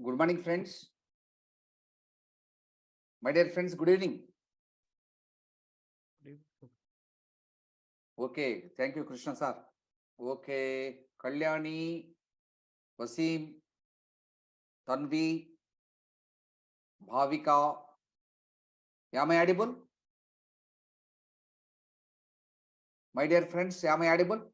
Good morning, friends. My dear friends, good evening. Okay, thank you, Krishna sir. Okay, Kalyani, Wasim, Tanvi, Bhavika. Am I audible? My dear friends, am I audible?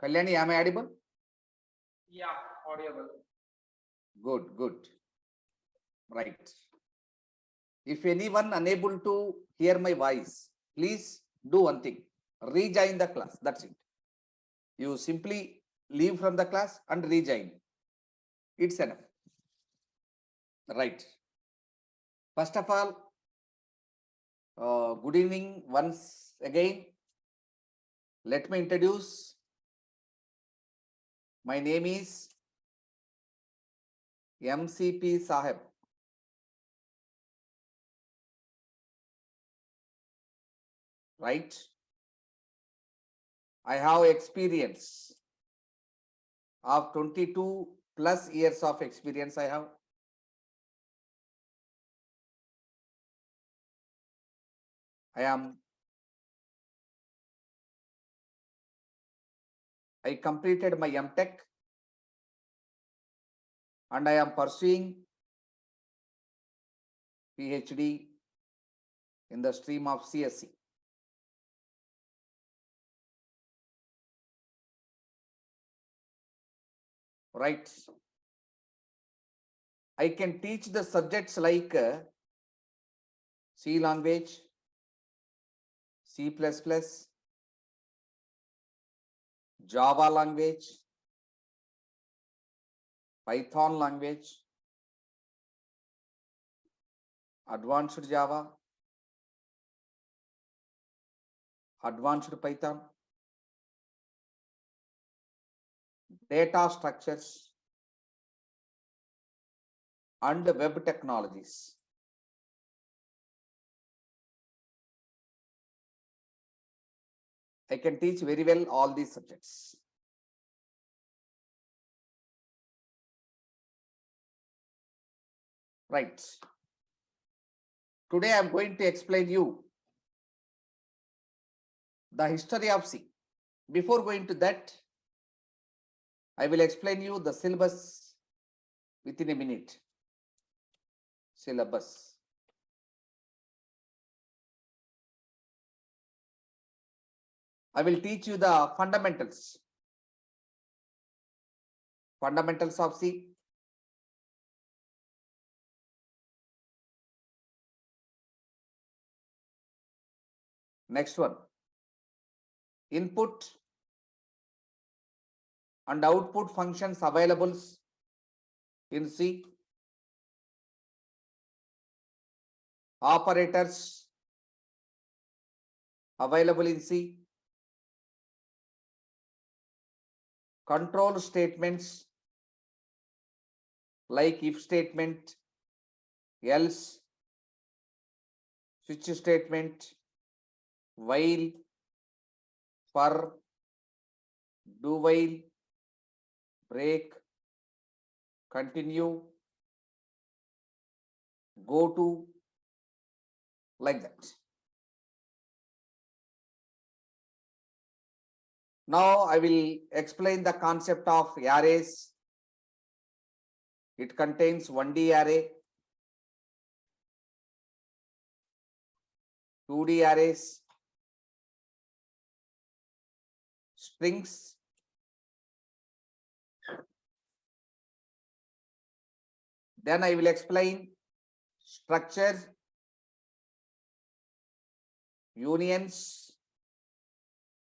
Kalyani, am I audible? Yeah, audible. Good, good. Right. If anyone unable to hear my voice, please do one thing. Rejoin the class. That's it. You simply leave from the class and rejoin. It's enough. Right. First of all, good evening once again. Let me introduce. My name is M.C.P. Saheb. Right? I have experience of 22 plus years of experience I have. I completed my M.Tech and I am pursuing PhD in the stream of CSC. Right? I can teach the subjects like C language, C++, Java language, Python language, advanced Java, advanced Python, data structures, and web technologies. I can teach very well all these subjects. Right. Today I am going to explain you the history of C. Before going to that, I will explain you the syllabus within a minute. Syllabus. I will teach you the fundamentals. Fundamentals of C. Next one. Input and output functions available in C. Operators available in C. Control statements like if statement, else, switch statement, while, for, do while, break, continue, go to, like that. Now I will explain the concept of arrays. It contains 1D array, 2D arrays, strings, then I will explain structure, unions,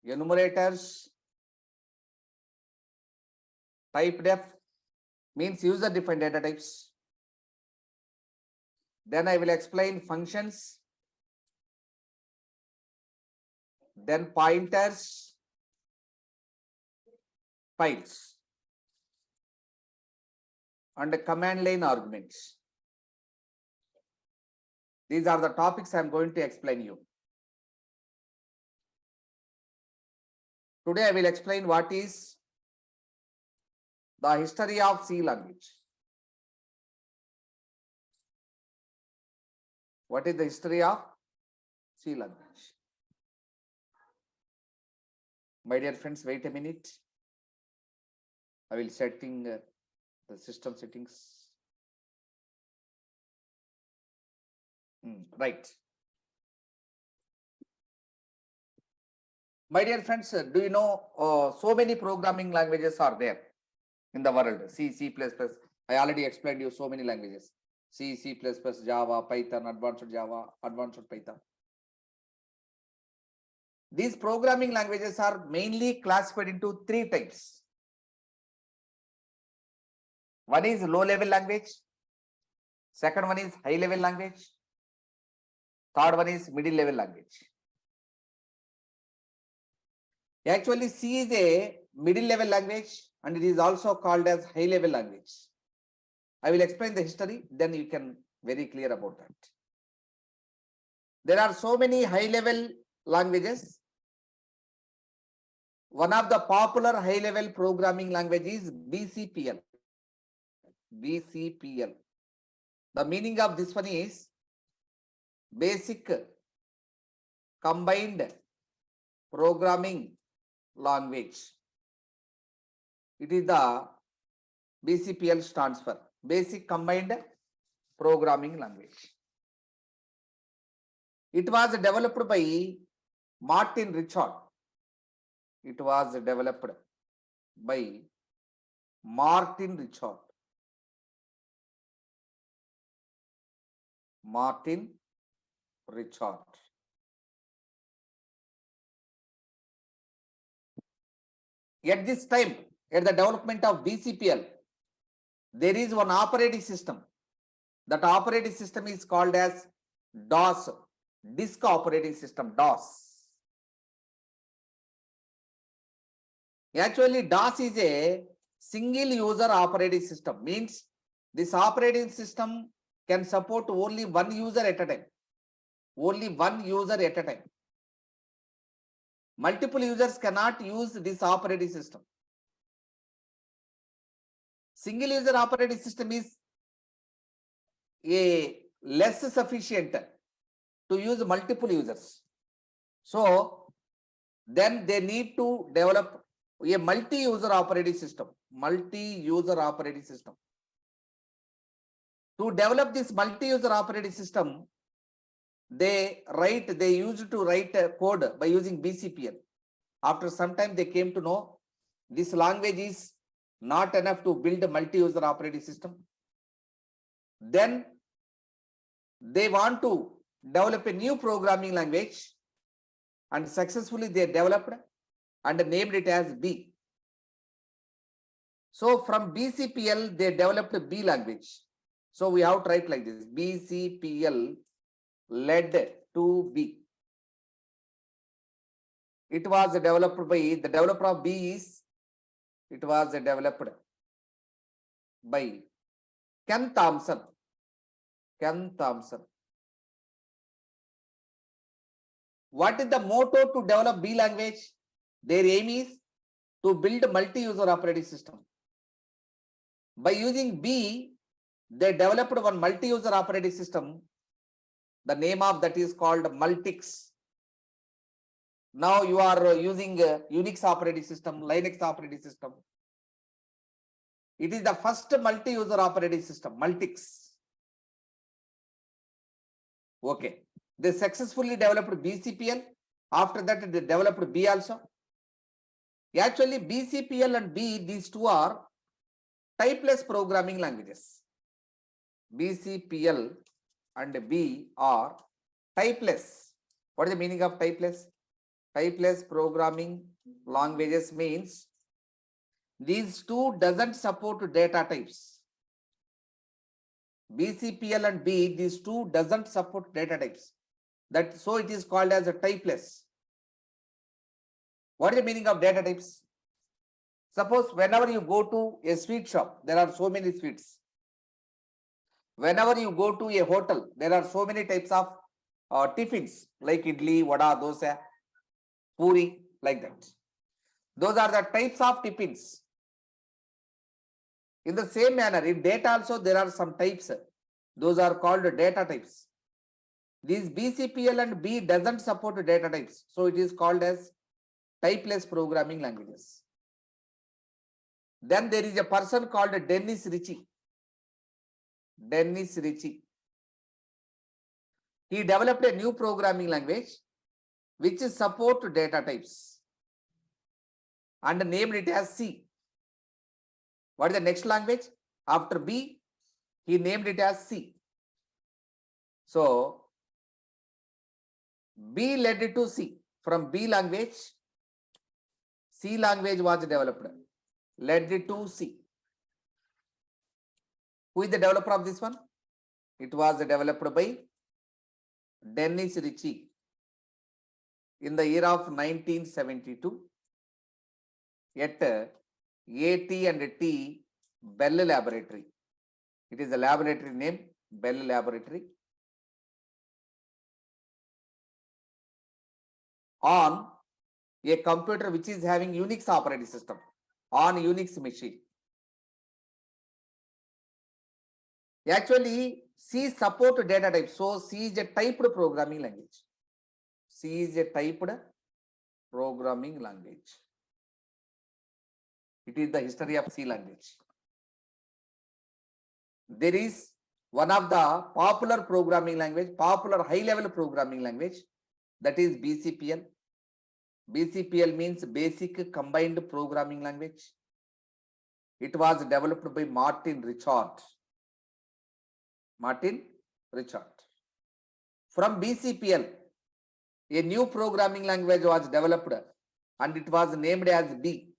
enumerators, type def means user defined data types. Then I will explain functions, then pointers, files, and command line arguments. These are the topics I am going to explain you. Today I will explain what is the history of C language. What is the history of C language? My dear friends, wait a minute. I will setting the system settings. Right. My dear friends, do you know so many programming languages are there in the world? C, C++. I already explained you so many languages. C, C++, Java, Python, Advanced Java, Advanced Python. These programming languages are mainly classified into three types. One is low level language. Second one is high level language. Third one is middle level language. Actually, C is a middle level language and it is also called as high level language. I will explain the history, then you can very clear about that. There are so many high level languages. One of the popular high level programming language is BCPL. BCPL. The meaning of this one is basic combined programming language. It is the BCPL stands for basic combined programming language. It was developed by Martin Richard. It was developed by Martin Richard. Martin Richard. At this time, at the development of BCPL, there is one operating system. That operating system is called as DOS, disk operating system, DOS. Actually, DOS is a single user operating system, means this operating system can support only one user at a time. Only one user at a time. Multiple users cannot use this operating system. Single user operating system is a less sufficient to use multiple users. So then they need to develop a multi-user operating system. Multi-user operating system. To develop this multi-user operating system, they used to write code by using BCPL. After some time, they came to know this language is not enough to build a multi-user operating system. Then they want to develop a new programming language, and successfully they developed and named it as B. So from BCPL, they developed B language. So we have to write like this: BCPL led to B. It was developed by the developer of B is, it was developed by Ken Thompson. Ken Thompson. What is the motto to develop B language? Their aim is to build a multi-user operating system. By using B, they developed one multi-user operating system. The name of that is called Multics. Now you are using Unix operating system, Linux operating system. It is the first multi-user operating system, Multics. Okay. They successfully developed BCPL. After that, they developed B also. Actually, BCPL and B, these two are typeless programming languages. BCPL and B are typeless. What is the meaning of typeless? Typeless programming languages means these two doesn't support data types. BCPL and B, these two doesn't support data types. So it is called as a typeless. What is the meaning of data types? Suppose whenever you go to a sweet shop, there are so many sweets. Whenever you go to a hotel, there are so many types of tiffins like idli, vada, dosa, puri, like that. Those are the types of tippings. In the same manner, in data also there are some types. Those are called data types. These BCPL and B doesn't support data types. So it is called as typeless programming languages. Then there is a person called Dennis Ritchie. Dennis Ritchie. He developed a new programming language which support data types and named it as C. What is the next language? After B, he named it as C. So B led to C. From B language, C language was developed, led to C. Who is the developer of this one? It was developed by Dennis Ritchie in the year of 1972 at AT&T Bell Laboratory. It is a laboratory name, Bell Laboratory. On a computer which is having Unix operating system, on Unix machine. Actually, C support data type. So C is a typed programming language. C is a typed programming language. It is the history of C language. There is one of the popular programming language, popular high-level programming language, that is BCPL. BCPL means Basic Combined Programming Language. It was developed by Martin Richard. Martin Richard. From BCPL, a new programming language was developed and it was named as B.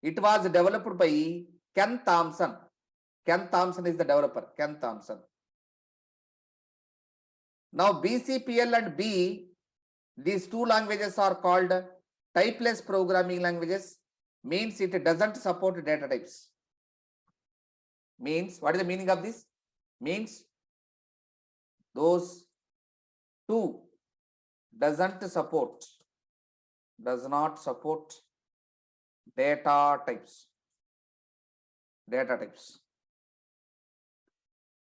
It was developed by Ken Thompson. Ken Thompson is the developer, Ken Thompson. Now BCPL and B, these two languages are called typeless programming languages, means it doesn't support data types. Means, what is the meaning of this? Means those two does not support data types.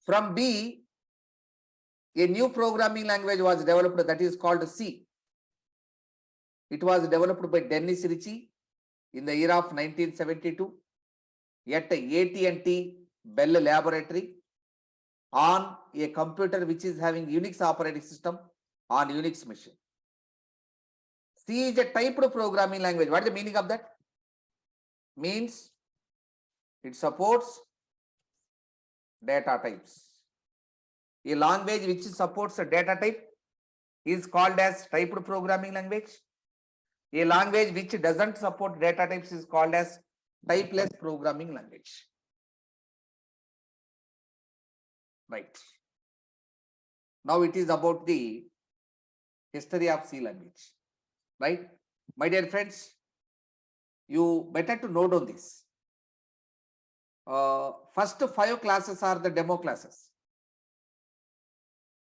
From B, a new programming language was developed that is called C. It was developed by Dennis Ritchie in the year of 1972 at AT&T Bell Laboratory on a computer which is having Unix operating system on Unix machine. C is a typed programming language. What is the meaning of that? Means it supports data types. A language which supports a data type is called as typed programming language. A language which doesn't support data types is called as typeless programming language. Right. Now it is about the history of C language. Right. My dear friends, you better to note on this. First 5 classes are the demo classes.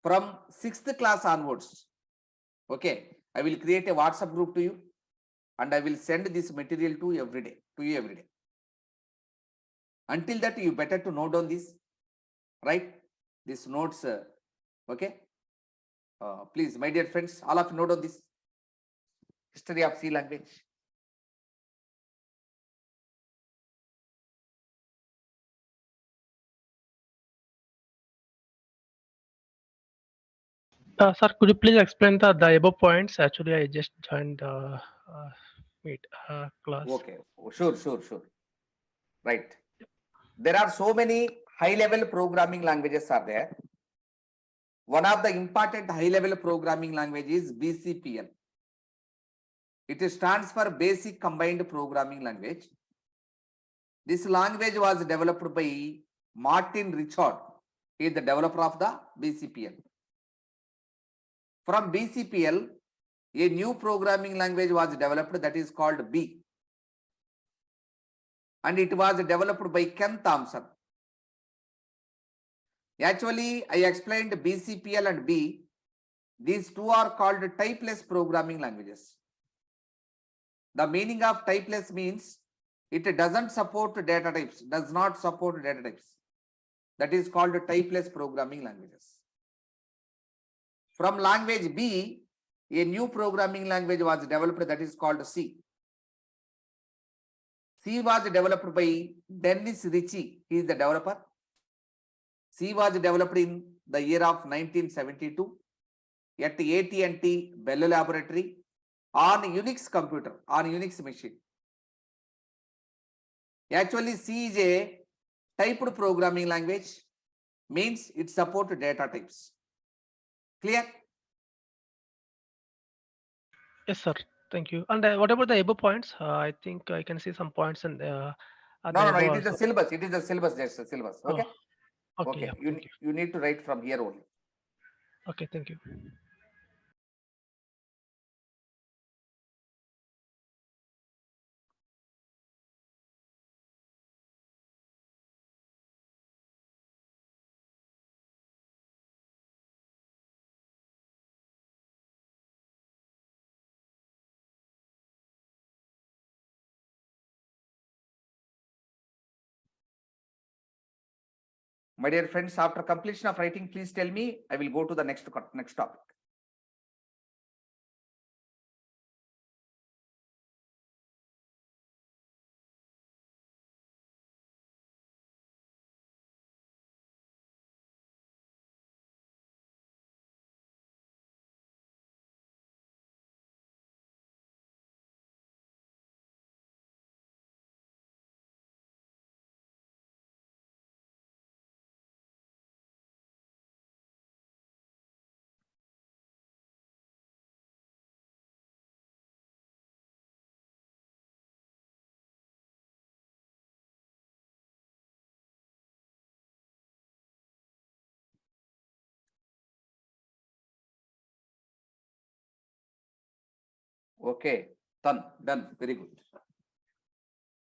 From 6th class onwards, okay, I will create a WhatsApp group to you and I will send this material to you every day. Until that, you better to note on this, right? These notes, okay? Please, my dear friends, all of you note on this history of C language. Sir, could you please explain the above points? Actually, I just joined meet class. Okay, sure. Right. There are so many high-level programming languages are there. One of the important high-level programming language is BCPL. It stands for Basic Combined Programming Language. This language was developed by Martin Richard. He is the developer of the BCPL. From BCPL, a new programming language was developed that is called B. And it was developed by Ken Thompson. Actually, I explained BCPL and B. These two are called typeless programming languages. The meaning of typeless means it doesn't support data types, does not support data types. That is called typeless programming languages. From language B, a new programming language was developed that is called C. C was developed by Dennis Ritchie. He is the developer. C was developed in the year of 1972 at AT&T Bell Laboratory on Unix computer, on Unix machine. Actually, C is a typed programming language, means it supports data types. Clear? Yes, sir. Thank you. And what about the above points? I think I can see some points in the No, above it is the also. syllabus. It is the syllabus. That's the syllabus. Okay. Oh, okay. Okay. Yeah, thank you. You need to write from here only. Okay, thank you. My dear friends, after completion of writing, please tell me. I will go to the next topic. Okay, done. Very good.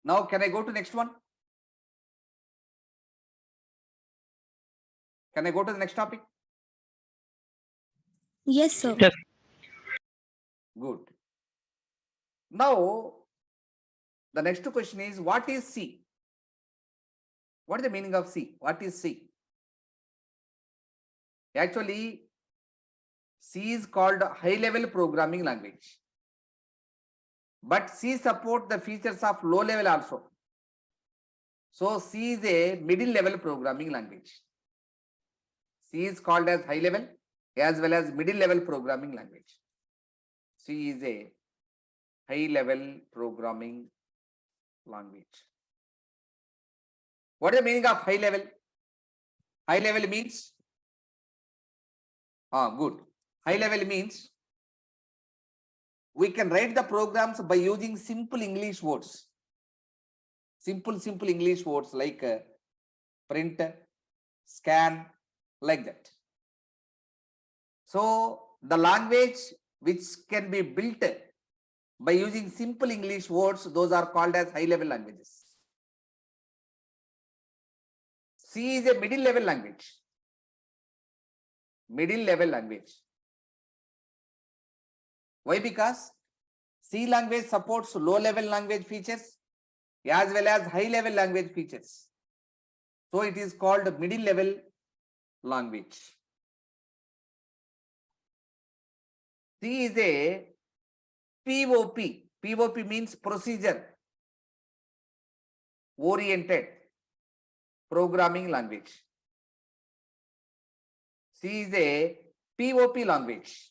Now, can I go to next one? Can I go to the next topic? Yes, sir. Yes. Good. Now, the next question is, what is C? What is the meaning of C? What is C? Actually, C is called high-level programming language. But C supports the features of low level also. So C is a middle level programming language. C is called as high level as well as middle level programming language. C is a high level programming language. What is the meaning of high level? High level means, good. High level means we can write the programs by using simple English words. Simple English words like print, scan, like that. So the language which can be built by using simple English words, those are called as high level languages. C is a middle level language. Middle level language. Why? Because C language supports low level language features as well as high level language features. So it is called middle level language. C is a POP. POP means procedure oriented programming language. C is a POP language,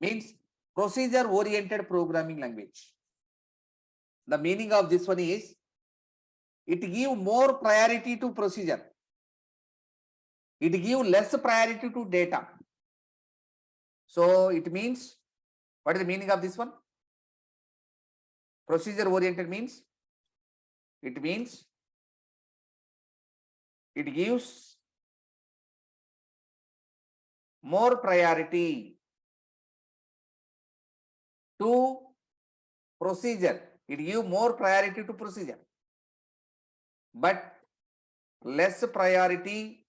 means procedure oriented programming language. The meaning of this one is it gives more priority to procedure. It gives less priority to data. So it means, what is the meaning of this one? Procedure oriented means, it means it gives more priority to procedure. It gives more priority to procedure, but less priority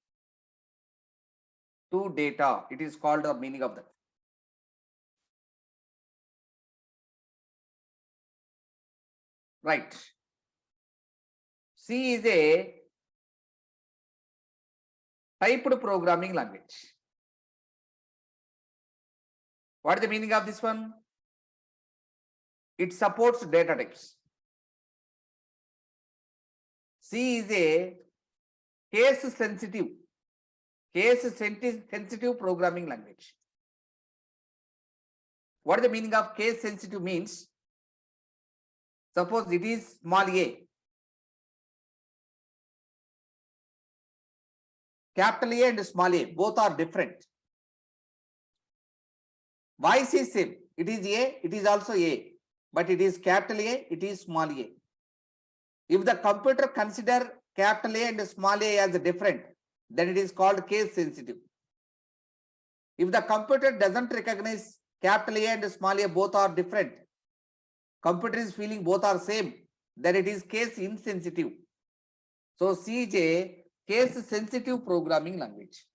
to data. It is called the meaning of that. Right. C is a typed programming language. What is the meaning of this one? It supports data types. C is a case sensitive programming language. What is the meaning of case sensitive means? Suppose it is small a. Capital A and small a, both are different. Voice is same. It is A, it is also A. But it is capital A, it is small a. If the computer consider capital A and small a as different, then it is called case sensitive. If the computer doesn't recognize capital A and small a both are different, computer is feeling both are same, then it is case insensitive. So C is a case sensitive programming language.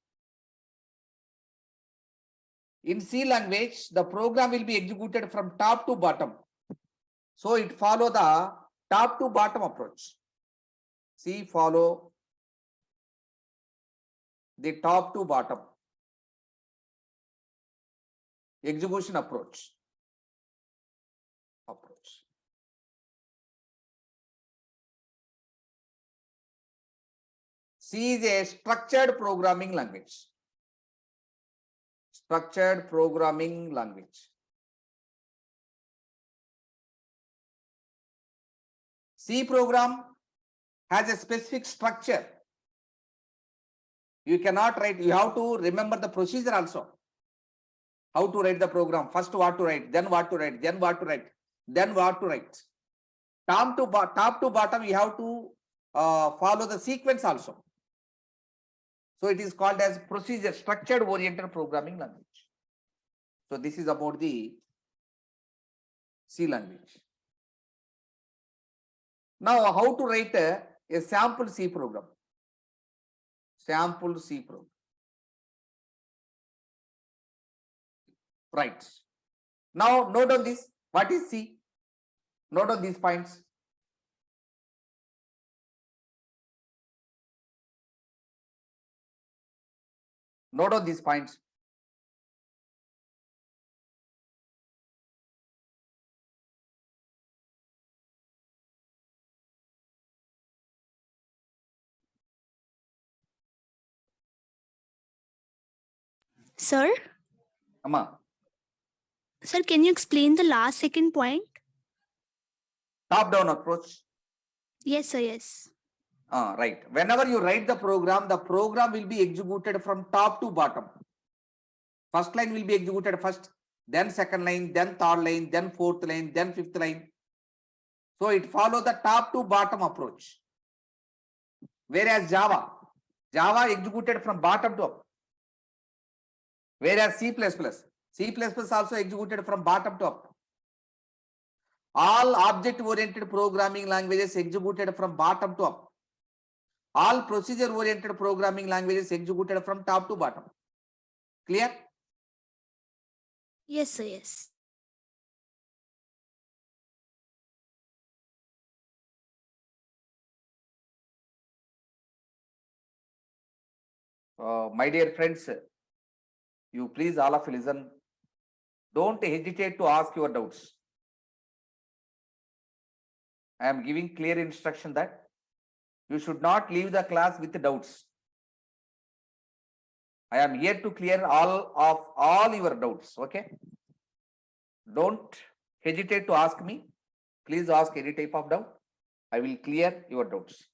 In C language, the program will be executed from top to bottom. So it follow the top to bottom approach. C follow the top to bottom execution approach. C is a structured programming language. Structured programming language. C program has a specific structure. You cannot write, you have to remember the procedure also. How to write the program, first what to write, then what to write, then what to write, then what to write. Top to bottom, you have to follow the sequence also. So it is called as procedure, structured oriented programming language. So this is about the C language. Now how to write a sample C program. Sample C program. Right. Now note on this. What is C? Note on these points. Note on these points. Sir? Amma. Sir, can you explain the last second point? Top down approach. Yes, sir, yes. Right. Whenever you write the program will be executed from top to bottom. First line will be executed first, then second line, then third line, then fourth line, then fifth line. So it follows the top to bottom approach. Whereas Java executed from bottom to up. Whereas C++ also executed from bottom to up. All object-oriented programming languages executed from bottom to up. All procedure-oriented programming languages executed from top to bottom. Clear? Yes, sir, yes. My dear friends, you please all of you listen. Don't hesitate to ask your doubts. I am giving clear instruction that you should not leave the class with doubts. I am here to clear all your doubts. Okay. Don't hesitate to ask me. Please ask any type of doubt. I will clear your doubts.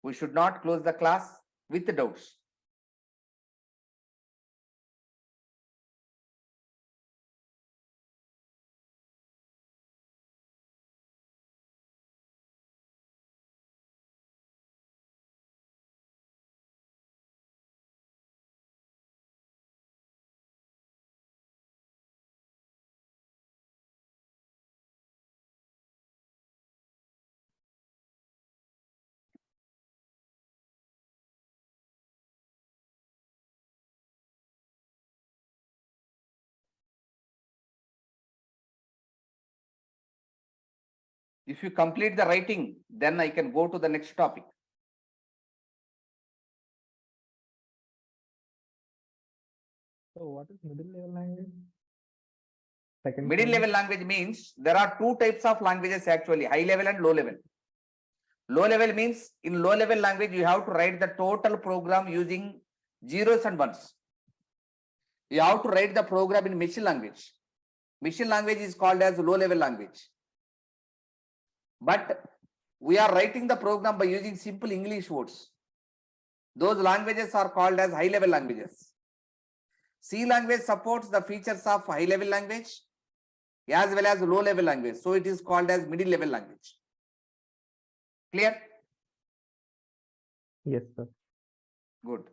We should not close the class with doubts. If you complete the writing, then I can go to the next topic. So what is middle level language? Second Middle point. level language means there are two types of languages actually, high level and low level. Low level means in low level language, you have to write the total program using zeros and ones. You have to write the program in machine language. Machine language is called as low level language. But we are writing the program by using simple English words. Those languages are called as high level languages. C language supports the features of high level language as well as low level language. So it is called as middle level language. Clear? Yes, sir. Good.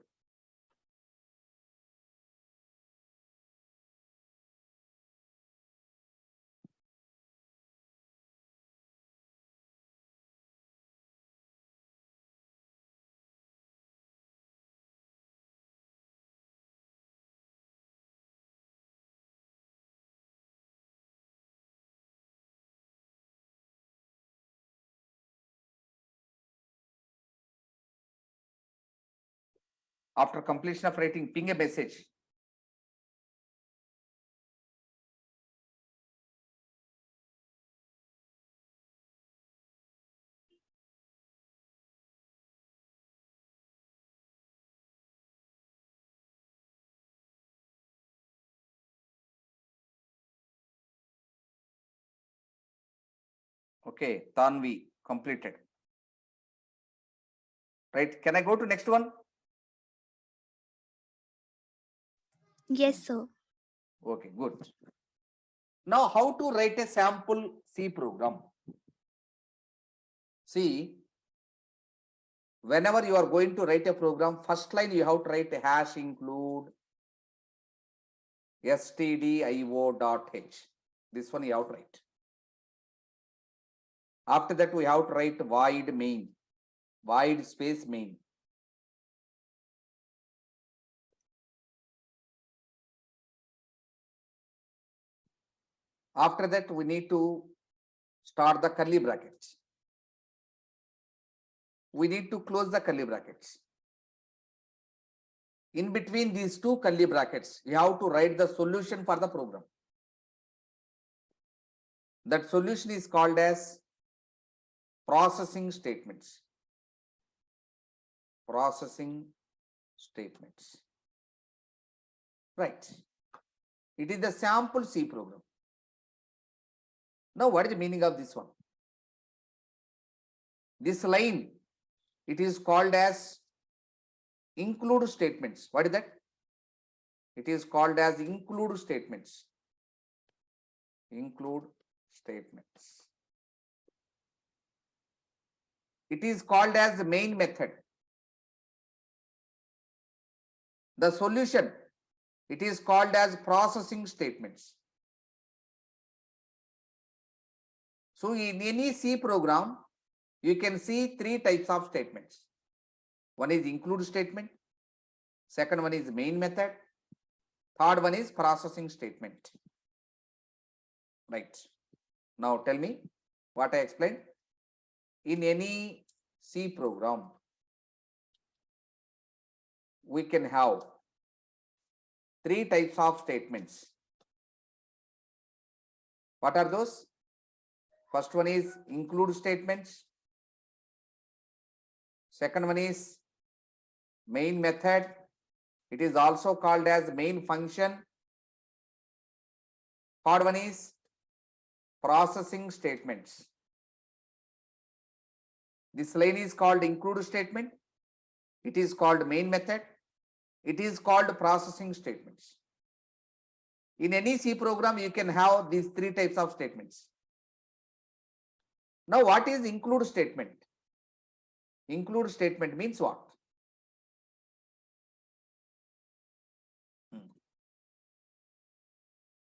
After completion of writing, ping a message. Okay, Tanvi completed. Right? Can I go to next one? Yes, sir. Okay, good. Now, how to write a sample C program? See, whenever you are going to write a program, first line you have to write a hash include stdio.h. This one you have to write. After that, we have to write void main, void space main. After that, we need to start the curly brackets. We need to close the curly brackets. In between these two curly brackets, you have to write the solution for the program. That solution is called as processing statements. Processing statements. Right. It is the sample C program. Now, what is the meaning of this one? This line, it is called as include statements. What is that? It is called as include statements. Include statements. It is called as the main method. The solution, it is called as processing statements. So in any C program, you can see three types of statements. One is include statement. Second one is main method. Third one is processing statement. Right. Now tell me what I explained. In any C program, we can have three types of statements. What are those? First one is include statements. Second one is main method. It is also called as main function. Third one is processing statements. This line is called include statement. It is called main method. It is called processing statements. In any C program, you can have these three types of statements. Now, what is include statement? Include statement means what?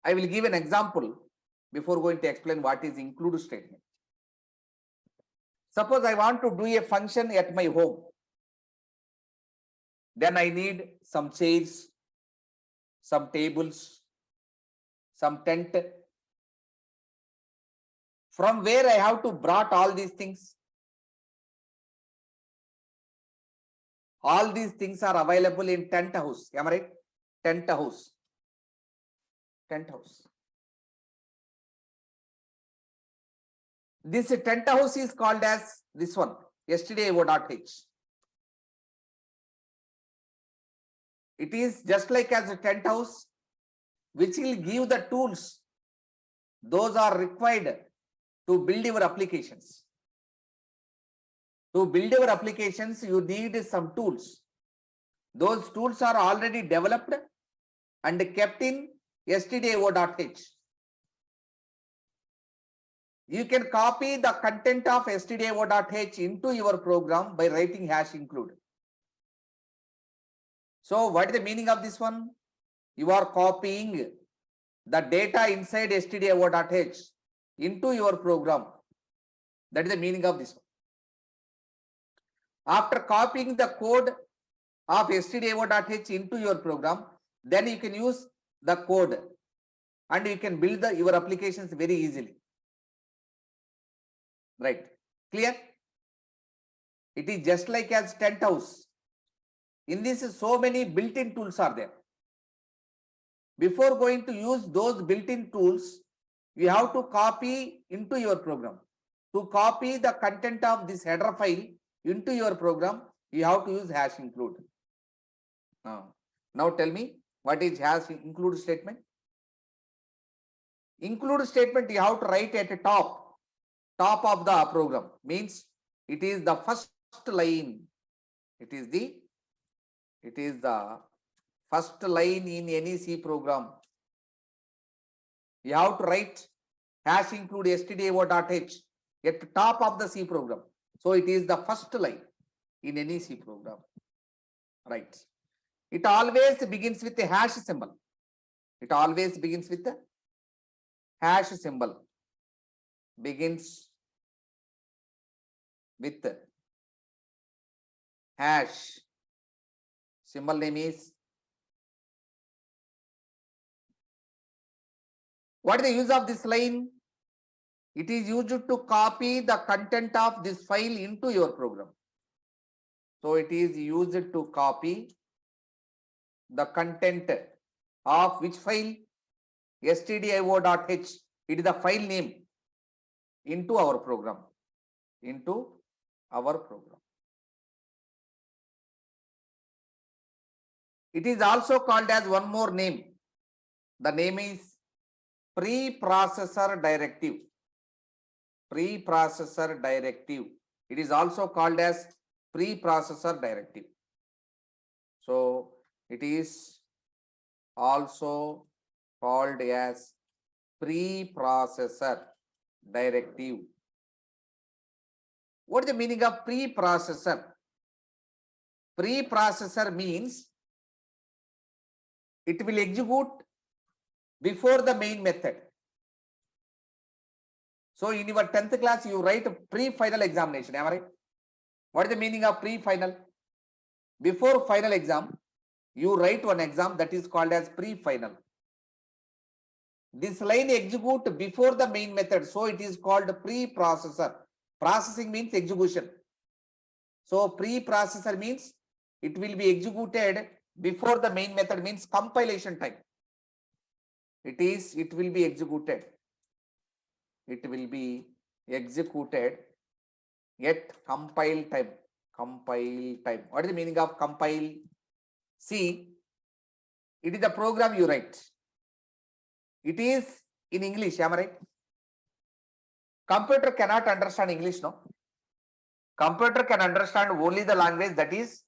I will give an example before going to explain what is include statement. Suppose I want to do a function at my home. Then I need some chairs, some tables, some tent, From where I have to brought all these things? All these things are available in tent house. Am I right? Tent house. Tent house. This tent house is called as this one, stdio.h. It is just like as a tent house, which will give the tools. Those are required to build your applications. To build your applications, you need some tools. Those tools are already developed and kept in stdio.h. You can copy the content of stdio.h into your program by writing hash include. So what is the meaning of this one? You are copying the data inside stdio.h into your program. That is the meaning of this one. After copying the code of stdio.h into your program, then you can use the code and you can build your applications very easily. Right? Clear? It is just like as tent house. In this, so many built-in tools are there. Before going to use those built-in tools, you have to copy into your program. To copy the content of this header file into your program, you have to use hash include. Now tell me, what is hash include statement? Include statement you have to write at the top of the program. Means it is the first line. It is the first line in any C program. You have to write hash include stdio.h at the top of the C program. So it is the first line in any C program. Right. It always begins with a hash symbol. It always begins with a hash symbol. Begins with hash. Symbol name is. What is the use of this line? It is used to copy the content of this file into your program. So it is used to copy the content of which file? stdio.h. It is the file name into our program. Into our program. It is also called as one more name. The name is preprocessor directive. Preprocessor directive. It is also called as preprocessor directive. So it is also called as preprocessor directive. What is the meaning of preprocessor? Preprocessor means it will execute before the main method. So in your 10th class, you write pre-final examination. Am I right? What is the meaning of pre-final? Before final exam, you write one exam that is called as pre-final. This line execute before the main method. So it is called preprocessor. Processing means execution. So preprocessor means it will be executed before the main method, means compilation time. It will be executed. It will be executed at compile time. Compile time. What is the meaning of compile? See, it is the program you write. It is in English, am I right? Computer cannot understand English, no? Computer can understand only the language that is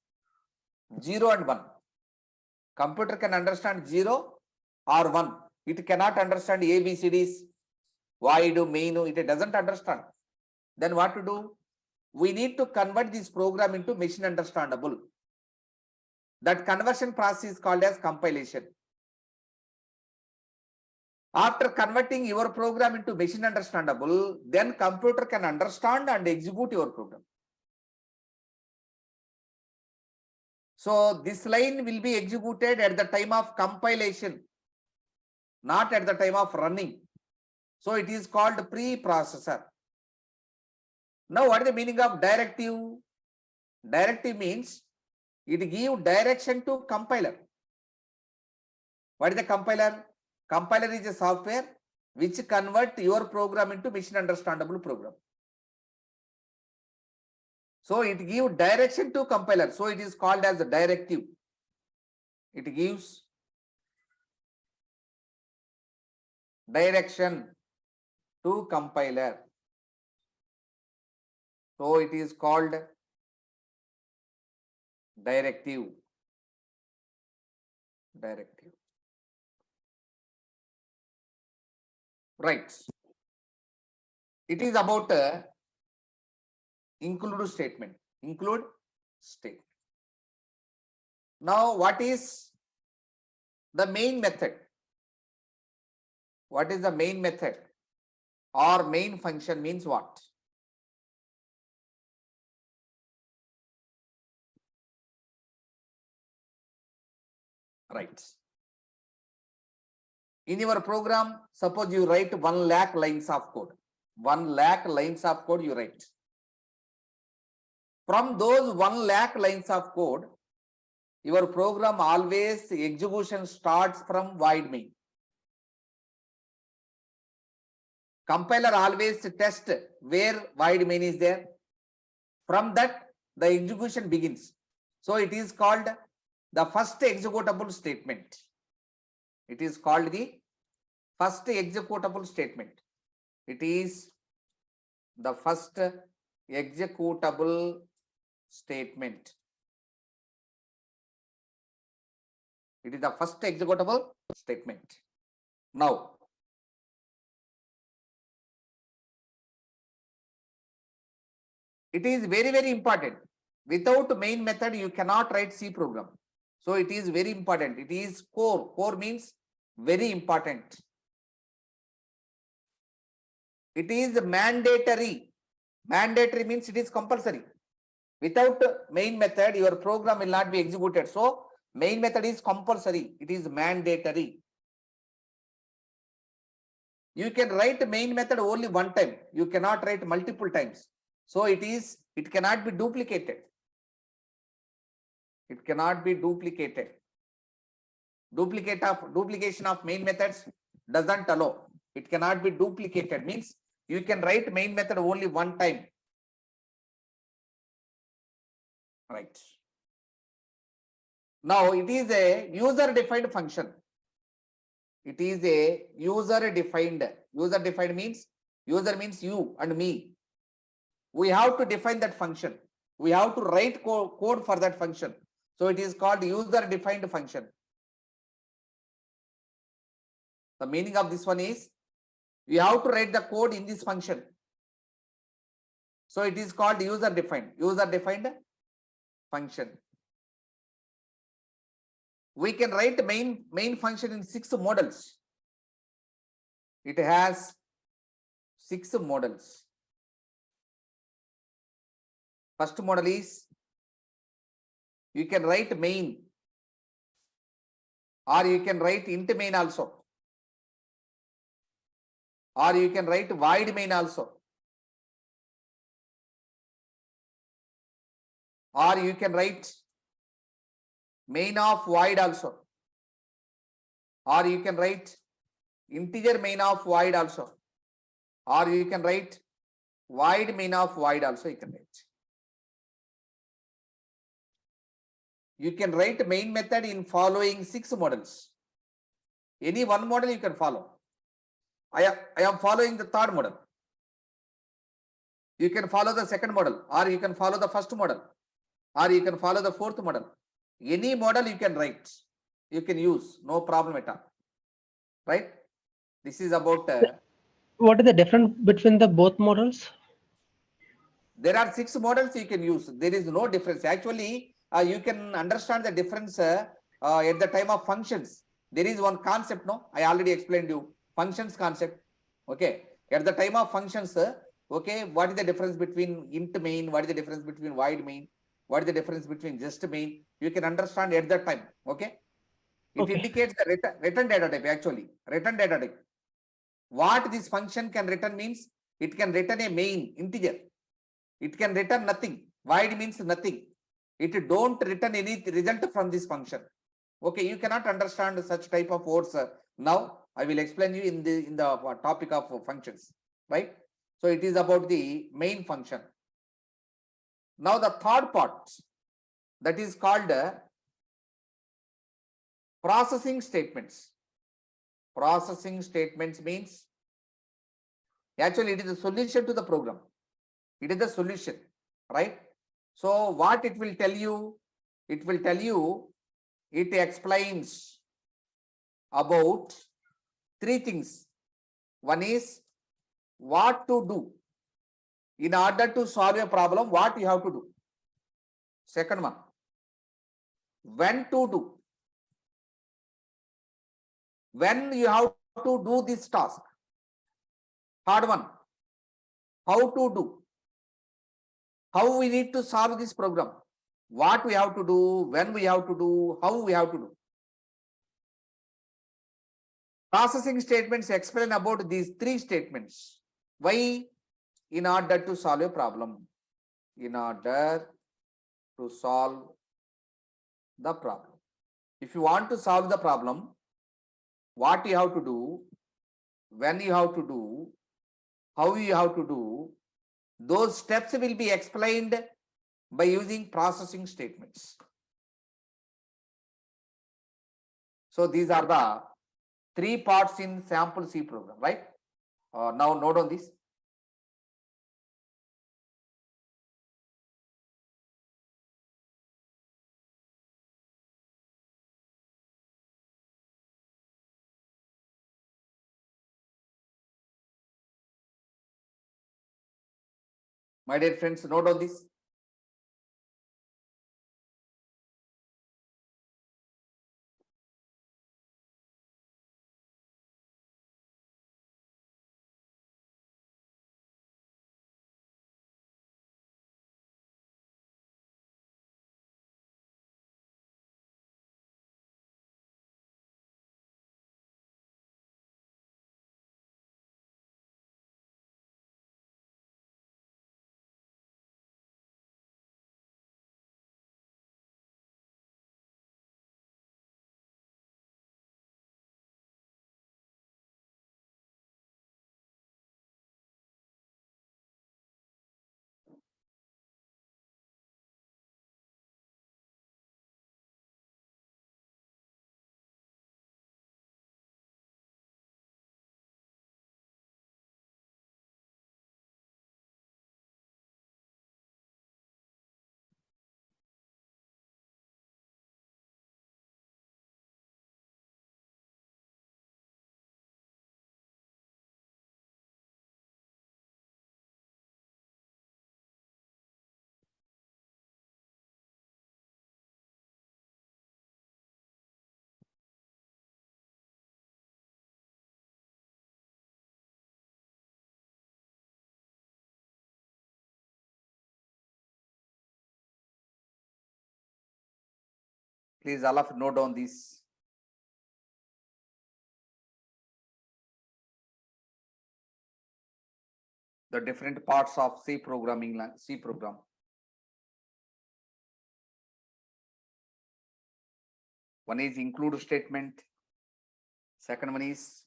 0 and 1. Computer can understand 0 or 1. It cannot understand ABCDs, void, main, it doesn't understand. Then what to do? We need to convert this program into machine understandable. That conversion process is called as compilation. After converting your program into machine understandable, then computer can understand and execute your program. So this line will be executed at the time of compilation, not at the time of running. So it is called preprocessor. Now what is the meaning of directive? Directive means it gives direction to compiler. What is the compiler? Compiler is a software which convert your program into machine understandable program. So it gives direction to compiler. So it is called as a directive. It gives direction to compiler. So it is called directive. Directive. Right. It is about include statement. Include statement. Now, what is the main method? What is the main method? Or main function means what? Right. In your program, suppose you write 1 lakh lines of code. 1 lakh lines of code you write. From those 1 lakh lines of code, your program always execution starts from void main. Compiler always test where void main is there. From that, the execution begins. So it is called the first executable statement. It is called the first executable statement. It is the first executable statement. It is the first executable statement. Now, it is very, very important. Without main method, you cannot write C program. So it is very important. It is core. Core means very important. It is mandatory. Mandatory means it is compulsory. Without main method, your program will not be executed. So main method is compulsory. It is mandatory. You can write main method only one time. You cannot write multiple times. So it cannot be duplicated. It cannot be duplicated. Duplication of main methods doesn't allow. It cannot be duplicated means you can write main method only one time. Right. Now it is a user-defined function. It is a user-defined. User-defined means user means you and me. We have to define that function. We have to write code for that function. So it is called user-defined function. The meaning of this one is you have to write the code in this function. So it is called user-defined. User-defined function. We can write main function in 6 models. It has 6 models. First model is you can write main or you can write int main also. Or you can write void main also. Or you can write main of void also. Or you can write integer main of void also. Or you can write void main of void also you can write. You can write main method in following 6 models. Any one model you can follow. I am following the 3rd model. You can follow the 2nd model, or you can follow the 1st model, or you can follow the 4th model. Any model you can write, you can use, no problem at all. Right? This is about. What is the difference between the both models? There are 6 models you can use. There is no difference. Actually, you can understand the difference at the time of functions. There is one concept, no? I already explained you. Functions concept. Okay. At the time of functions, okay, what is the difference between int main? What is the difference between void main? What is the difference between just main? You can understand at that time. Okay. It indicates the return data type actually. Return data type. What this function can return means it can return a main integer. It can return nothing. Void means nothing. It don't return any result from this function. Okay, you cannot understand such type of words. Now I will explain you in the topic of functions, right? So it is about the main function. Now the third part, that is called processing statements. Processing statements means actually it is a solution to the program. It is the solution, right? So what it will tell you? It will tell you, it explains about three things. One is what to do in order to solve a problem, what you have to do. Second one, when to do, when you have to do this task. Third one, how to do, how we need to solve this program, what we have to do, when we have to do, how we have to do. Processing statements explain about these three statements. Why? In order to solve a problem. In order to solve the problem. If you want to solve the problem, what you have to do, when you have to do, how you have to do, those steps will be explained by using processing statements. So these are the three parts in sample C program, right? Now note on this. My dear friends, note on this. Please all of note down this. The different parts of C programming, C program. One is include statement. Second one is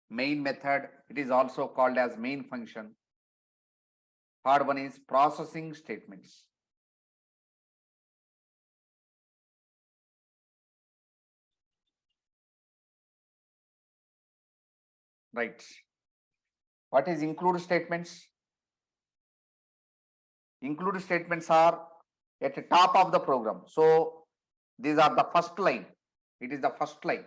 main method. It is also called as main function. Third one is processing statements. Right. What is include statements? Include statements are at the top of the program. So these are the first line. It is the first line.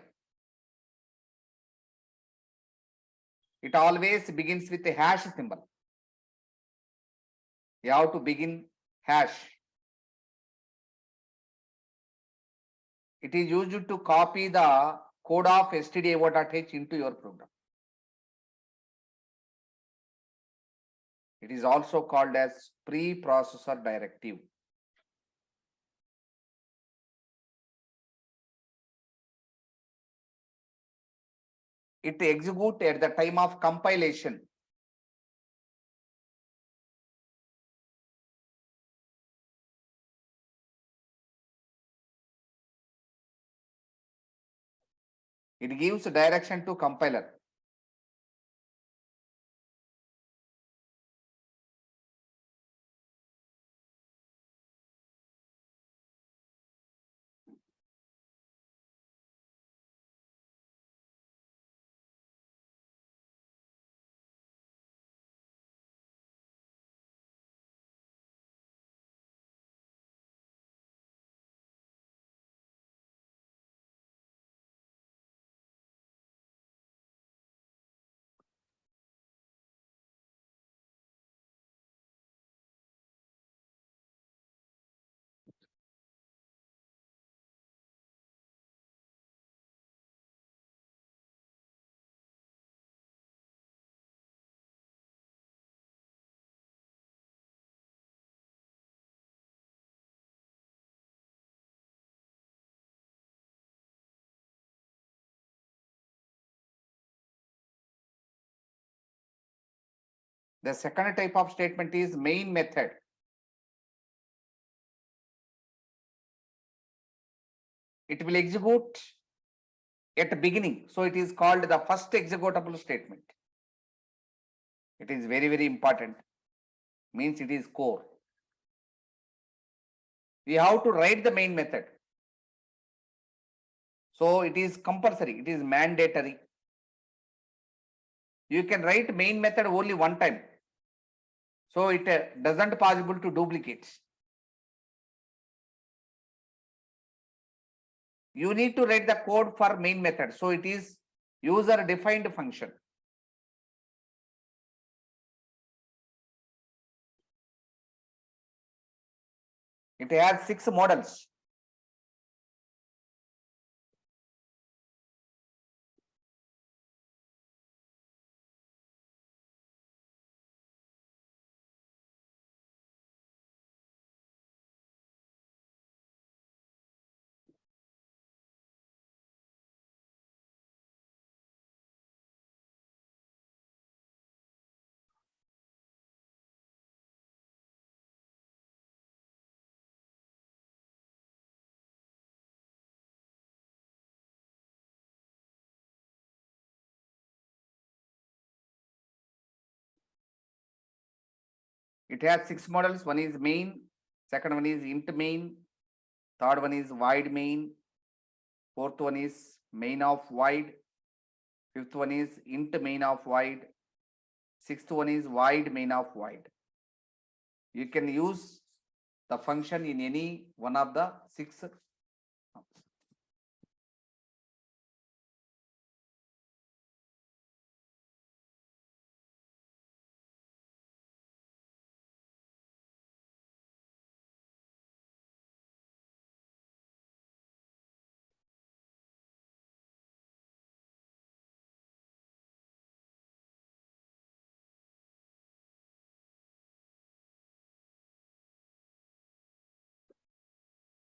It always begins with a hash symbol. You have to begin hash. It is used to copy the code of stdio.h into your program. It is also called as preprocessor directive. it execute at the time of compilation. It gives direction to compiler. The second type of statement is main method. It will execute at the beginning. So it is called the first executable statement. It is very, very important. Means it is core. We have to write the main method. So it is compulsory. It is mandatory. You can write main method only one time. So it doesn't possible to duplicate. You need to write the code for main method. So it is user defined function. It has 6 models. It has 6 models. One is main, second one is int main, third one is void main, fourth one is main of void, fifth one is int main of void, sixth one is void main of void. You can use the function in any one of the 6.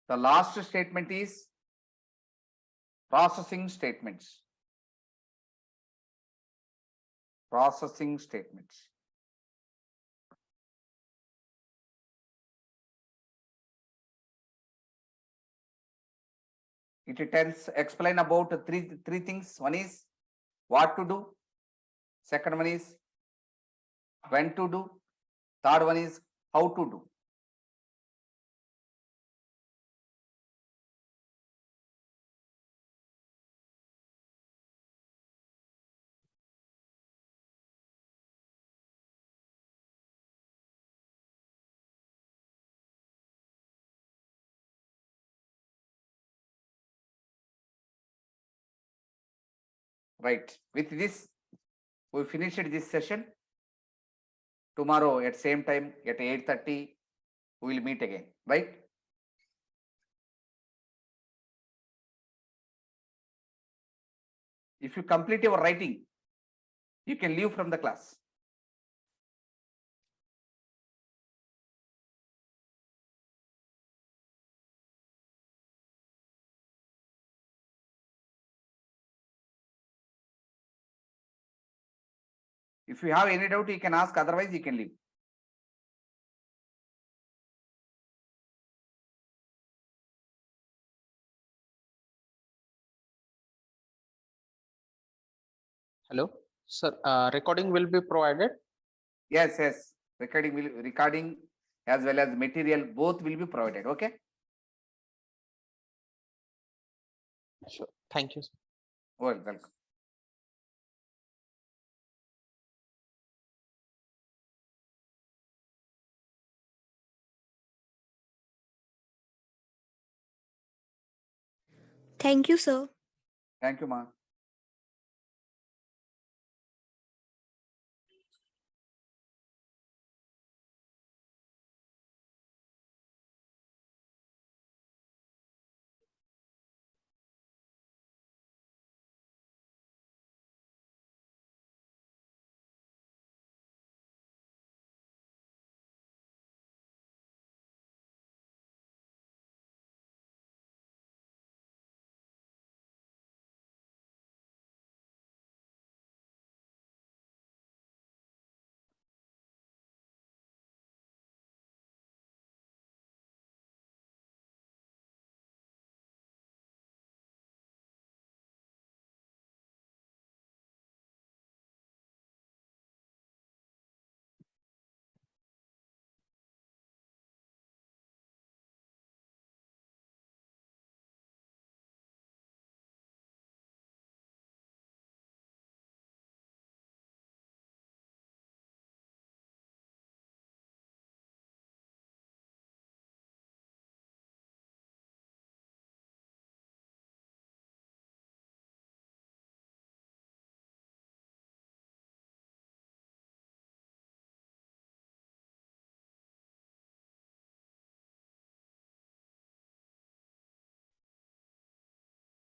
The last statement is processing statements. Processing statements. It tells explain about three things. One is what to do. Second one is when to do. Third one is how to do. Right. With this, we finished this session. Tomorrow at same time at 8:30, we will meet again. Right. If you complete your writing, you can leave from the class. If you have any doubt, you can ask, otherwise you can leave. Hello, sir. Recording will be provided. Yes, yes. Recording as well as material, both will be provided. Okay. Sure. Thank you. Welcome. Thank you, sir. Thank you, ma.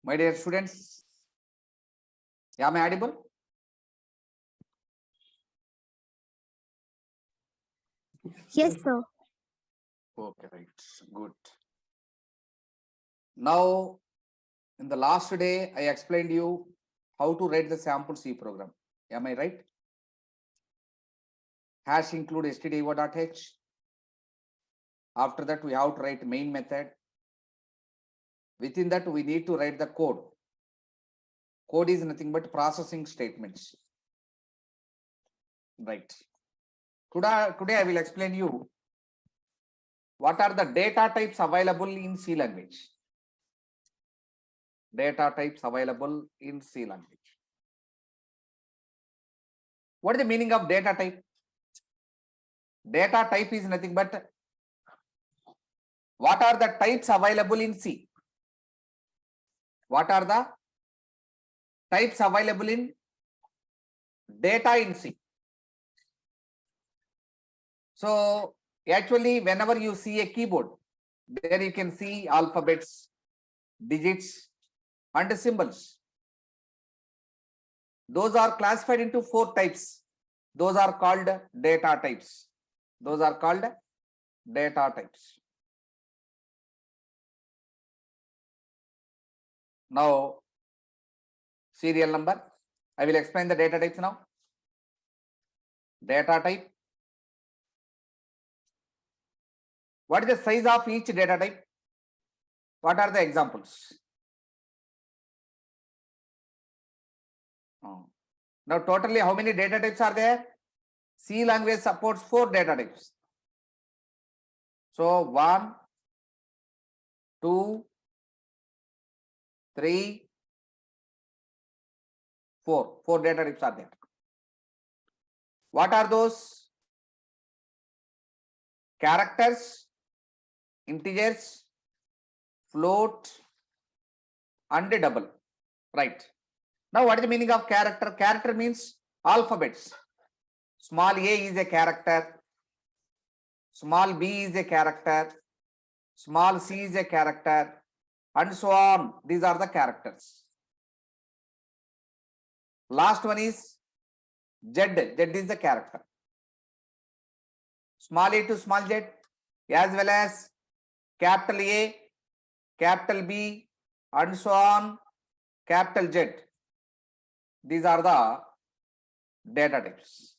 My dear students, am I audible? Yes, sir. Okay, right. Good. Now, in the last day, I explained you how to write the sample C program. Am I right? Hash include stdio.h. After that, we have to write main method. Within that, we need to write the code. Code is nothing but processing statements. Right. Today I will explain you what are the data types available in C language. Data types available in C language. What is the meaning of data type? Data type is nothing but what are the types available in C? What are the types available in data in C? So actually, whenever you see a keyboard, there you can see alphabets, digits, and symbols. Those are classified into 4 types. Those are called data types. Those are called data types. Now, serial number. I will explain the data types now. Data type. What is the size of each data type? What are the examples? Now, totally how many data types are there? C language supports 4 data types. So 1, 2, 3, 4. 4 data types are there. What are those? Characters, integers, float, and double. Right. Now, what is the meaning of character? Character means alphabets. Small a is a character. Small b is a character. Small c is a character. And so on. These are the characters. Last one is Z. Z is the character. Small a to small z, as well as capital A, capital B, and so on, capital Z. These are the data types.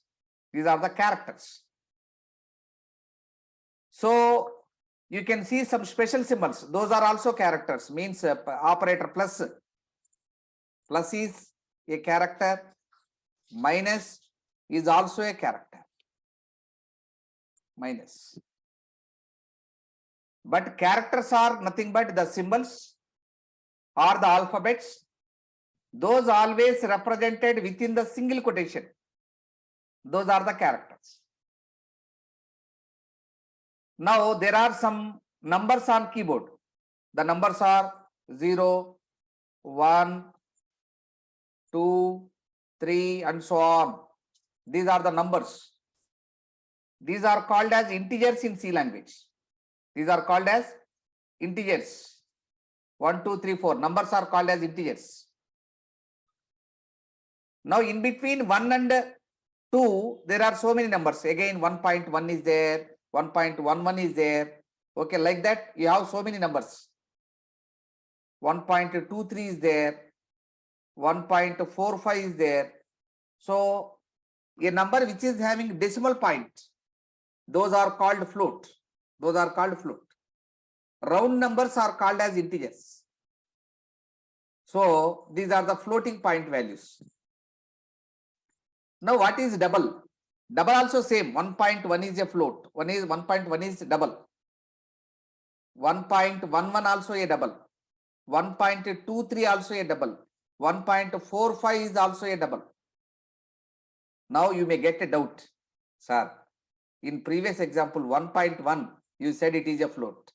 These are the characters. So you can see some special symbols. Those are also characters, means operator plus. Plus is a character. Minus is also a character. Minus. But characters are nothing but the symbols or the alphabets. Those always represented within the single quotation. Those are the characters. Now there are some numbers on keyboard. The numbers are 0, 1, 2, 3 and so on. These are the numbers. These are called as integers in C language. These are called as integers. 1, 2, 3, 4. Numbers are called as integers. Now in between 1 and 2, there are so many numbers. Again 1.1 is there, 1.11 is there. Okay, like that you have so many numbers. 1.23 is there, 1.45 is there. So a number which is having decimal point, those are called float. Those are called float. Round numbers are called as integers. So these are the floating point values. Now what is double? Double also same. 1.1 is a float. 1.1 is double. 1.11 also a double. 1.23 also a double. 1.45 is also a double. Now you may get a doubt, sir. In previous example 1.1 you said it is a float.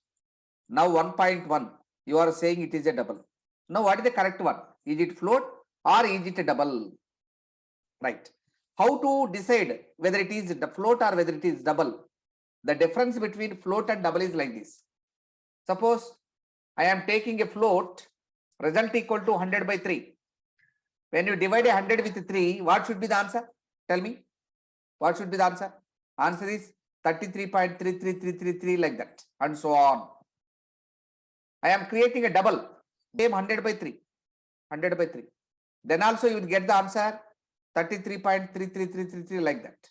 Now 1.1 you are saying it is a double. Now what is the correct one? Is it float or is it a double? Right. How to decide whether it is the float or whether it is double? The difference between float and double is like this. Suppose I am taking a float, result equal to 100 by 3. When you divide 100 with 3, what should be the answer? Tell me. What should be the answer? Answer is 33.33333 like that and so on. I am creating a double, same 100 by 3. 100 by 3. Then also you will get the answer 33.33333 like that.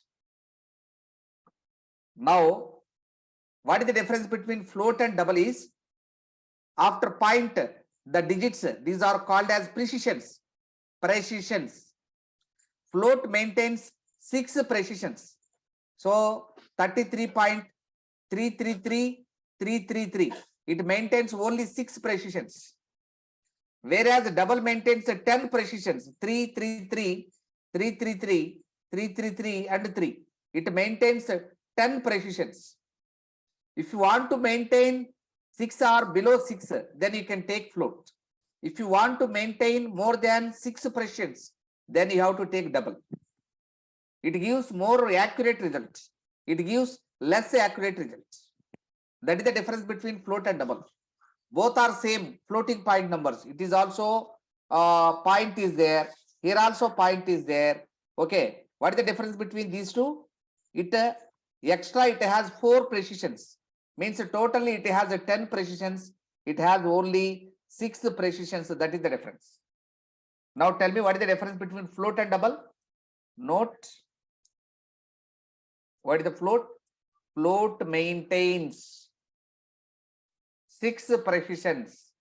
Now, what is the difference between float and double is, after point, the digits, these are called as precisions. Precisions. Float maintains 6 precisions. So 33.333333. It maintains only 6 precisions. Whereas double maintains 10 precisions. 333, 333, 333 and 3. It maintains 10 precisions. If you want to maintain 6 or below 6, then you can take float. If you want to maintain more than 6 precisions, then you have to take double. It gives more accurate results. It gives less accurate results. That is the difference between float and double. Both are same floating point numbers. It is also point is there. Here also point is there. Okay. What is the difference between these two? It extra it has 4 precisions. Means totally it has 10 precisions. It has only 6 precisions. That is the difference. Now tell me what is the difference between float and double? Note. What is the float? Float maintains 6 precisions.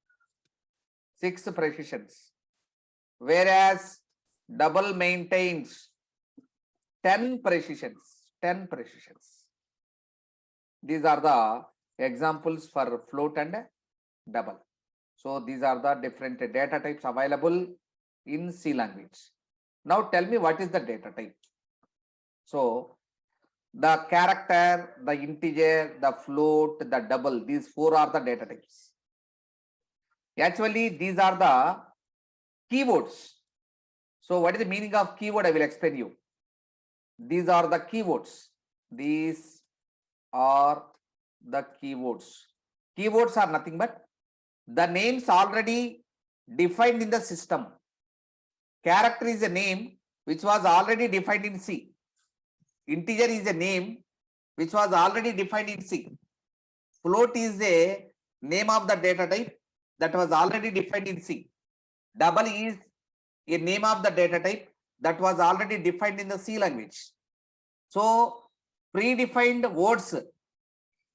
6 precisions. Whereas double maintains 10 precisions. 10 precisions. These are the examples for float and double. So these are the different data types available in C language. Now tell me what is the data type. So the character, the integer, the float, the double, these 4 are the data types. Actually, these are the keywords. So what is the meaning of keyword? I will explain you. These are the keywords. These are the keywords. Keywords are nothing but the names already defined in the system. Character is a name which was already defined in C. Integer is a name which was already defined in C. Float is a name of the data type that was already defined in C. Double is a name of the data type that was already defined in the C language. So predefined words,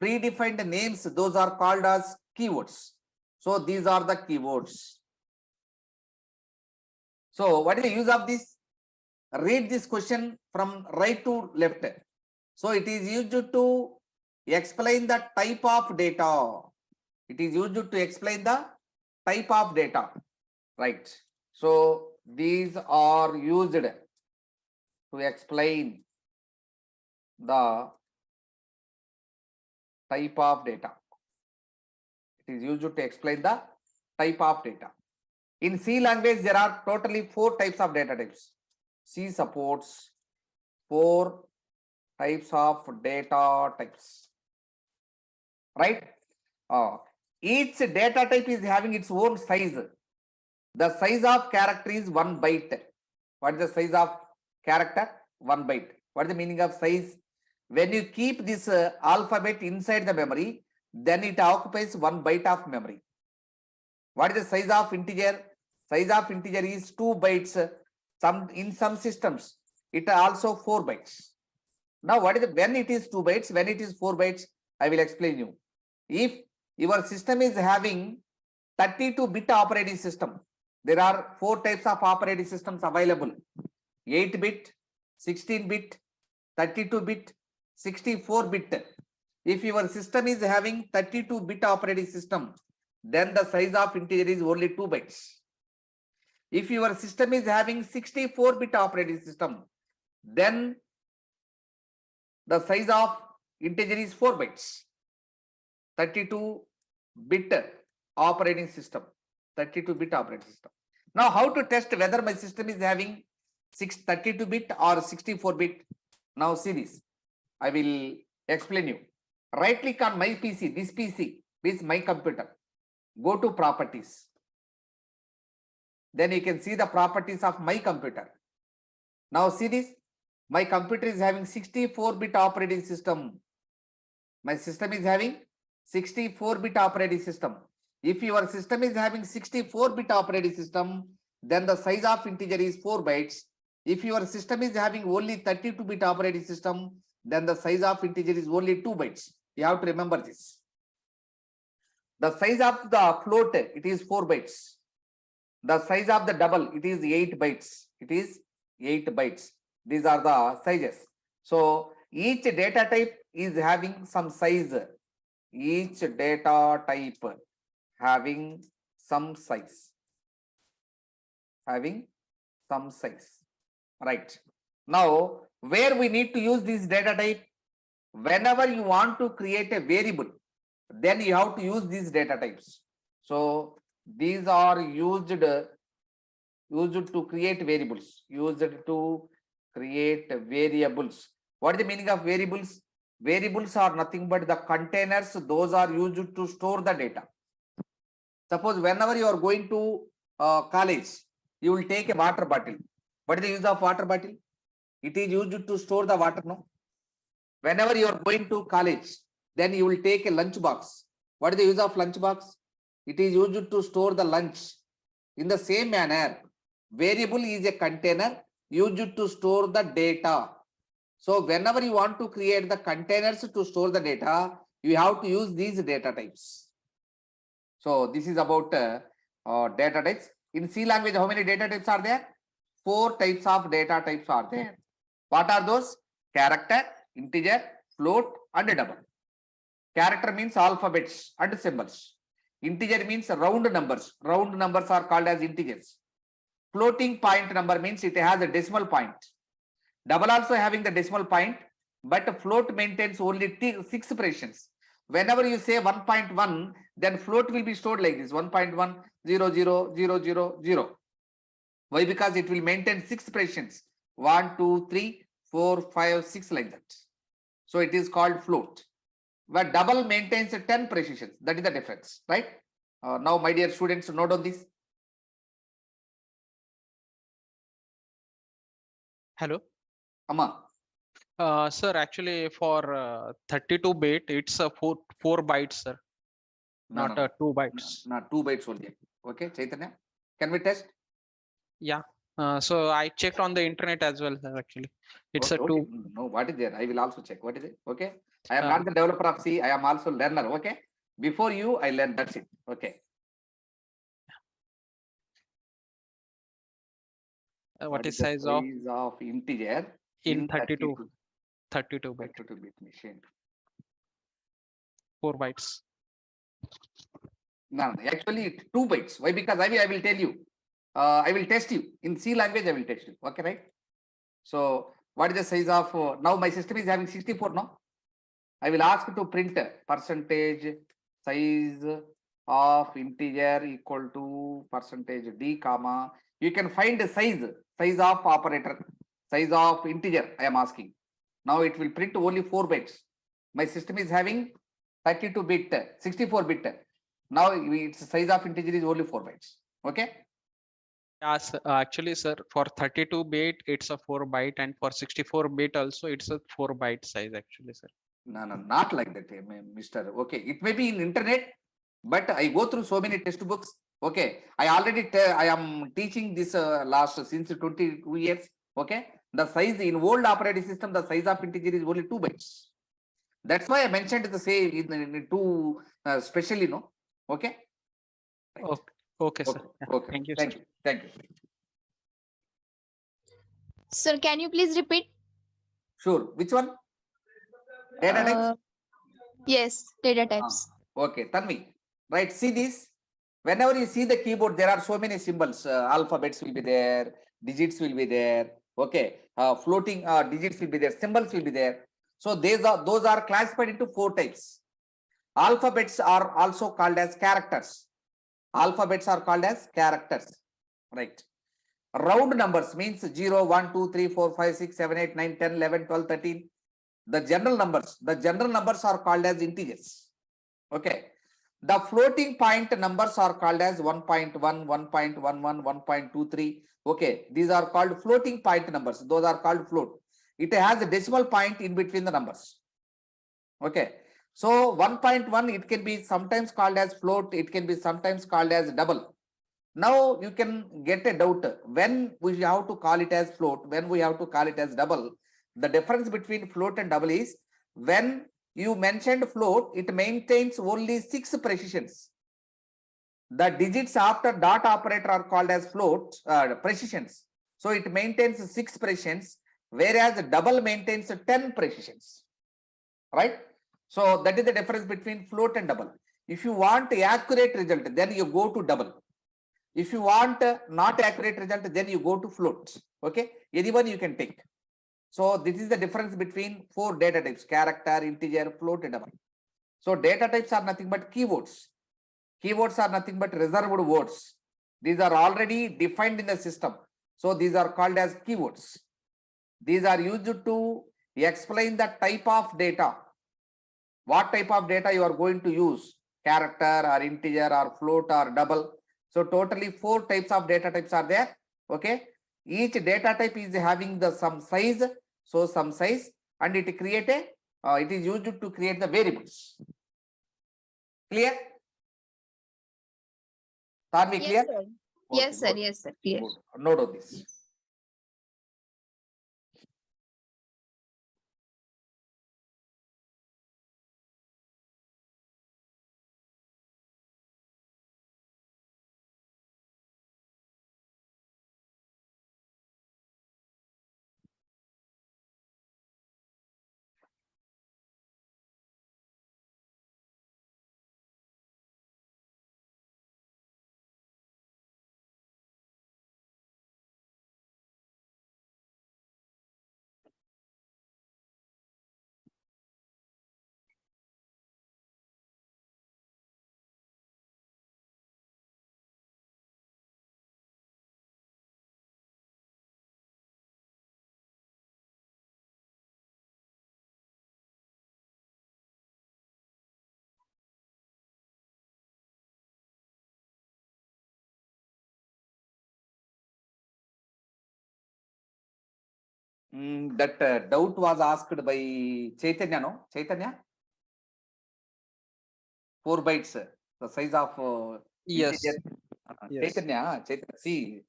predefined names, those are called as keywords. So these are the keywords. So what is the use of this? Read this question from right to left. So it is used to explain the type of data. It is used to explain the type of data, right? So these are used to explain the type of data. It is used to explain the type of data. In C language, there are totally 4 types of data types. C supports 4 types of data types, right? Each data type is having its own size. The size of character is 1 byte. What is the size of character? 1 byte. What is the meaning of size? When you keep this alphabet inside the memory, then it occupies 1 byte of memory. What is the size of integer? Size of integer is 2 bytes. In some systems, it also 4 bytes. Now, what is when it is 2 bytes, when it is 4 bytes, I will explain you. If your system is having 32-bit operating system, there are 4 types of operating systems available: 8-bit, 16-bit, 32-bit, 64-bit. If your system is having 32-bit operating system, then the size of integer is only 2 bytes. If your system is having 64-bit operating system, then the size of integer is 4 bytes. 32-bit operating system. 32-bit operating system. Now, how to test whether my system is having 32-bit or 64-bit? Now, see this. I will explain you. Right click on my PC. This PC is my computer. Go to properties. Then you can see the properties of my computer. Now, see this. My computer is having 64-bit operating system. My system is having 64-bit operating system. If your system is having 64-bit operating system, then the size of integer is 4 bytes. If your system is having only 32-bit operating system, then the size of integer is only 2 bytes. You have to remember this. The size of the float, it is 4 bytes. The size of the double, it is 8 bytes. It is 8 bytes. These are the sizes. So each data type is having some size. Each data type having some size. Having some size. Right. Now, where we need to use this data type? Whenever you want to create a variable, then you have to use these data types. So these are used to create variables. Used to create variables. What is the meaning of variables? Variables are nothing but the containers. Those are used to store the data. Suppose whenever you are going to college, you will take a water bottle. What is the use of water bottle? It is used to store the water, no? Whenever you are going to college, then you will take a lunch box. What is the use of lunch box? It is used to store the lunch. In the same manner, variable is a container used to store the data. So whenever you want to create the containers to store the data, you have to use these data types. So this is about data types. In C language, how many data types are there? 4 types of data types are there. What are those? Character, integer, float, and double. Character means alphabets and symbols. Integer means round numbers. Round numbers are called as integers. Floating point number means it has a decimal point. Double also having the decimal point, but float maintains only 6 fractions. Whenever you say 1.1, then float will be stored like this: 1.1, 0, 0, 0, 0, 0. Why? Because it will maintain 6 fractions. 1, 2, 3, 4, 5, 6 like that. So it is called float. But double maintains 10 precisions. That is the difference, right? Now, my dear students, note on this. Hello. Amma. Sir, actually for 32-bit, it's a 4 bytes, sir. No, Not no, 2 bytes. no, 2 bytes only. Okay, Chaitanya, can we test? Yeah. So I checked on the internet as well, sir, actually. It's Okay, a okay. two. No, what is there? I will also check. What is it? Okay. I am Uh, not the developer of C. I am also learner. Okay. Before you, I learned. That's it. Okay. what What is is the size of size of integer in in 32 bit, 32-bit machine? 4 bytes. No, actually, 2 bytes. Why? Because I will tell you. I will test you in C language. I will test you. Okay, right? So, what is the size of now? My system is having 64 now. I will ask to print percentage size of integer equal to percentage d comma. You can find the size of operator, size of integer. I am asking. Now it will print only 4 bytes. My system is having 32-bit, 64-bit. Now its size of integer is only 4 bytes. Okay. Yes, actually, sir, for 32 bit, it's a 4 byte, and for 64 bit also, it's a 4 byte size, actually, sir. No, no, not like that, Mr. Okay, it may be in internet, but I go through so many textbooks. Okay, I already I am teaching this last since 22 years. Okay, the size in old operating system, the size of integer is only 2 bytes. That's why I mentioned the say in two specially, no. Okay. Right. Okay, okay, sir. Okay. Yeah, Okay. thank you, Thank sir. you. Thank you. Sir, can you please repeat? Sure. Which one? Data types. Yes, data types. Okay, Tanvi. Right. See this. Whenever you see the keyboard, there are so many symbols. Alphabets will be there. Digits will be there. Okay. Floating digits will be there. Symbols will be there. So those are classified into 4 types. Alphabets are also called as characters. Alphabets are called as characters. Right. Round numbers means 0, 1, 2, 3, 4, 5, 6, 7, 8, 9, 10, 11, 12, 13. The general numbers are called as integers. Okay. The floating point numbers are called as 1.1, 1.11, 1.23. Okay. These are called floating point numbers. Those are called float. It has a decimal point in between the numbers. Okay. So 1.1, it can be sometimes called as float. It can be sometimes called as double. Now you can get a doubt when we have to call it as float, when we have to call it as double. The difference between float and double is when you mentioned float, it maintains only 6 precisions. The digits after dot operator are called as float precisions. So it maintains 6 precisions, whereas double maintains 10 precisions. Right? So that is the difference between float and double. If you want accurate result, then you go to double. If you want not accurate result, then you go to float. Okay, anyone you can take. So this is the difference between 4 data types: character, integer, float, and double. So data types are nothing but keywords. Keywords are nothing but reserved words. These are already defined in the system. So these are called as keywords. These are used to explain the type of data. What type of data you are going to use: character or integer or float or double. So totally 4 types of data types are there. Okay. Each data type is having the some size. So some size, and it it is used to create the variables. Clear? Are we clear? Yes, sir. Okay, Yes, sir. good, Yes, sir. Clear. good. Note of this. That doubt was asked by Chaitanya, no? Chaitanya? 4 bytes, the size of Yes, integer. yes. Chaitanya, see,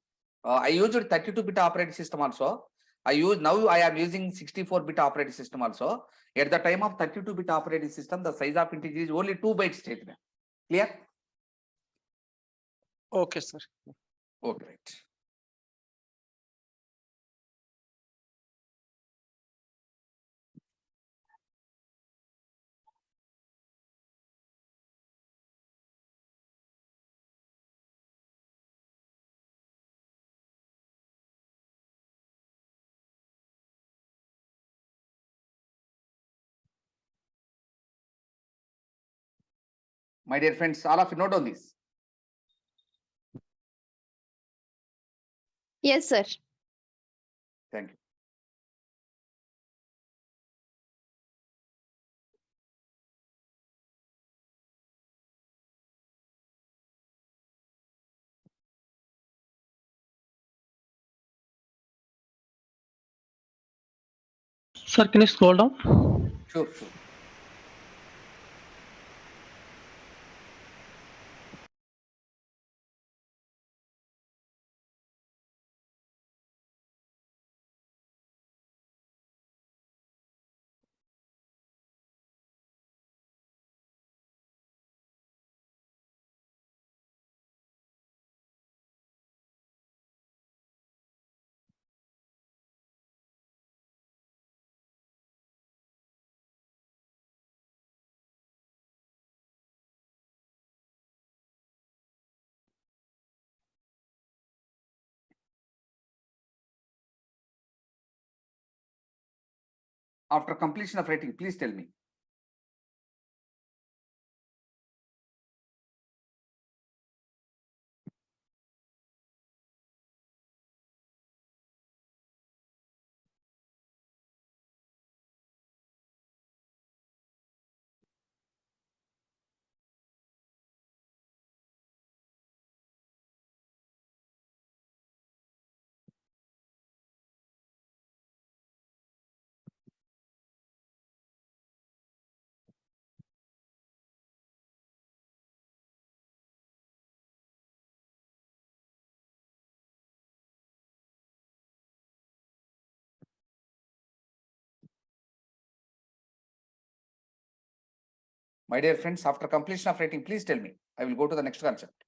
I used 32-bit operating system also. I am using 64-bit operating system also. At the time of 32-bit operating system, the size of integer is only 2 bytes statement. Clear? Okay, sir. Okay, right. My dear friends, all of you note on this. Yes, sir. Thank you. Sir, can you scroll down? Sure, sure. After completion of writing, please tell me. My dear friends, after completion of writing, please tell me. I will go to the next concept.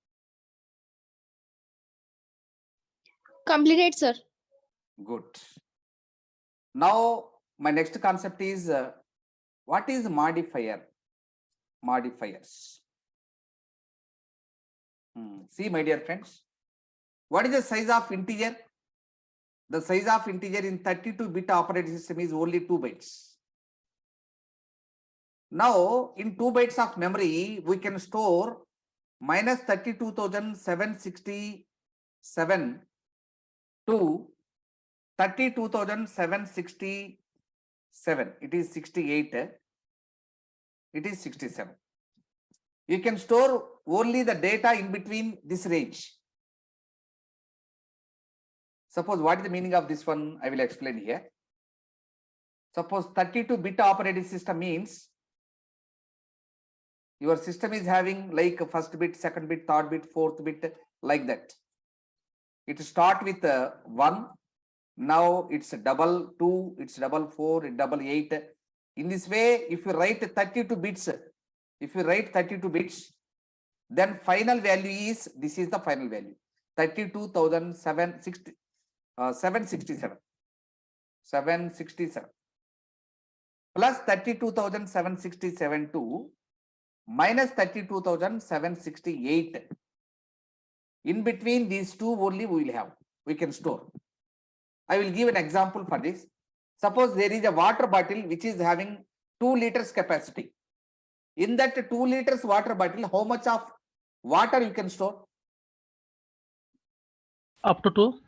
Completed, sir. Good. Now, my next concept is what is modifier? Modifiers. See, my dear friends, what is the size of integer? The size of integer in 32-bit operating system is only 2 bytes. Now, in 2 bytes of memory, we can store minus 32,767 to 32,767. It is 68. It is 67. You can store only the data in between this range. Suppose what is the meaning of this one? I will explain here. Suppose 32-bit operating system means your system is having like first bit, second bit, third bit, fourth bit, like that. It start with 1. Now it's double 2, it's double 4, it's double 8. In this way, if you write 32 bits, then final value is, this is the final value, 32,767. 767 plus 32,767 to minus 32,768. In between these two only we can store. I will give an example for this. Suppose there is a water bottle which is having 2 liters capacity. In that 2 liters water bottle, how much of water you can store? Up to 2.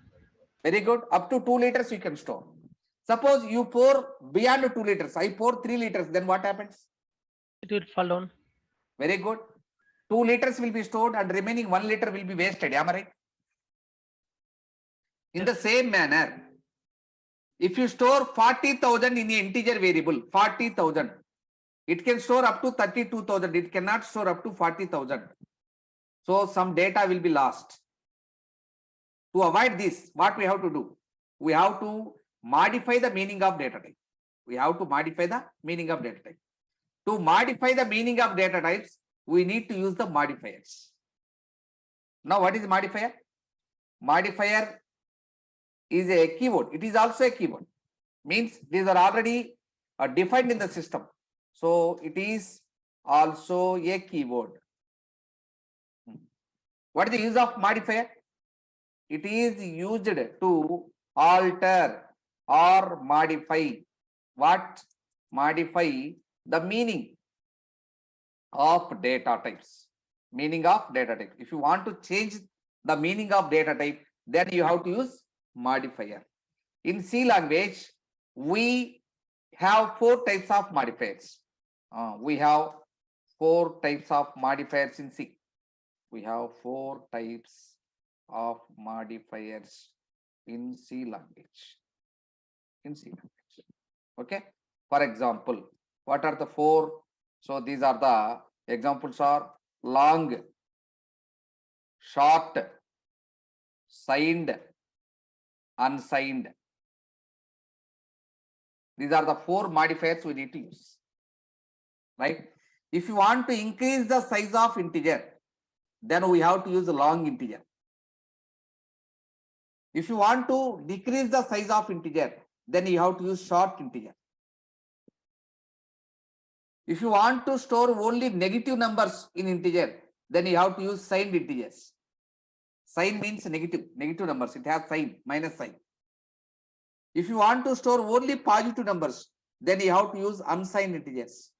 Very good. Up to 2 liters you can store. Suppose you pour beyond 2 liters. I pour 3 liters. Then what happens? It will fall down. Very good. 2 liters will be stored and remaining 1 liter will be wasted. Am I right? In the same manner, if you store 40,000 in an integer variable, 40,000, it can store up to 32,000. It cannot store up to 40,000. So some data will be lost. To avoid this, what we have to do? We have to modify the meaning of data type. We have to modify the meaning of data type. To modify the meaning of data types, we need to use the modifiers. Now, what is modifier? Modifier is a keyword. It is also a keyword. Means these are already defined in the system. So it is also a keyword. What is the use of modifier? It is used to alter or modify. What? Modify the meaning of data types. Meaning of data type. If you want to change the meaning of data type, then you have to use modifier. In C language, we have 4 types of modifiers. We have 4 types of modifiers in C. We have 4 types of modifiers in C language. In C language. Okay. For example, what are the 4? So these are the examples are long, short, signed, unsigned. These are the 4 modifiers we need to use. Right? If you want to increase the size of integer, then we have to use a long integer. If you want to decrease the size of integer, then you have to use short integer. If you want to store only negative numbers in integer, then you have to use signed integers. Sign means negative numbers. It has sign, minus sign. If you want to store only positive numbers, then you have to use unsigned integers.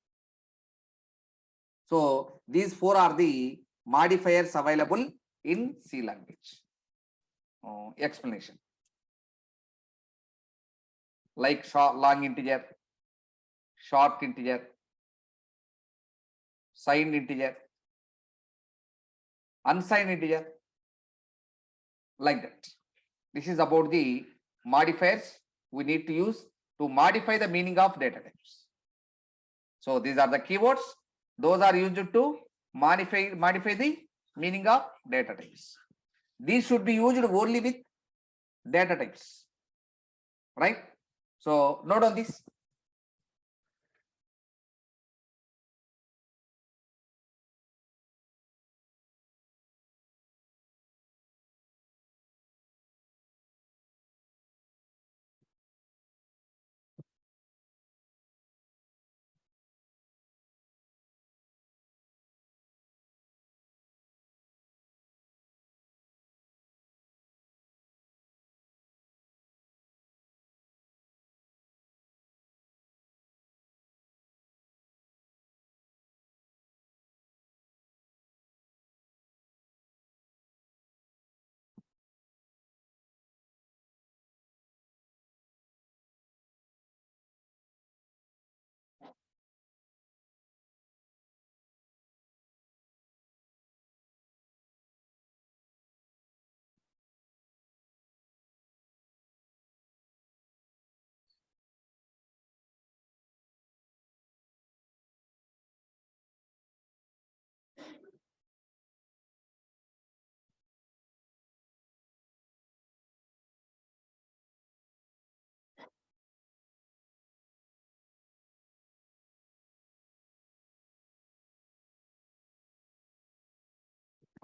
So these 4 are the modifiers available in C language. Explanation. Like long integer, short integer, signed integer, unsigned integer, like that. This is about the modifiers we need to use to modify the meaning of data types. So these are the keywords. Those are used to modify the meaning of data types. These should be used only with data types. Right? So note on this.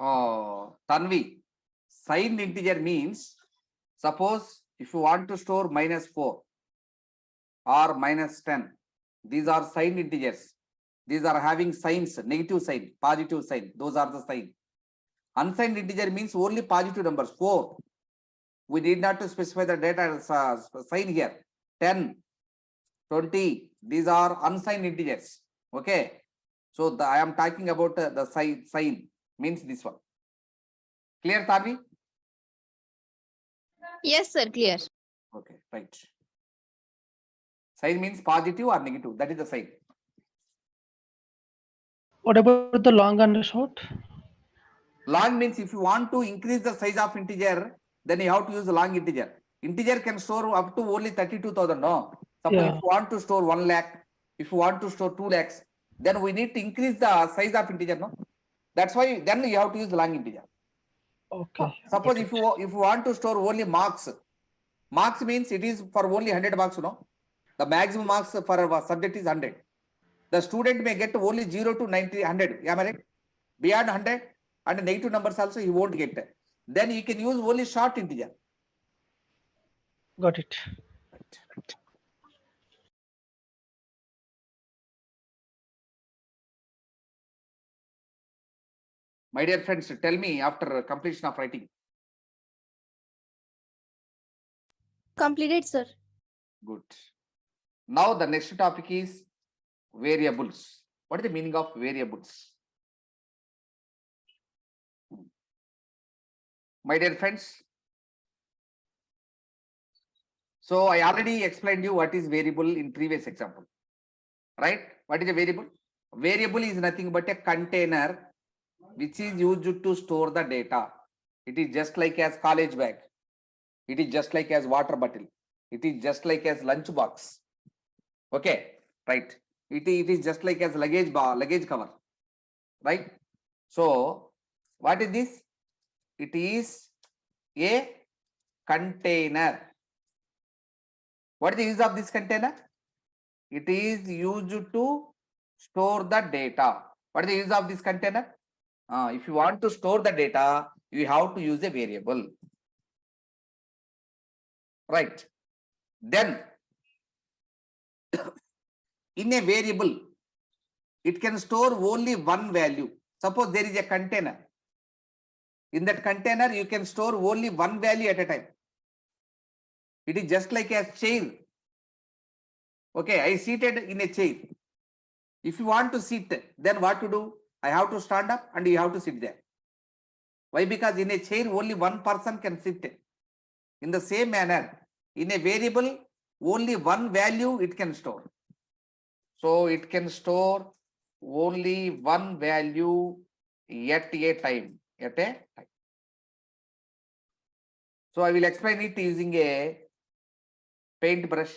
Tanvi, signed integer means, suppose if you want to store -4 or -10, these are signed integers. These are having signs, negative sign, positive sign. Those are the sign. Unsigned integer means only positive numbers, 4. We need not to specify the data sign here. 10, 20, these are unsigned integers. Okay. So I am talking about the sign means this one. Clear, Tavi? Yes, sir. Clear. Okay, right. Sign means positive or negative. That is the sign. What about the long and the short? Long means if you want to increase the size of integer, then you have to use the long integer. Integer can store up to only 32,000. No. Suppose if you want to store 1 lakh, if you want to store 2 lakhs, then we need to increase the size of integer. No. That's why then you have to use the long integer. Okay. Suppose got if it. you want to store only marks, marks means it is for only 100 marks, the maximum marks for a subject is 100. The student may get only 0 to 90, 100. Am I right? Beyond 100 and negative numbers also he won't get. Then you can use only short integer. Got it. My dear friends, tell me after completion of writing. Completed, sir. Good. Now the next topic is variables. What is the meaning of variables? My dear friends, so I already explained you what is variable in previous example, right? What is a variable? Variable is nothing but a container which is used to store the data. It is just like as college bag. It is just like as water bottle. It is just like as lunch box. Okay, right. It is just like as luggage cover, right? So what is this? It is a container. What is the use of this container? It is used to store the data. What is the use of this container? If you want to store the data, you have to use a variable. Right. Then in a variable, it can store only one value. Suppose there is a container. In that container, you can store only one value at a time. It is just like a chair. Okay, I seated in a chair. If you want to sit, then what to do? I have to stand up and you have to sit there. Why? Because in a chair, only one person can sit. In the same manner, in a variable, only one value it can store. So it can store only one value at a time. So I will explain it using a paintbrush.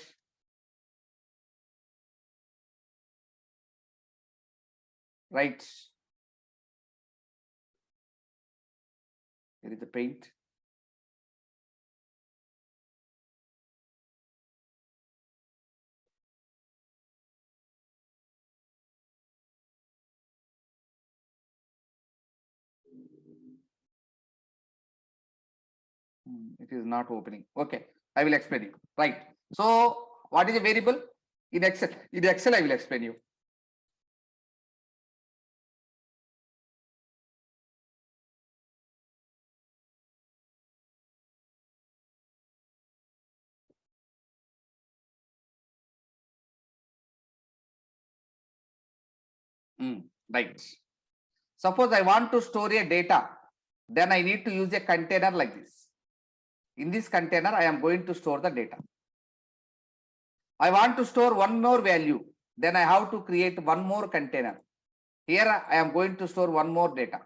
Right. Here is the paint. It is not opening. Okay, I will explain you. Right. So what is a variable? In Excel, I will explain you. Right. Suppose I want to store a data, then I need to use a container like this. In this container, I am going to store the data. I want to store one more value, then I have to create one more container. Here I am going to store one more data.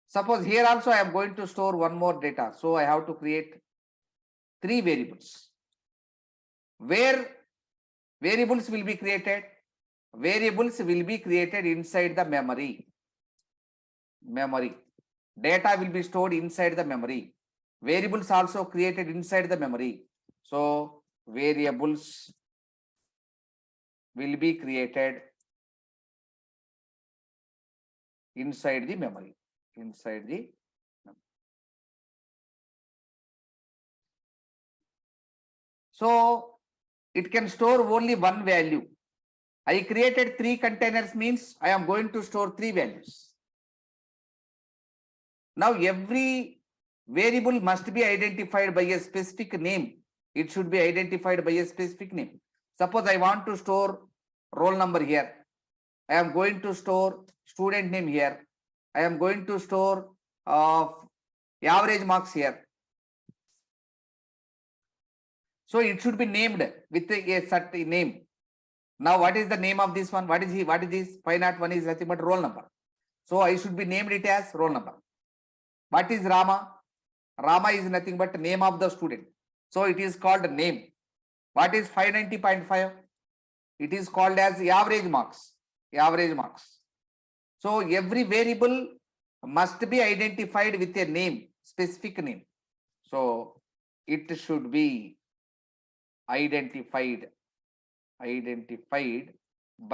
Suppose here also I am going to store one more data. So I have to create three variables. Where variables will be created? Variables will be created inside the memory. Data will be stored inside the memory. Variables also created inside the memory. So variables will be created inside the memory. So it can store only one value. I created three containers means I am going to store three values. Now every variable must be identified by a specific name. It should be identified by a specific name. Suppose I want to store roll number here. I am going to store student name here. I am going to store average marks here. So it should be named with a certain name. Now what is the name of this one? What is this? 501 is nothing but roll number. So I should be named it as roll number. What is Rama? Rama is nothing but name of the student. So it is called name. What is 590.5? It is called as average marks. So every variable must be identified with a name, specific name. So it should be identified by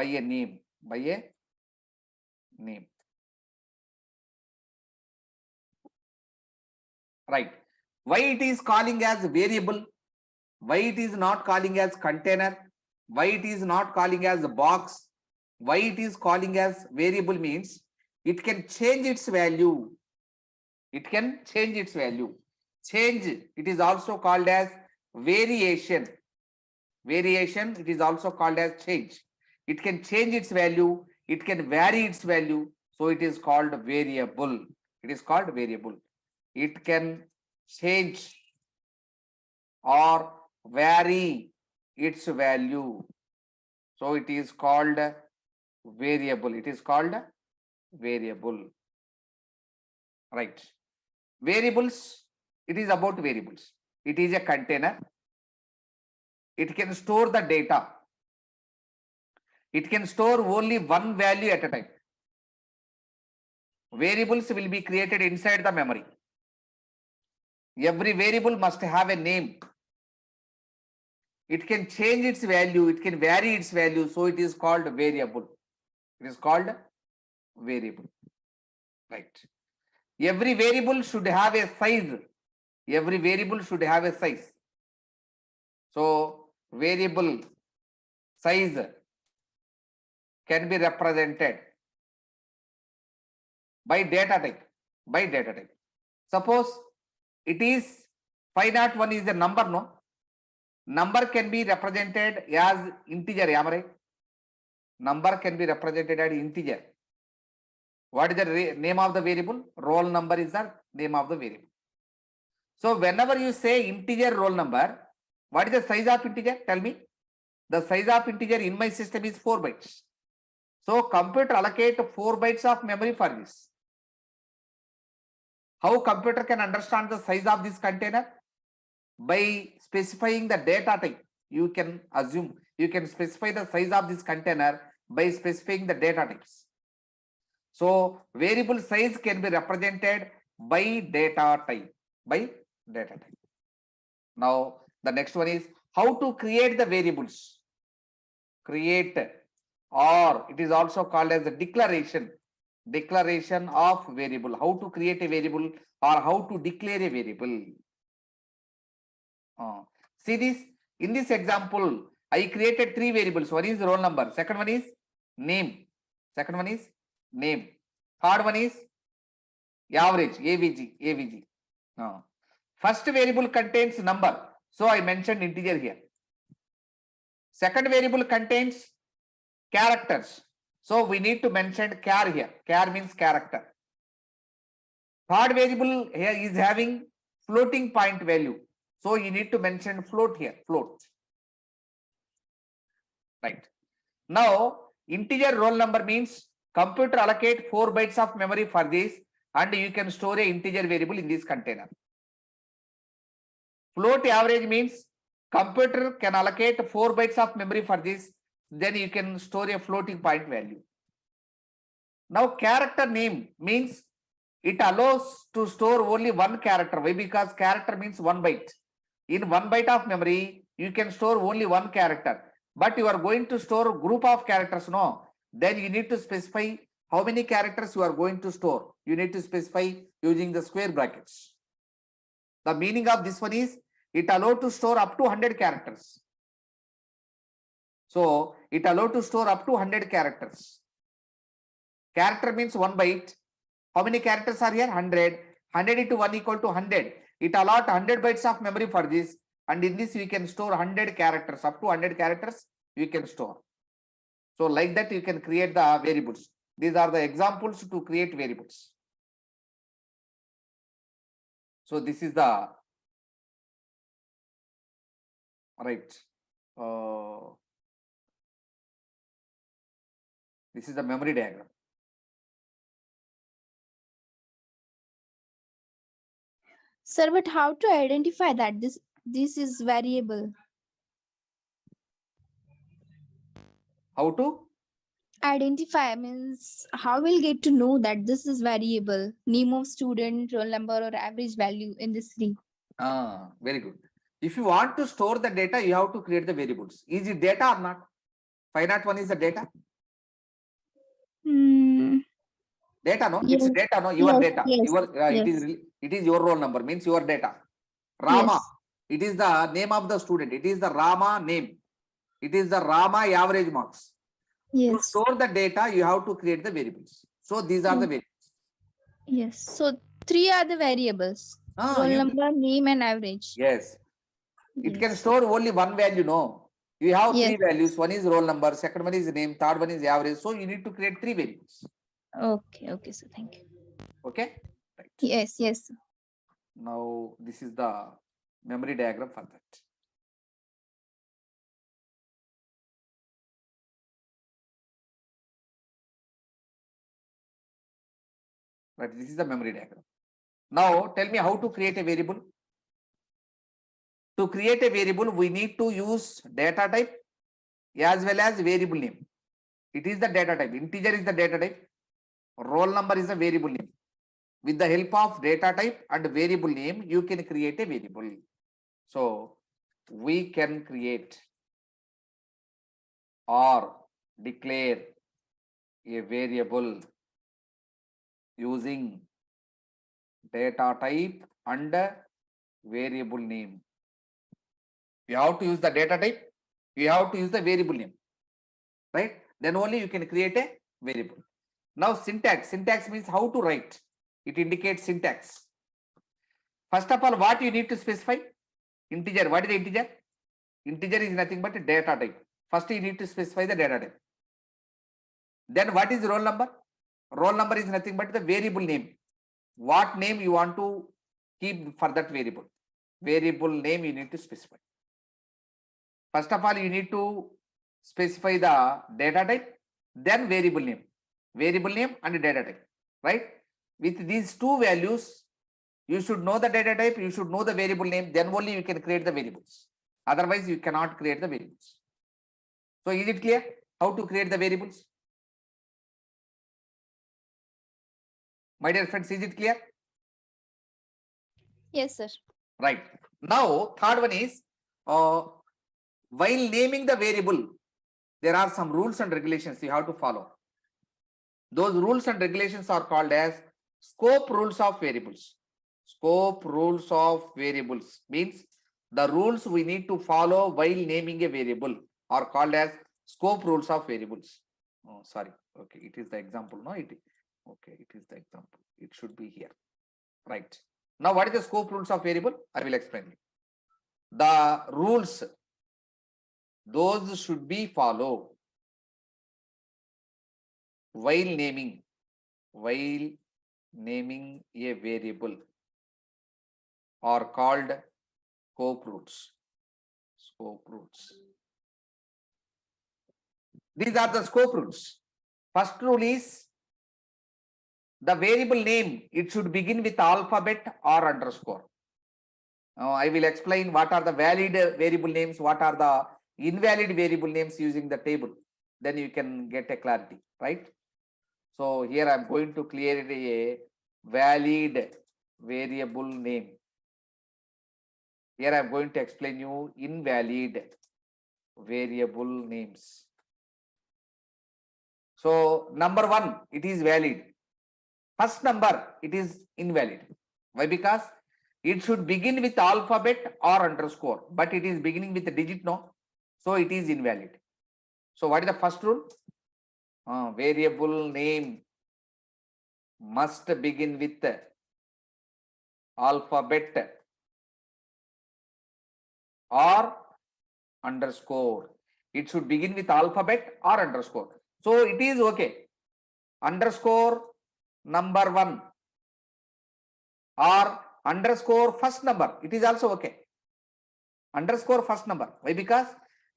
a name, right? Why it is calling as variable? Why it is not calling as container? Why it is not calling as a box? Why it is calling as variable means it can change its value. It can change its value. Change, it is also called as variation. Variation, it is also called as change. It can change its value. It can vary its value. So it is called variable. It is called variable. It can change or vary its value. So it is called variable. It is called variable. Right. Variables, it is about variables. It is a container. It can store the data. It can store only one value at a time. Variables will be created inside the memory. Every variable must have a name. It can change its value. It can vary its value. So it is called variable. It is called variable. Right. Every variable should have a size. Every variable should have a size. So variable size can be represented by data type. By data type. Suppose it is 501 is a number, no? Number can be represented as integer, am I right? Number can be represented as integer. What is the name of the variable? Roll number is the name of the variable. So whenever you say integer roll number, what is the size of integer? Tell me. The size of integer in my system is 4 bytes. So computer allocate 4 bytes of memory for this. How computer can understand the size of this container? By specifying the data type. You can assume, you can specify the size of this container by specifying the data types. So variable size can be represented by data type. By data type. Now the next one is how to create the variables. Create, or it is also called as a declaration. Declaration of variable. How to create a variable or how to declare a variable. See this, in this example, I created 3 variables. One is roll number. Second one is name. Second one is name. Third one is average, AVG. First variable contains number. So I mentioned integer here. Second variable contains characters. So we need to mention char here. Char means character. Third variable here is having floating point value. So you need to mention float here, float. Right. Now, integer roll number means computer allocate 4 bytes of memory for this and you can store a integer variable in this container. Float average means computer can allocate 4 bytes of memory for this, then you can store a floating point value. Now, character name means it allows to store only one character. Why? Because character means 1 byte. In 1 byte of memory, you can store only one character. But you are going to store a group of characters, no? Then you need to specify how many characters you are going to store. You need to specify using the square brackets. The meaning of this one is it allowed to store up to 100 characters. So it allowed to store up to 100 characters. Character means 1 byte. How many characters are here? 100. 100 into 1 equal to 100. It allowed 100 bytes of memory for this. And in this, we can store 100 characters. Up to 100 characters, you can store. So like that, you can create the variables. These are the examples to create variables. So this is the right. This is the memory diagram. Sir, but how to identify that this is variable? How to? identify means how we'll get to know that this is variable, name of student, roll number, or average value in this tree. Very good. If you want to store the data, you have to create the variables. Is it data or not? 501 is the data. Hmm. Data, no? Yes. It's data, no? Your Yes, data. yes, Your yes. it is your roll number, means your data. Rama, Yes. it is the name of the student. It is the Rama name. It is the Rama average marks. To Yes. store the data, you have to create the variables. So these are the variables. Yes. So three are the variables. Roll You, number, name, and average. yes. It can Yes. store only one value, no? You have Yes. three values. One is roll number, second one is name, third one is average. So you need to create three variables. Okay. Okay. So thank you. Okay. Right. Yes. Yes. Now this is the memory diagram for that. Right. This is the memory diagram. Now tell me how to create a variable. To create a variable, we need to use data type as well as variable name. It is the data type. Integer is the data type. Roll number is the variable name. With the help of data type and variable name, you can create a variable. So we can create or declare a variable using data type and variable name. You have to use the data type, you have to use the variable name, right? Then only you can create a variable. Now syntax means how to write. It indicates syntax. First of all, what you need to specify? Integer. What is the integer? Integer is nothing but a data type. First you need to specify the data type. Then what is roll number? Roll number is nothing but the variable name. What name you want to keep for that variable? Variable name you need to specify. First of all, you need to specify the data type, then variable name and data type, right? With these two values, you should know the data type, you should know the variable name, then only you can create the variables. Otherwise, you cannot create the variables. So is it clear how to create the variables? My dear friends, is it clear? Yes, sir. Right. Now, third one is, while naming the variable, there are some rules and regulations you have to follow. Those rules and regulations are called as scope rules of variables. Scope rules of variables means the rules we need to follow while naming a variable are called as scope rules of variables. Oh, sorry. Okay, it is the example. No, it is the example. It should be here. Right. Now, what is the scope rules of variable? I will explain you. The rules, those should be followed while naming a variable are called scope rules. Scope rules. These are the scope rules. First rule is the variable name, it should begin with alphabet or underscore. Now I will explain what are the valid variable names, what are the invalid variable names using the table. Then you can get a clarity, right? So here I am going to clear a valid variable name. Here I am going to explain you invalid variable names. So number one, it is valid. First number, it is invalid. Why? Because it should begin with alphabet or underscore, but it is beginning with a digit, no? So it is invalid. So what is the first rule? Variable name must begin with alphabet or underscore. It should begin with alphabet or underscore. So it is okay. Underscore number one or underscore first number. It is also okay. Underscore first number. Why? Because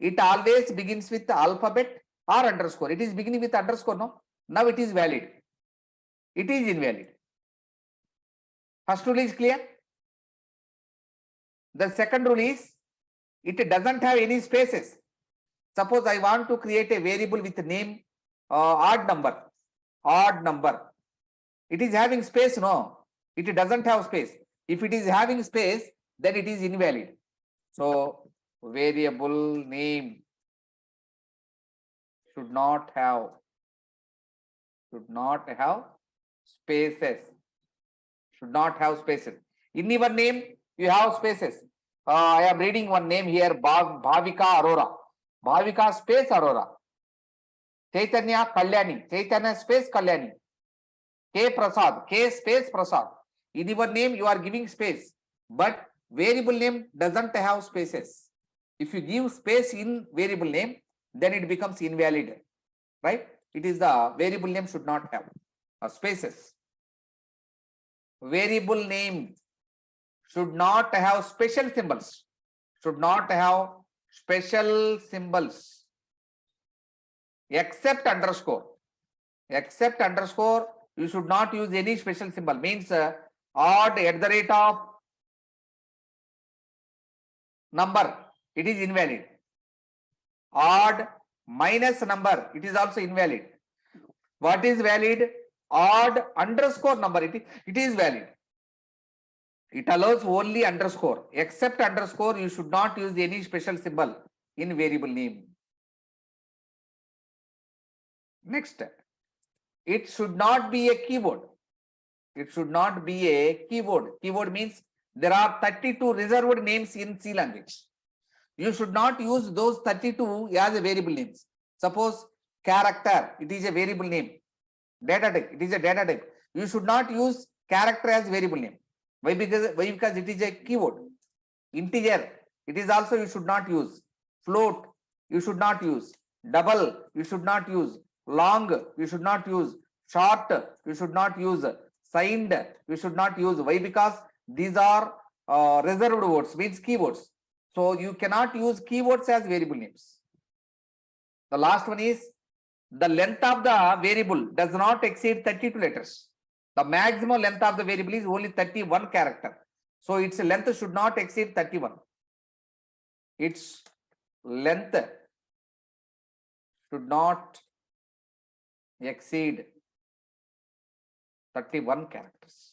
it always begins with alphabet or underscore. It is beginning with underscore, no? Now it is valid. It is invalid. First rule is clear. The second rule is it doesn't have any spaces. Suppose I want to create a variable with name odd number, odd number. It is having space, no? It doesn't have space. If it is having space, then it is invalid. So variable name should not have spaces. Should not have spaces. In your name, you have spaces. I am reading one name here, Bhavika Arora. Bhavika space Arora. Chaitanya Kalyani. Chaitanya space Kalyani. K Prasad. K space Prasad. In your name, you are giving space. But variable name doesn't have spaces. If you give space in variable name, then it becomes invalid. Right? It is the variable name should not have spaces. Variable name should not have special symbols. Should not have special symbols. Except underscore. Except underscore, you should not use any special symbol. Means odd at the rate of number, it is invalid. Odd minus number, it is also invalid. What is valid? Odd underscore number, it is valid. It allows only underscore. Except underscore, you should not use any special symbol in variable name. Next, it should not be a keyword. It should not be a keyword. Keyword means there are 32 reserved names in C language. You should not use those 32 as a variable names. Suppose character, it is a variable name. Data type, it is a data type. You should not use character as variable name. Why? Because it is a keyword. Integer, it is also you should not use. Float, you should not use. Double, you should not use. Long, you should not use. Short, you should not use. Signed, you should not use. Why? Because these are reserved words, means keywords. So you cannot use keywords as variable names. The last one is the length of the variable does not exceed 32 letters. The maximum length of the variable is only 31 character. So its length should not exceed 31. Its length should not exceed 31 characters.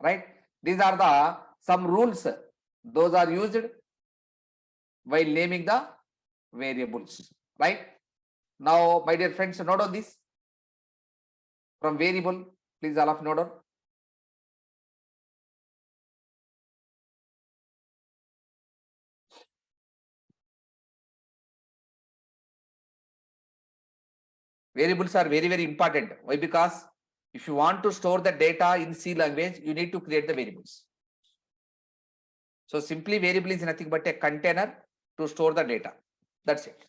Right? These are the some rules. Those are used while naming the variables. Right? Now, my dear friends, note on this. From variable, please all of note on. Variables are very, very important. Why? Because if you want to store the data in C language, you need to create the variables. So simply variable is nothing but a container to store the data. That's it.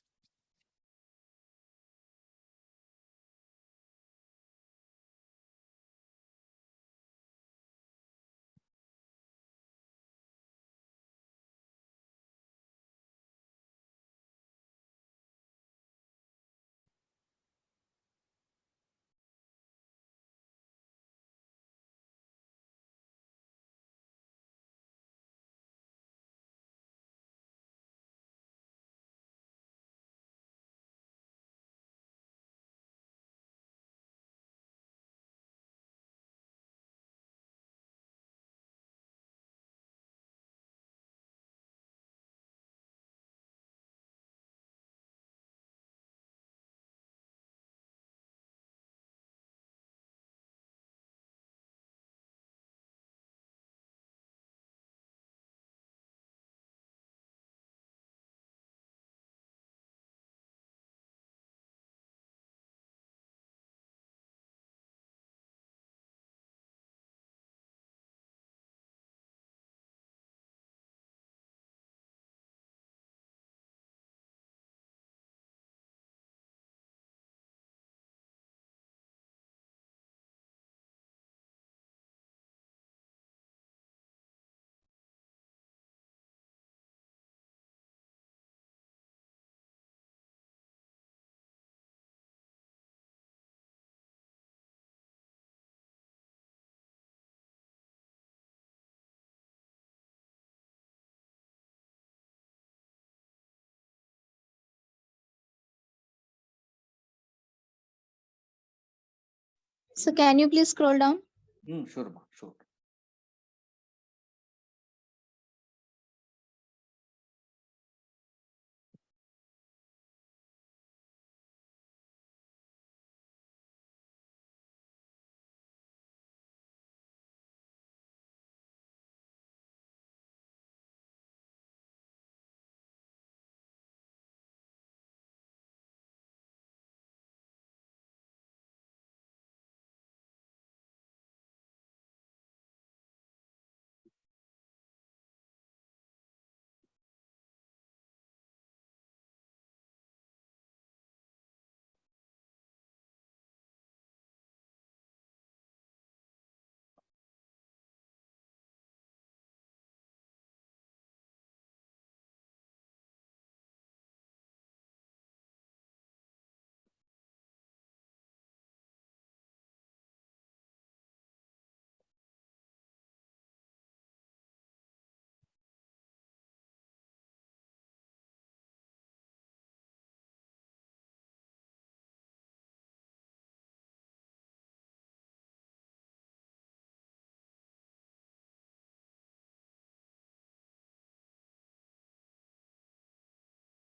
So can you please scroll down? Sure, ma, sure.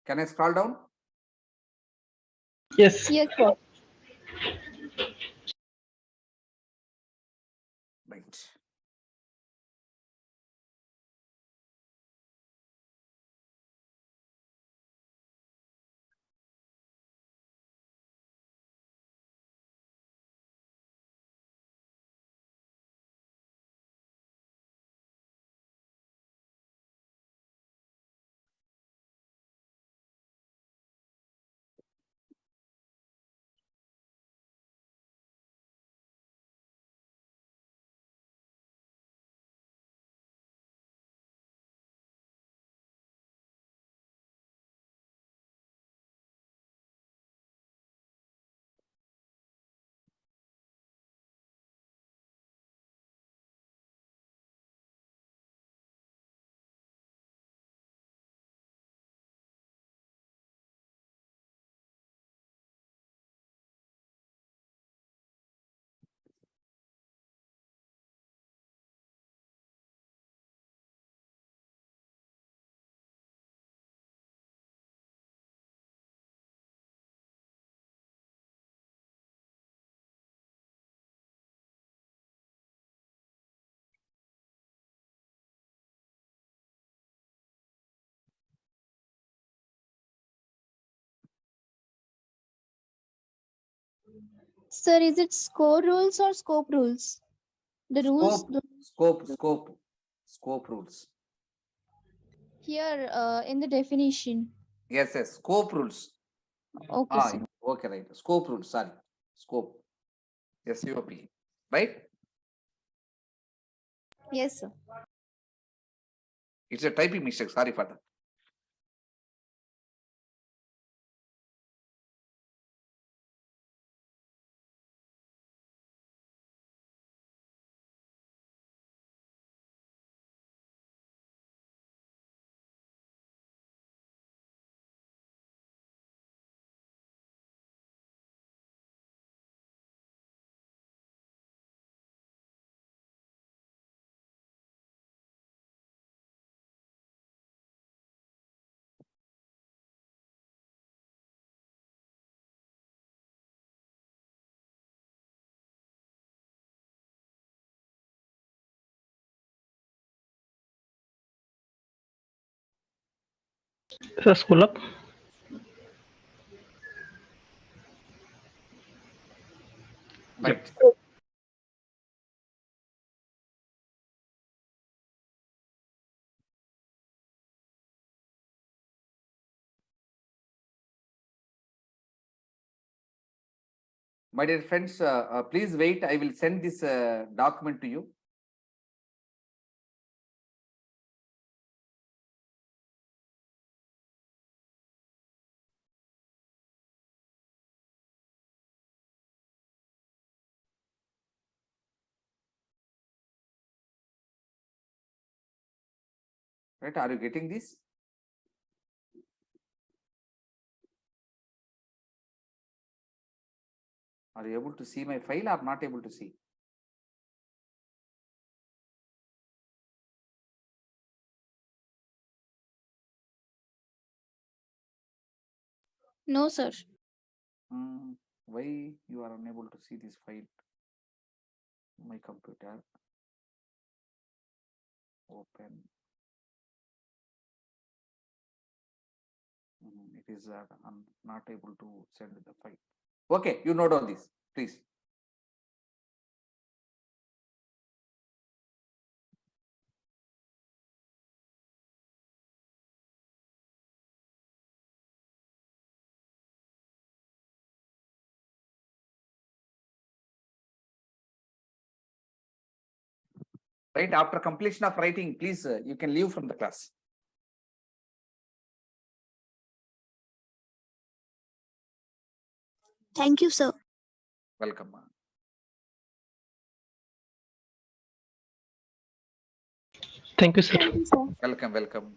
Can I scroll down? Yes. Yes, sir. Right. Sir, is it score rules or scope rules? The rules Scope rules. here in the definition. Yes, scope rules. Okay, sir. Okay, right. Scope rules, sorry. Scope. SUP. Right? Yes, sir. It's a typing mistake. Sorry for that. So scroll up. Right. My dear friends, please wait. I will send this document to you. Right? Are you getting this? Are you able to see my file or not able to see? No, sir. Why you are unable to see this file? My computer. Open. It is I'm not able to send the file. Okay, you note on this, please. Right after completion of writing, please you can leave from the class. Thank you, sir. Welcome. Thank you, sir. Thank you, sir. Welcome, welcome.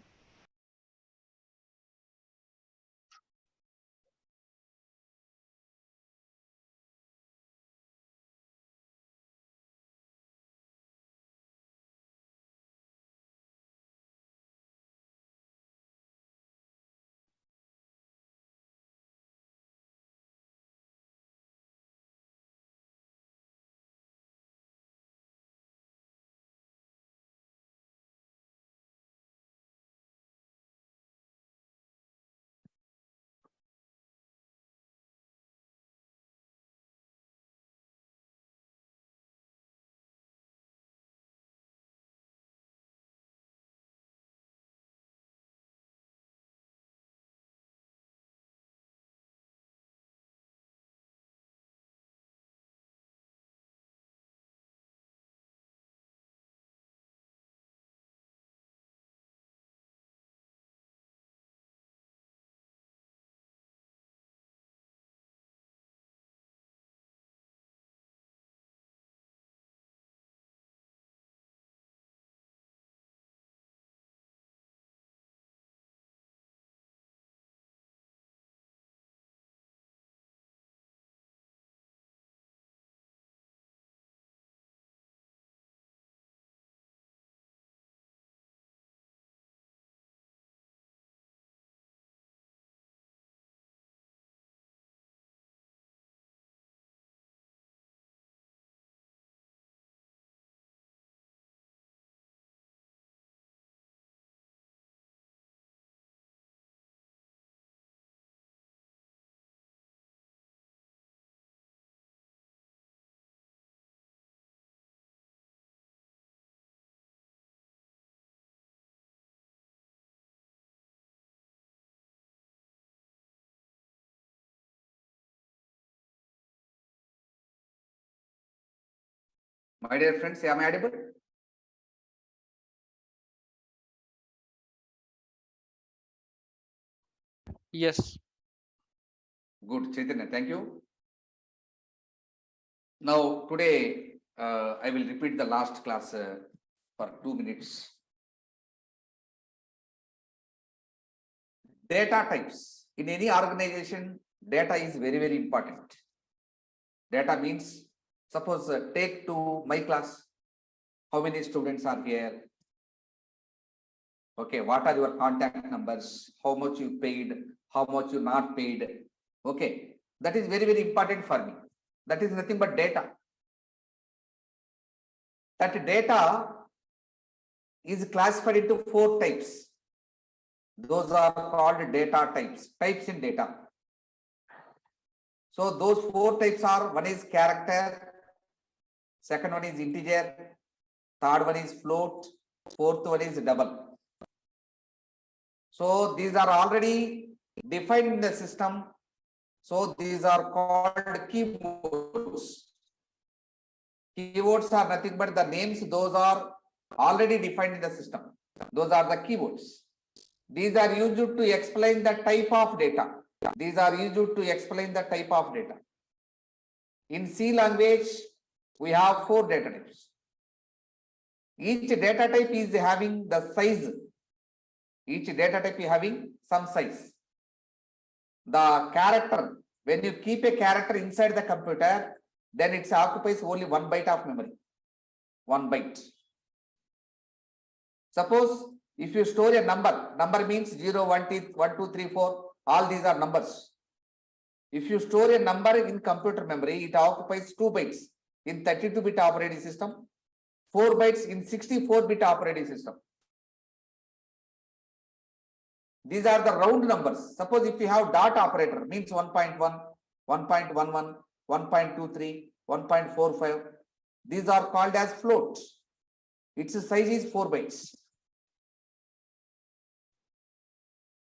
My dear friends, am I audible? Yes. Good, Chaitanya, thank you. Now, today, I will repeat the last class for 2 minutes. Data types. In any organization, data is very, very important. Data means, suppose take to my class, how many students are here? Okay, what are your contact numbers? How much you paid? How much you not paid? Okay, that is very, very important for me. That is nothing but data. That data is classified into 4 types. Those are called data types, types in data. So those 4 types are, one is character, second one is integer, third one is float, fourth one is double. So these are already defined in the system. So these are called keywords. Keywords are nothing but the names, those are already defined in the system. Those are the keywords. These are used to explain the type of data. These are used to explain the type of data. In C language, we have 4 data types. Each data type is having the size. Each data type is having some size. The character When you keep a character inside the computer, then it occupies only 1 byte of memory. 1 byte. Suppose if you store a number means 0, 1, 2, 3, 4, all these are numbers. If you store a number in computer memory, it occupies 2 bytes in 32-bit operating system, 4 bytes in 64-bit operating system. These are the round numbers. Suppose if you have dot operator means 1.1, 1.11, 1.23, 1.45. These are called as floats. Its size is 4 bytes.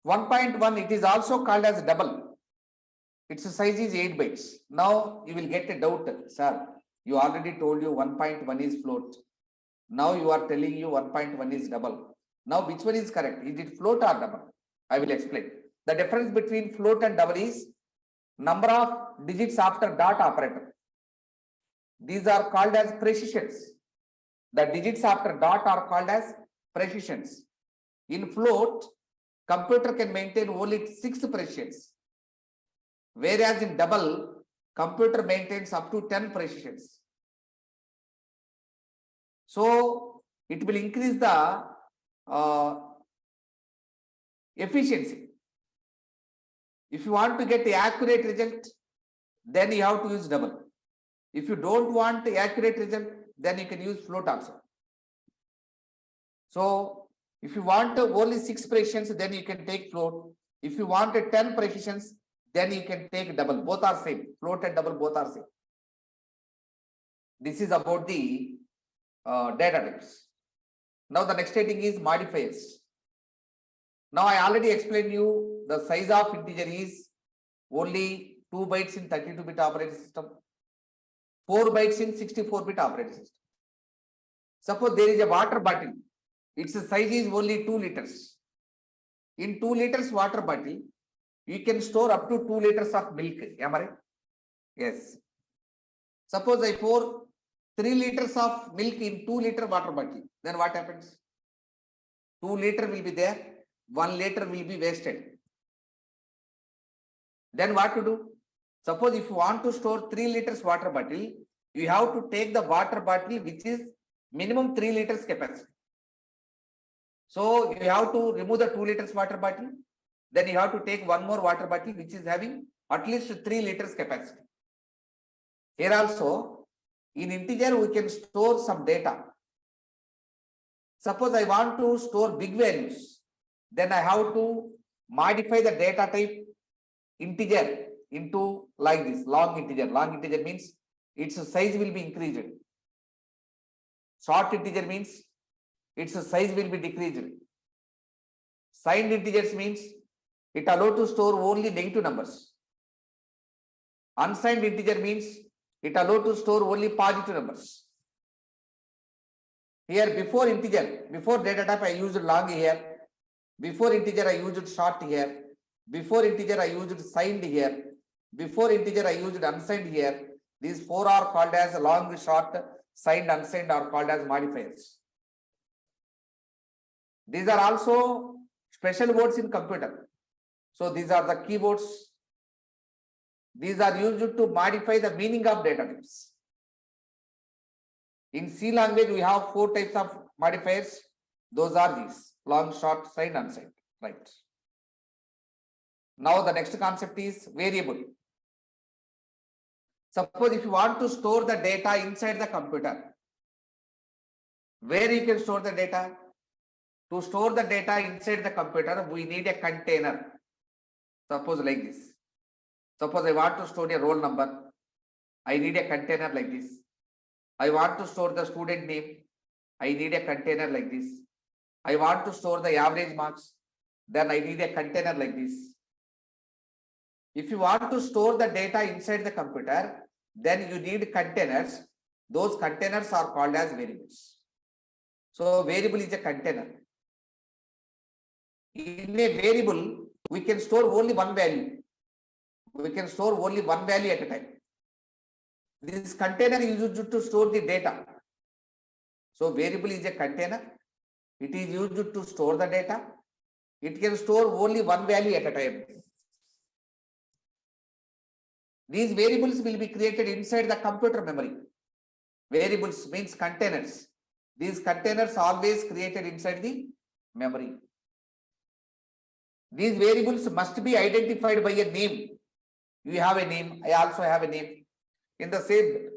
1.1, it is also called as double. Its size is 8 bytes. Now you will get a doubt, sir. You already told you 1.1 is float. Now you are telling you 1.1 is double. Now which one is correct? Is it float or double? I will explain. The difference between float and double is number of digits after dot operator. These are called as precisions. The digits after dot are called as precisions. In float, computer can maintain only 6 precisions. Whereas in double, computer maintains up to 10 precisions. So it will increase the efficiency. If you want to get the accurate result, then you have to use double. If you don't want the accurate result, then you can use float also. So if you want only 6 precisions, then you can take float. If you want 10 precisions, then you can take double. Both are same. Float and double both are same. This is about the data types. Now the next heading is modifiers. Now I already explained you the size of integer is only 2 bytes in 32-bit operating system, 4 bytes in 64-bit operating system. Suppose there is a water bottle. Its size is only 2 liters. In 2 liters water bottle, you can store up to 2 liters of milk. Am I right? Yes. Suppose I pour 3 liters of milk in 2 liter water bottle. Then what happens? 2 liter will be there. 1 liter will be wasted. Then what to do? Suppose if you want to store 3 liters water bottle, you have to take the water bottle which is minimum 3 liters capacity. So you have to remove the 2 liters water bottle. Then you have to take one more water bottle which is having at least 3 liters capacity. Here also, in integer we can store some data. Suppose I want to store big values. Then I have to modify the data type integer into like this, long integer. Long integer means its size will be increased. Short integer means its size will be decreased. Signed integers means it allows to store only negative numbers. Unsigned integer means it allows to store only positive numbers. Here before integer, before data type I used long here. Before integer I used short here. Before integer I used signed here. Before integer I used unsigned here. These 4 are called as long, short, signed, unsigned are called as modifiers. These are also special words in computer. So these are the keywords. These are used to modify the meaning of data types. In C language, we have 4 types of modifiers. Those are these: long, short, signed, unsigned. Right. Now the next concept is variable. Suppose if you want to store the data inside the computer, where you can store the data? To store the data inside the computer, we need a container. Suppose like this. Suppose I want to store a roll number. I need a container like this. I want to store the student name. I need a container like this. I want to store the average marks. Then I need a container like this. If you want to store the data inside the computer, then you need containers. Those containers are called as variables. So variable is a container. In a variable, we can store only one value. We can store only one value at a time. This container is used to store the data. So variable is a container. It is used to store the data. It can store only one value at a time. These variables will be created inside the computer memory. Variables means containers. These containers always created inside the memory. These variables must be identified by a name. You have a name, I also have a name. In the same,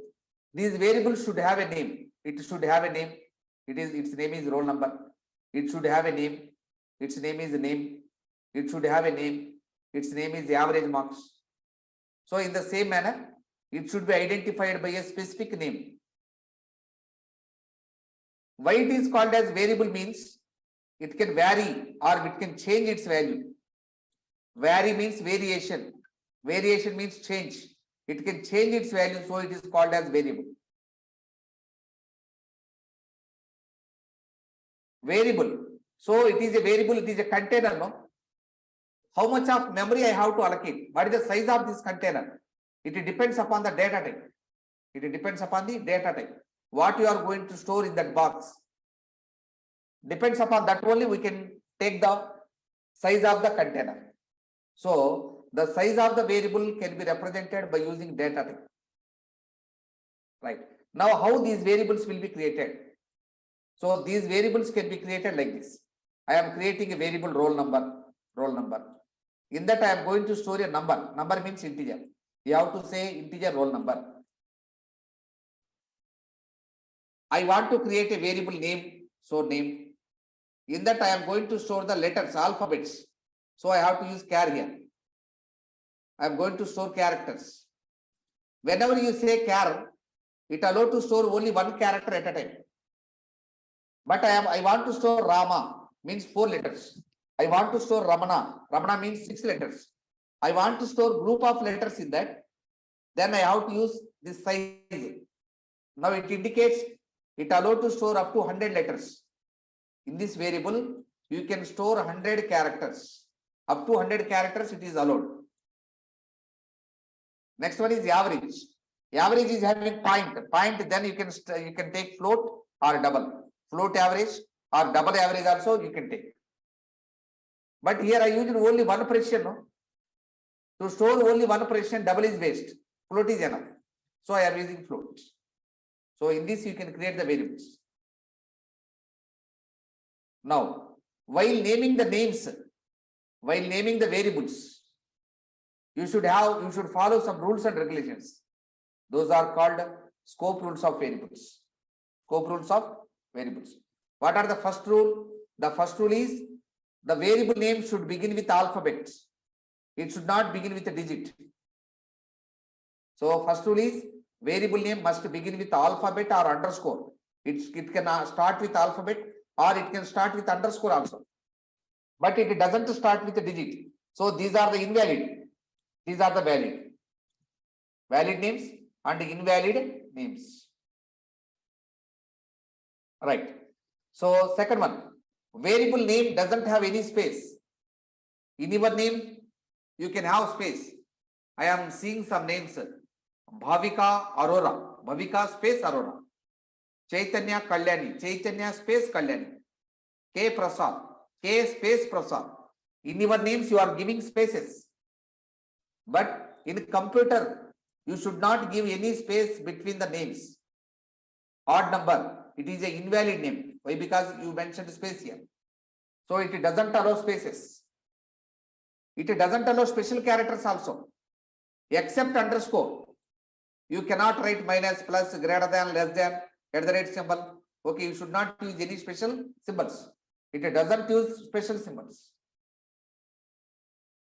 these variables should have a name. It should have a name. Its name is roll number. It should have a name. Its name is name. It should have a name. Its name is average marks. So in the same manner, it should be identified by a specific name. Why it is called as variable means it can vary or it can change its value. Vary means variation. Variation means change. It can change its value, so it is called as variable. Variable. So it is a variable, it is a container, no? How much of memory I have to allocate? What is the size of this container? It depends upon the data type. It depends upon the data type. What you are going to store in that box. Depends upon that only we can take the size of the container. So the size of the variable can be represented by using data type. Right. Now how these variables will be created? So these variables can be created like this. I am creating a variable roll number. In that I am going to store a number. Number means integer. You have to say integer roll number. I want to create a variable name. So name. In that I am going to store the letters, alphabets. So I have to use char here. I am going to store characters. Whenever you say char, it allows to store only one character at a time. But I want to store Rama, means 4 letters. I want to store Ramana means 6 letters. I want to store group of letters in that. Then I have to use this size. Now it indicates it allows to store up to 100 letters. In this variable, you can store 100 characters. Up to 100 characters it is allowed. Next one is average. Average is having point. Then you can take float or double. Float average or double average also you can take. But here I used only one precision. No? To store only one precision, double is waste. Float is enough. So I am using float. So in this you can create the variables. Now, while naming the names, while naming the variables, you should follow some rules and regulations. Those are called scope rules of variables. Scope rules of variables. What are the first rule? The first rule is the variable name should begin with alphabets. It should not begin with a digit. So first rule is variable name must begin with alphabet or underscore. It can start with alphabet or it can start with underscore also. But it doesn't start with a digit. So these are the invalid. These are the valid. Valid names and invalid names. Right. So second one, variable name doesn't have any space. In your name, you can have space. I am seeing some names. Bhavika Arora. Bhavika space Arora. Chaitanya Kalyani. Chaitanya space Kalyani. K Prasad. K space Prasad. In your names, you are giving spaces. But in computer, you should not give any space between the names. Odd number. It is an invalid name. Why? Because you mentioned space here. So it doesn't allow spaces. It doesn't allow special characters also. Except underscore. You cannot write minus, plus, greater than, less than, @ symbol. Okay, you should not use any special symbols. It doesn't use special symbols.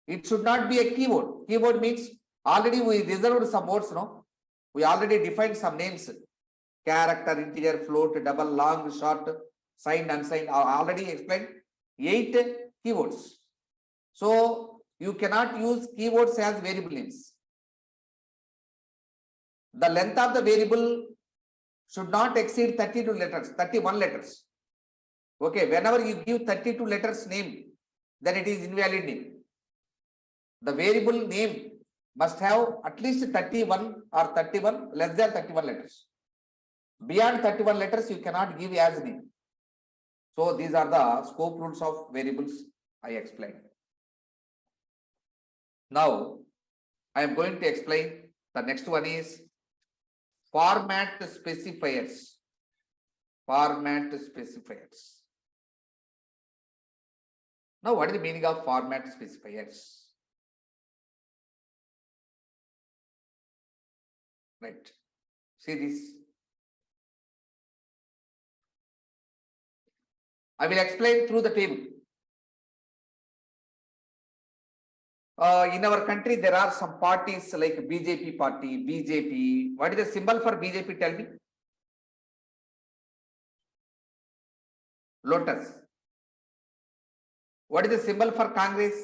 It should not be a keyword. Keyword means already we reserved some words, no? We already defined some names. Character, integer, float, double, long, short, signed, unsigned. Already explained 8 keywords. So you cannot use keywords as variable names. The length of the variable should not exceed 32 letters, 31 letters. Okay, whenever you give 32 letters name, then it is invalid name. The variable name must have at least 31 or 31, less than 31 letters. Beyond 31 letters, you cannot give as name. So these are the scope rules of variables I explained. Now, I am going to explain The next one is format specifiers. Format specifiers. Now, what is the meaning of format specifiers? Right. See this. I will explain through the table. In our country, there are some parties like BJP party, BJP. What is the symbol for BJP? Tell me. Lotus. What is the symbol for Congress?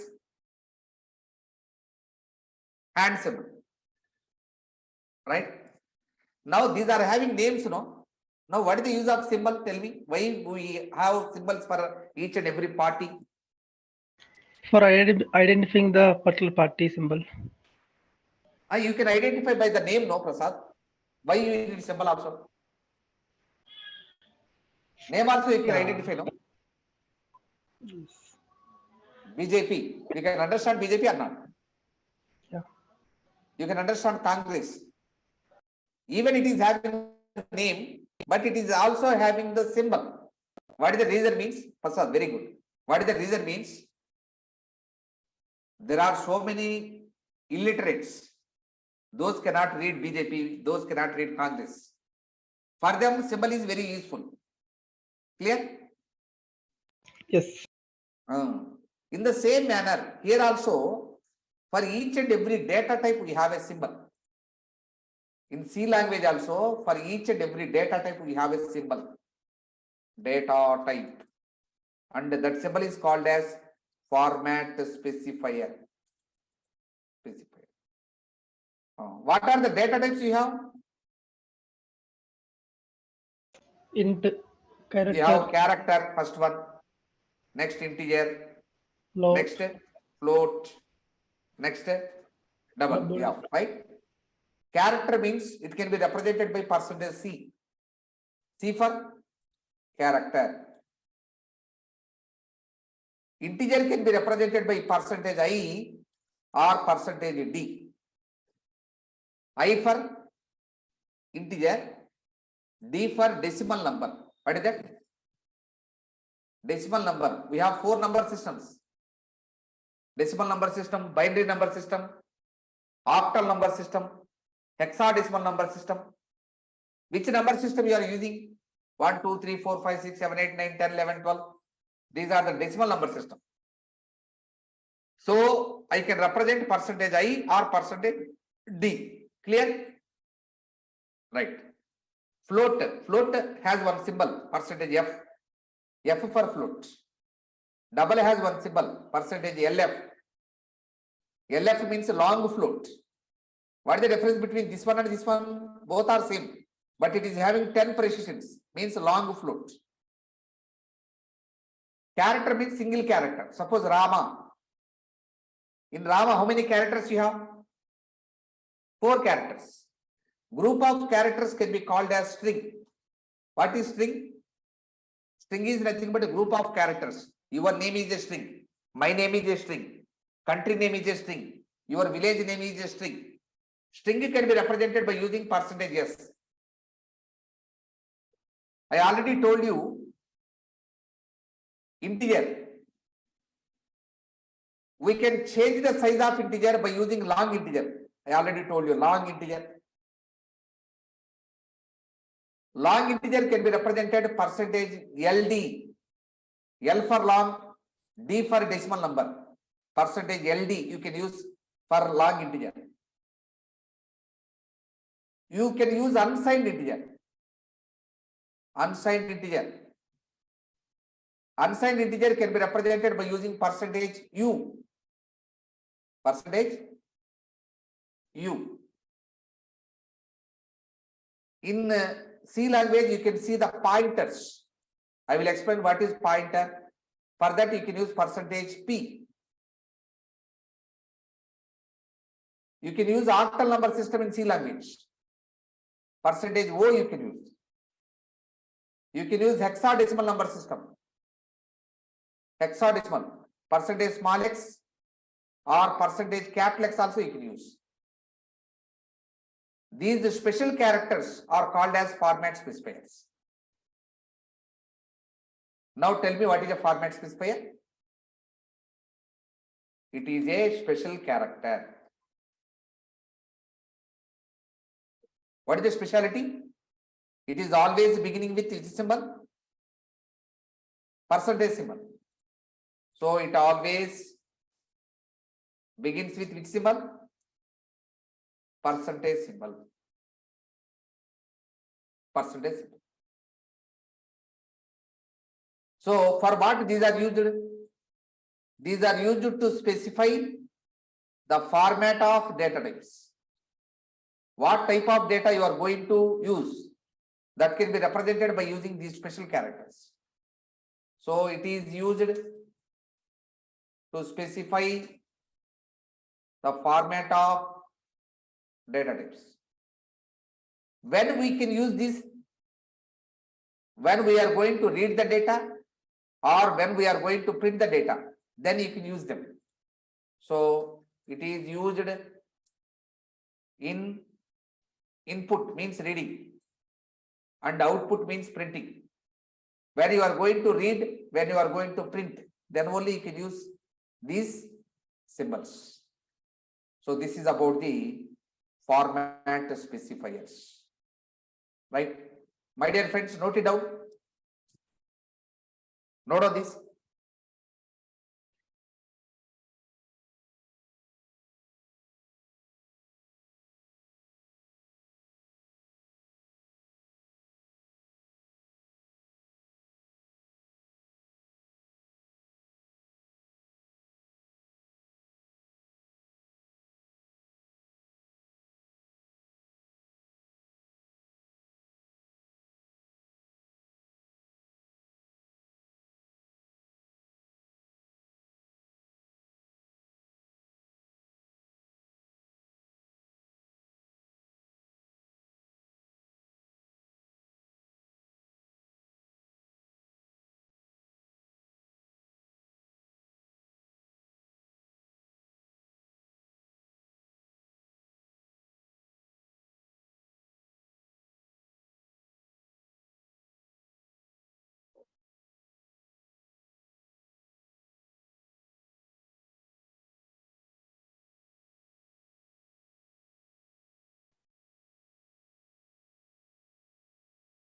Hand symbol. Right? Now these are having names, no? Now what is the use of symbol? Tell me. Why we have symbols for each and every party? For identifying the particular party symbol. You can identify by the name, no, Prasad? Why you need symbol also? Name also you can identify, no? BJP. You can understand BJP or not? Yeah. You can understand Congress. Even it is having a name, but it is also having the symbol. What is the reason means? Prasad, very good. What is the reason means? There are so many illiterates. Those cannot read BJP, those cannot read Congress. For them, symbol is very useful. Clear? Yes. In the same manner, here also, for each and every data type, we have a symbol. In C language also, for each and every data type, we have a symbol. Data type. And that symbol is called as format specifier. What are the data types you have? Int, character. You have character, first one. Next integer. Float. Next float. Next double. Yeah, right? Character means it can be represented by percentage C. C for character. Integer can be represented by percentage I or percentage D. I for integer, D for decimal number. What is that? Decimal number. We have 4 number systems. Decimal number system, binary number system, octal number system, hexadecimal number system. Which number system you are using? 1, 2, 3, 4, 5, 6, 7, 8, 9, 10, 11, 12. These are the decimal number system. So I can represent percentage I or percentage D. Clear? Right. Float. Float has one symbol, percentage F. F for float. Double has one symbol, percentage LF. LF means long float. What is the difference between this one and this one? Both are same, but it is having 10 precisions, means long float. Character means single character. Suppose Rama. In Rama, how many characters you have? 4 characters. Group of characters can be called as string. What is string? String is nothing but a group of characters. Your name is a string. My name is a string. Country name is a string. Your village name is a string. String can be represented by using percentage S. I already told you integer. We can change the size of integer by using long integer. I already told you long integer. Long integer can be represented percentage LD. L for long, D for decimal number. Percentage LD you can use for long integer. You can use unsigned integer. Unsigned integer. Unsigned integer can be represented by using percentage U. Percentage U. In C language, you can see the pointers. I will explain what is pointer. For that, you can use percentage P. You can use octal number system in C language. Percentage O you can use. You can use hexadecimal number system. Hexadecimal. Percentage small x or percentage capital X also you can use. These special characters are called as format specifiers. Now tell me, what is a format specifier? It is a special character. What is the speciality? It is always beginning with which symbol? Percentage symbol. So it always begins with which symbol? Percentage symbol. Percentage symbol. So for what these are used? These are used to specify the format of data types. What type of data you are going to use, that can be represented by using these special characters. So it is used to specify the format of data types. When we can use this? When we are going to read the data or when we are going to print the data, then you can use them. So it is used in input, means reading, and output means printing. When you are going to read, when you are going to print, then only you can use these symbols. So this is about the format specifiers, right? My dear friends, note it down. Note on this.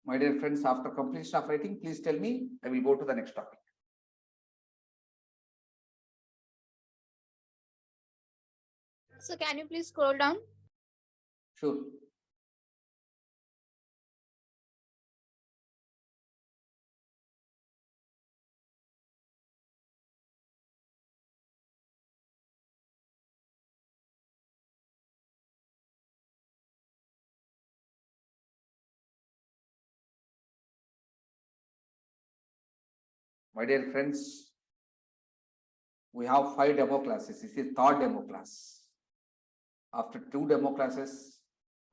My dear friends, after completion of writing, please tell me. I will go to the next topic. So can you please scroll down? Sure. My dear friends, we have 5 demo classes. This is third demo class. After 2 demo classes,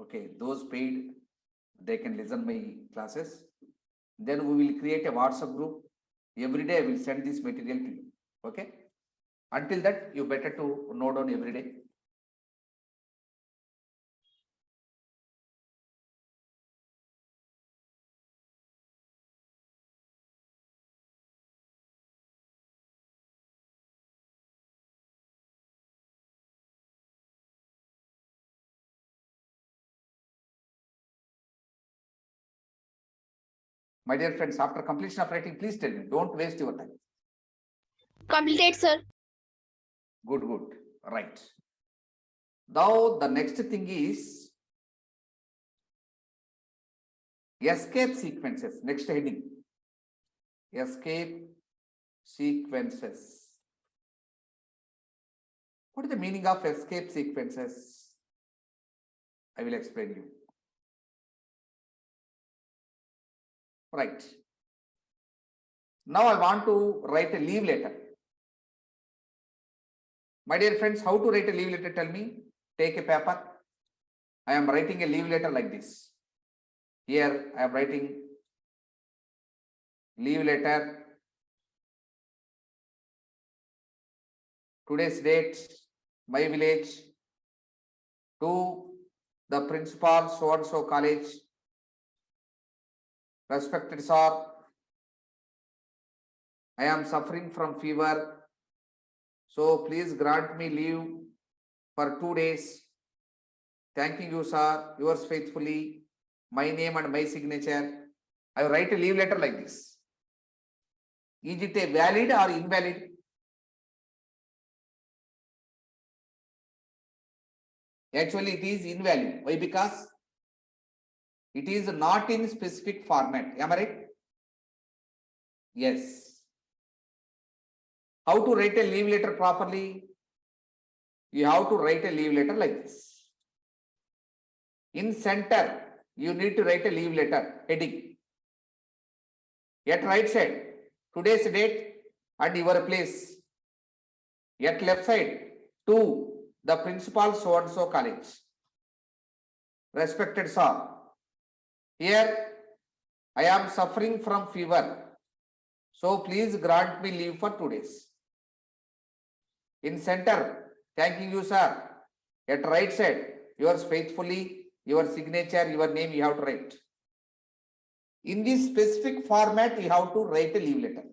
okay, those paid, they can listen my classes. Then we will create a WhatsApp group. Every day I will send this material to you. Okay. Until that, you better to note down every day. My dear friends, after completion of writing, please tell me. Don't waste your time. Completed, sir. Good, good. Right. Now, the next thing is escape sequences. Next heading. Escape sequences. What is the meaning of escape sequences? I will explain you. Right. Now I want to write a leave letter. My dear friends, how to write a leave letter? Tell me. Take a paper. I am writing a leave letter like this. Here I am writing leave letter. Today's date, my village, to the principal so and so college. Respected sir, I am suffering from fever, so please grant me leave for 2 days. Thanking you, sir. Yours faithfully. My name and my signature. I write a leave letter like this. Is it a valid or invalid? Actually, it is invalid. Why? Because it is not in specific format. Am I right? Yes. How to write a leave letter properly? You have to write a leave letter like this. In center, you need to write a leave letter heading. At right side, today's date and your place. At left side, to the principal so and so college. Respected sir, here I am suffering from fever, so please grant me leave for 2 days. In center, thanking you, sir. At right side, yours faithfully, your signature, your name you have to write. In this specific format, you have to write a leave letter.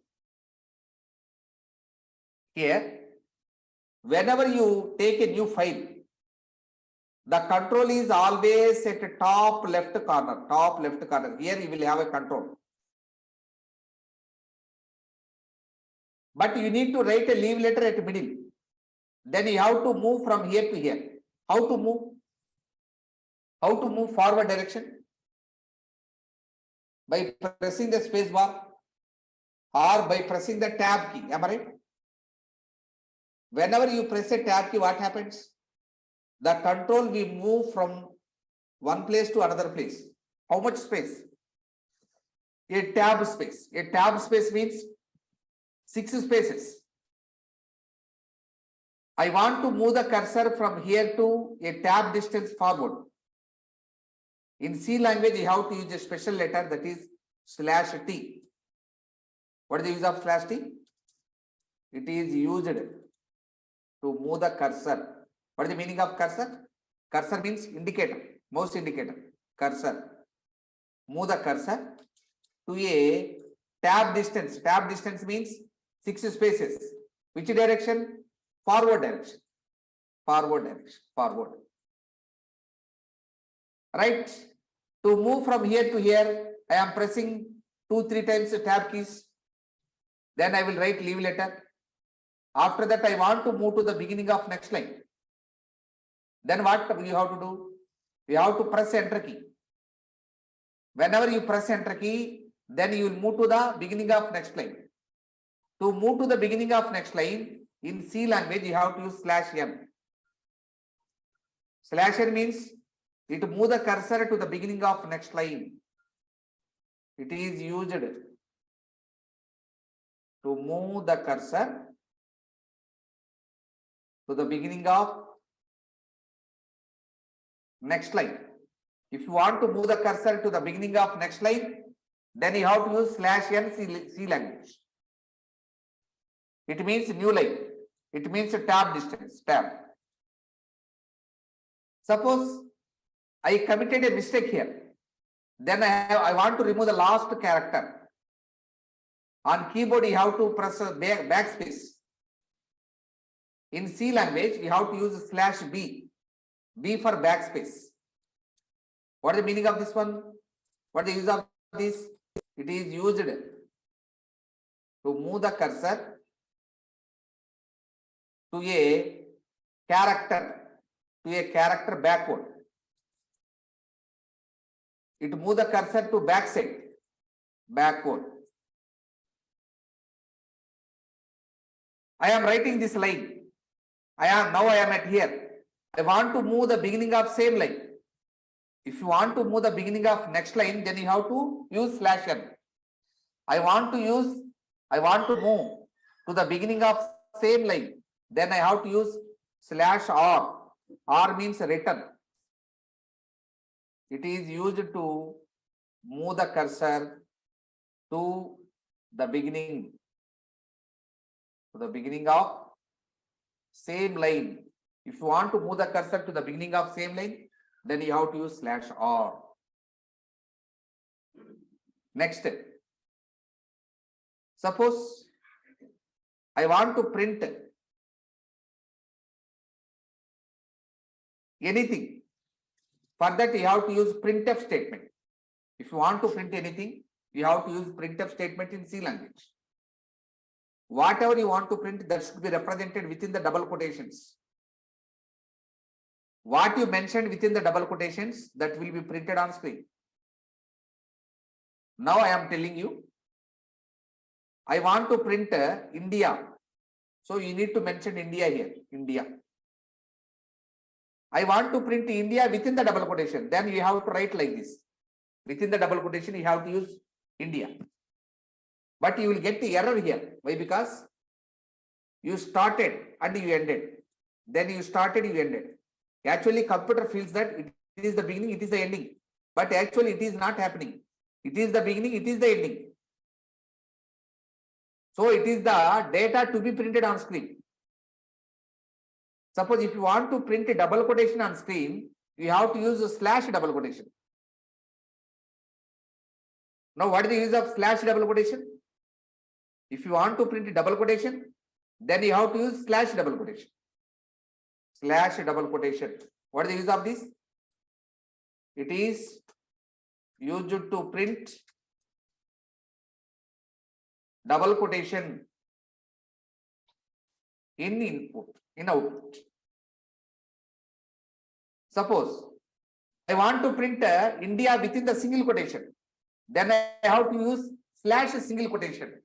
Here, whenever you take a new file, the control is always at the top left corner, top left corner. Here you will have a control. But you need to write a leave letter at middle. Then you have to move from here to here. How to move? How to move forward direction? By pressing the space bar or by pressing the tab key. Am I right? Whenever you press a tab key, what happens? The control will move from one place to another place. How much space? A tab space. A tab space means 6 spaces. I want to move the cursor from here to a tab distance forward. In C language, you have to use a special letter, that is /T. What is the use of /T? It is used to move the cursor. What is the meaning of cursor? Cursor means indicator, mouse indicator, cursor. Move the cursor to a tab distance. Tab distance means 6 spaces. Which direction? Forward direction. Forward direction. Forward. Right? To move from here to here, I am pressing 2-3 times the tab keys. Then I will write leave letter. After that, I want to move to the beginning of next line. Then what you have to do? You have to press enter key. Whenever you press enter key, then you will move to the beginning of next line. To move to the beginning of next line, in C language, you have to use /n. /n means it move the cursor to the beginning of next line. It is used to move the cursor to the beginning of next line. If you want to move the cursor to the beginning of next line, then you have to use /n C language. It means new line. It means a tab distance, tab. Suppose I committed a mistake here. Then I want to remove the last character. On keyboard, you have to press a backspace. In C language, you have to use /B. B for backspace. What is the meaning of this one? What is the use of this? It is used to move the cursor to a character backward. It move the cursor to backside, backward. I am writing this line. I am at here. I want to move the beginning of same line. If you want to move the beginning of next line, then you have to use /n. I want to move to the beginning of same line. Then I have to use /r. R means return. It is used to move the cursor to the beginning of same line. If you want to move the cursor to the beginning of same line, then you have to use /r. Next, suppose I want to print anything. For that, you have to use printf statement. If you want to print anything, you have to use printf statement in C language. Whatever you want to print, that should be represented within the double quotations. What you mentioned within the double quotations, that will be printed on screen. Now I am telling you, I want to print India. So you need to mention India here, India. I want to print India within the double quotation. Then you have to write like this. Within the double quotation, you have to use India. But you will get the error here. Why? Because you started and you ended. Then you started, you ended. Actually, computer feels that it is the beginning, it is the ending. But actually, it is not happening. It is the beginning, it is the ending. So it is the data to be printed on screen. Suppose if you want to print a double quotation on screen, you have to use a / double quotation. Now, what is the use of / double quotation? If you want to print a double quotation, then you have to use / double quotation. / double quotation. What is the use of this? It is used to print double quotation in input, in output. Suppose I want to print India within the single quotation, then I have to use / single quotation.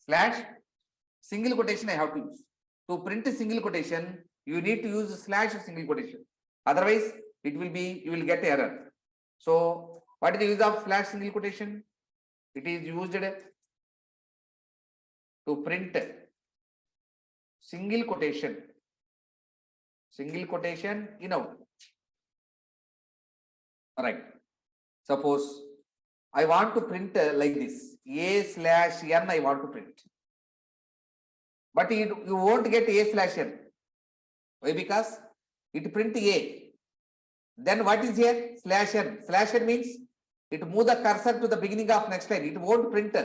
/ single quotation I have to use. To print a single quotation, you need to use / single quotation. Otherwise, it will be, you will get error. So, what is the use of / single quotation? It is used to print single quotation in output. All right. Suppose I want to print like this, A/n I want to print. But you won't get A/n. Why? Because it print A. Then what is here? /n. /n means it move the cursor to the beginning of next line. It won't print.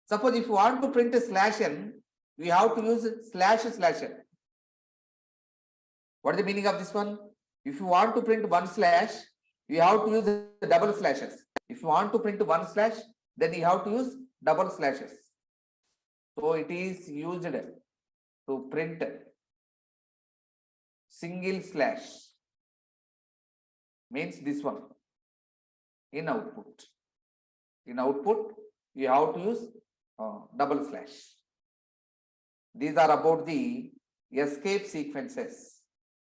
Suppose if you want to print /n, we have to use //n. What is the meaning of this one? If you want to print one slash, you have to use the double slashes. If you want to print one slash, then you have to use double slashes. So it is used to print single slash, means this one in output. In output, you have to use double slash. These are about the escape sequences.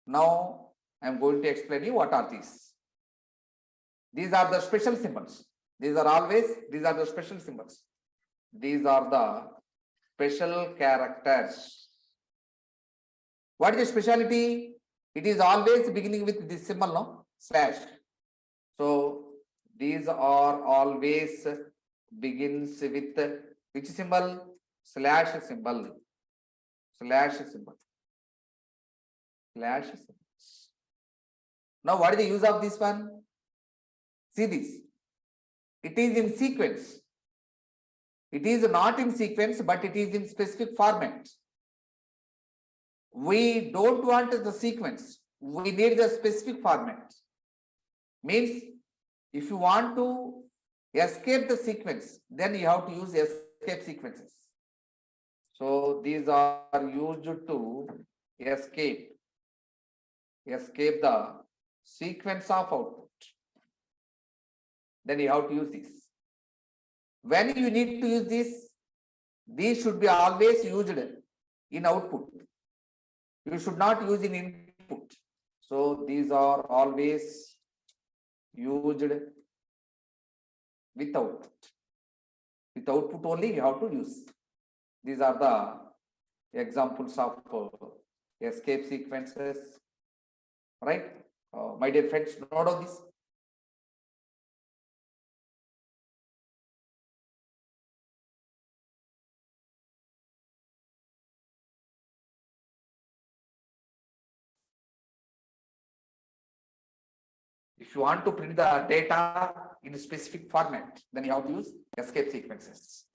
Now I am going to explain you what are these. These are the special symbols. These are the special symbols. These are the special characters. What is the speciality? It is always beginning with this symbol, no? Slash. So these are always begins with which symbol? Slash symbol. Slash symbol. Slash symbol. Now what is the use of this one? See this. It is in sequence. It is not in sequence, but it is in specific format. We don't want the sequence. We need the specific format. Means if you want to escape the sequence, then you have to use escape sequences. So these are used to escape the sequence of output. Then you have to use this. When you need to use this, these should be always used in output. You should not use in input. So these are always used with output. With output only you have to use. These are the examples of escape sequences. Right? My dear friends, note of this. you want to print the data in a specific format, then you have to use escape sequences.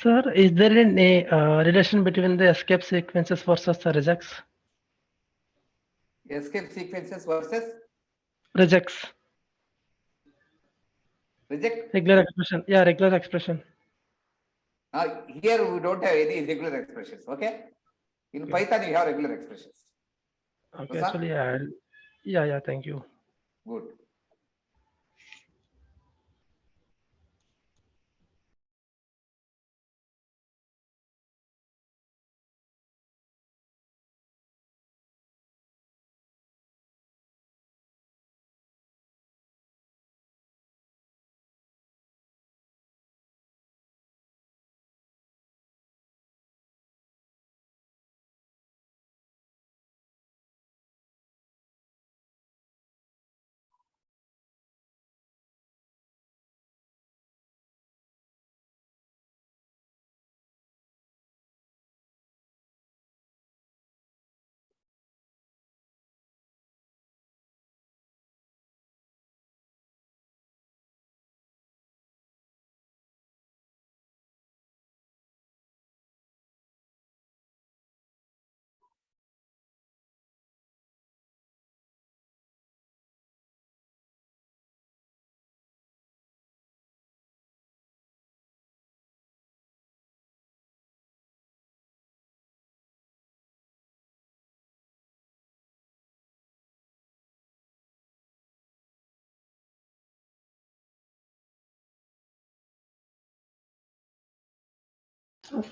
Sir, is there any relation between the escape sequences versus the rejects? Escape sequences versus Rejects. reject. Regular expression. Yeah, regular expression. Here we don't have any regular expressions. Okay. In Okay. Python, you have regular expressions. Okay, Sir? actually, yeah, thank you. Good.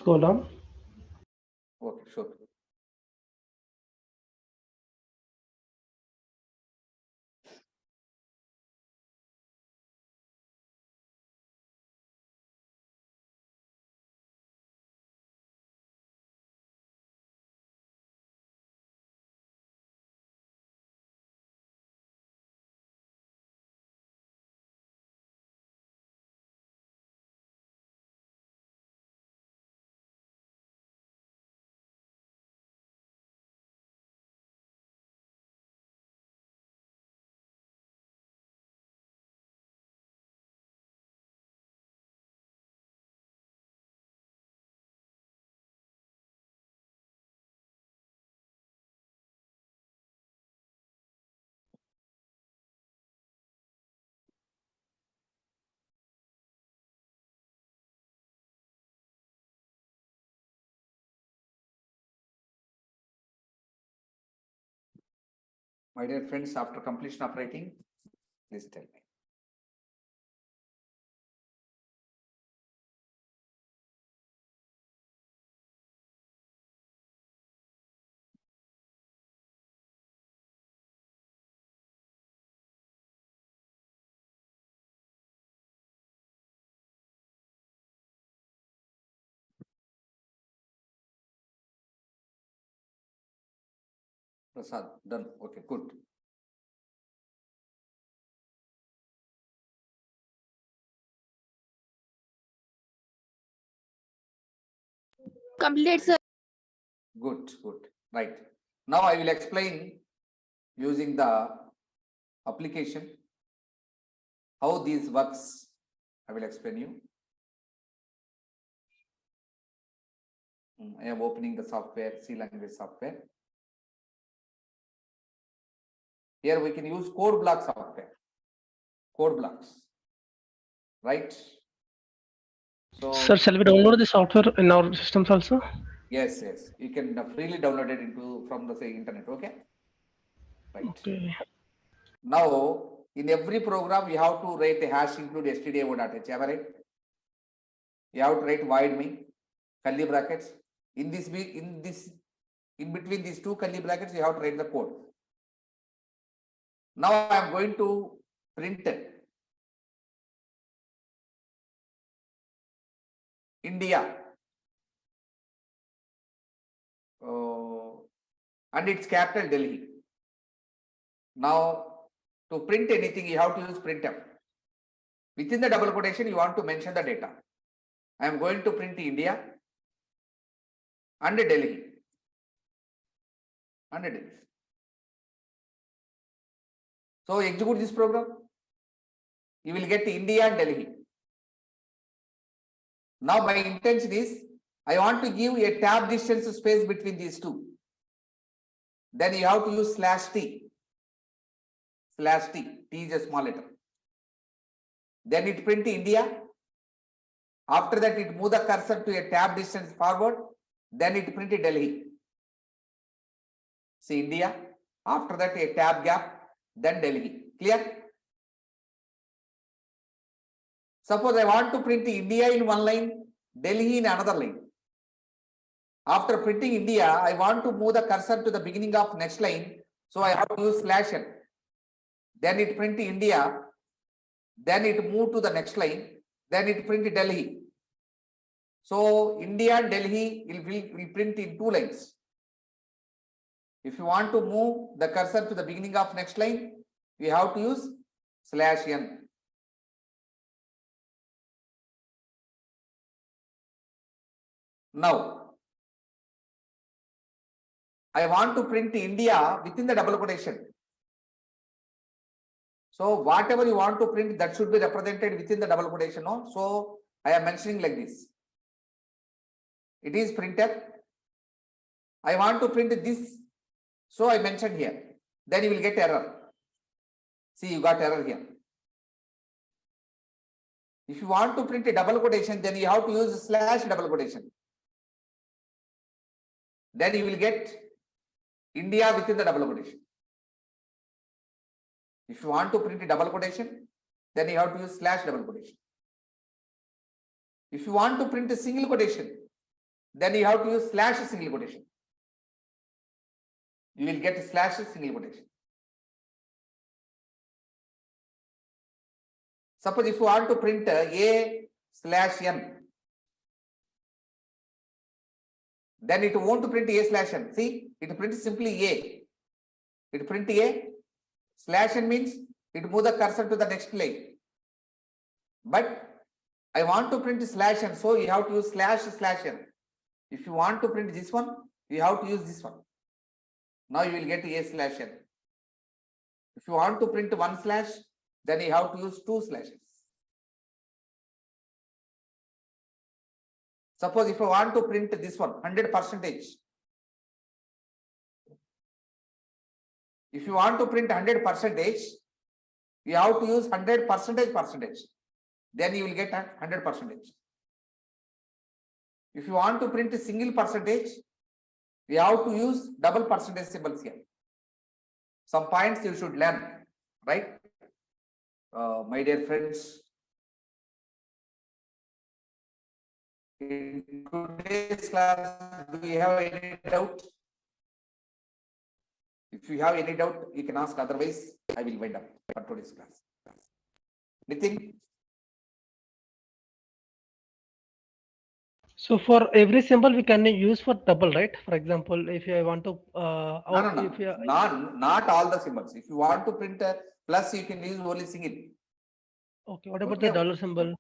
Column. Okay, sure. My dear friends, after completion of writing, please tell me. Prasad, done. Okay, good. Completed, sir. Good, good. Right. Now I will explain using the application how these works. I will explain you. I am opening the software, C language software. Here we can use code block software. Code blocks. Right? So Sir, shall we download the software in our systems also? yes, yes. You can freely download it from the say internet. Okay. Right. Okay. Now in every program you have to write a hash include stdio.h. Am I right? You have to write void main, curly brackets. In between these two curly brackets, you have to write the code. Now I am going to print India. And it's capital Delhi. Now, to print anything, you have to use printf. Within the double quotation, you want to mention the data. I am going to print India and Delhi. And Delhi. So execute this program. You will get India and Delhi. Now my intention is, I want to give a tab distance space between these two. Then you have to use /t. /t. T is a small letter. Then it print India. After that, it move the cursor to a tab distance forward. Then it print Delhi. See India. After that, a tab gap. Then Delhi. Clear? Suppose I want to print India in one line, Delhi in another line. After printing India, I want to move the cursor to the beginning of next line. So I have to use /n. Then it print India. Then it move to the next line. Then it print Delhi. So India and Delhi will print in two lines. If you want to move the cursor to the beginning of next line, we have to use /n. Now, I want to print India within the double quotation. So whatever you want to print, that should be represented within the double quotation. No? So I am mentioning like this. It is printed. I want to print this. So I mentioned here. Then you will get error. See, you got error here. If you want to print a double quotation, then you have to use /double quotation. Then you will get India within the double quotation. If you want to print a double quotation, then you have to use /double quotation. If you want to print a single quotation, then you have to use /single quotation. You will get /single quotation. Suppose if you want to print A/n, then it won't print A/n. See, it prints simply A. It print A/n means it move the cursor to the next line. But I want to print /n, so you have to use /n. If you want to print this one, you have to use this one. Now you will get A/n. If you want to print one /, then you have to use two slashes. Suppose if I want to print this one, 100%. If you want to print 100%, you have to use 100%. Then you will get 100%. If you want to print a single percentage, we have to use double percentage symbols here. Some points you should learn, right? My dear friends, in today's class, do you have any doubt? If you have any doubt, you can ask. Otherwise, I will wind up for today's class. Anything? So for every symbol we can use for double, right? For example, if I want to Not all the symbols. If you want to print a plus, you can use only single. Okay, what about the dollar symbol?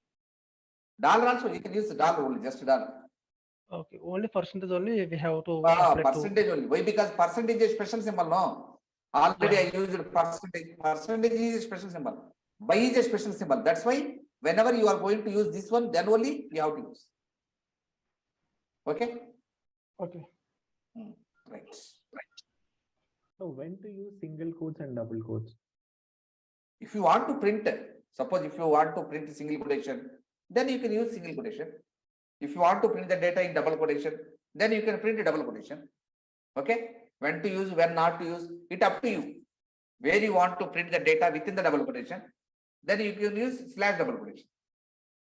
Dollar also, you can use dollar only, just dollar. Okay, only percentage only we have to apply percentage only. Why? Because percentage is special symbol, no? Already I used percentage. Percentage is a special symbol. By is a special symbol. That's why whenever you are going to use this one, then only you have to use. Okay? Okay. Right. So when to use single quotes and double quotes? If you want to print, suppose if you want to print single quotation, then you can use single quotation. If you want to print the data in double quotation, then you can print a double quotation. Okay? When to use, when not to use, it up to you. where you want to print the data within the double quotation, then you can use slash double quotation.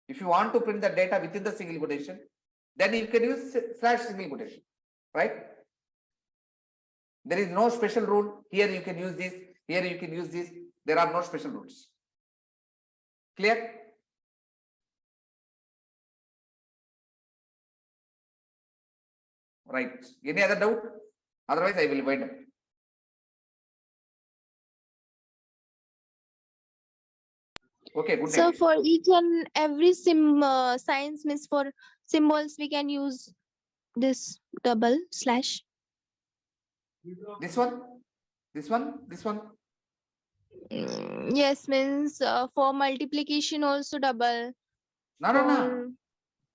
If you want to print the data within the single quotation, then you can use slash single quotation, right? There is no special rule. Here you can use this, here you can use this. There are no special rules. Clear? Right. Any other doubt? Otherwise, I will wind up. Okay, good So night. for each and every signs means for symbols, we can use this double slash. This one, this one, this one. Yes, means for multiplication also double. No, no, no. For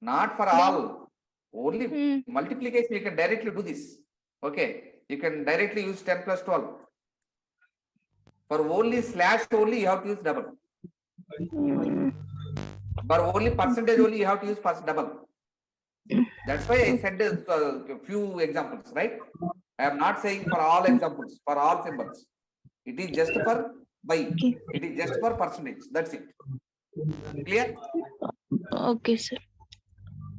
Not for Then- all. Only Hmm. multiplication, you can directly do this. Okay. You can directly use 10 plus 12. For only slash only, you have to use double. Hmm. For only percentage only, you have to use double. That's why I said a few examples, right? I am not saying for all examples, for all symbols. It is just for by. Okay. It is just for percentage. That's it. Clear? Okay, sir.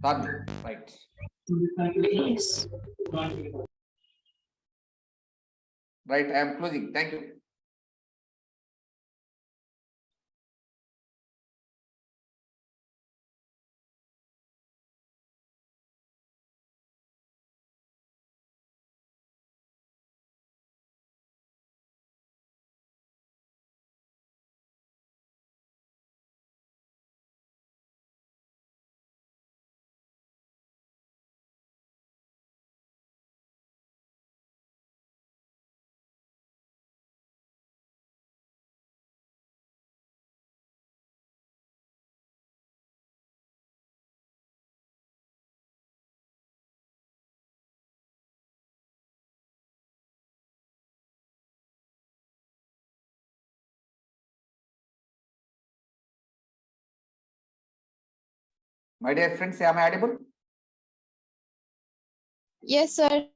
Right. Yes. Right. I am closing. Thank you. My dear friends, am I audible? Yes, sir.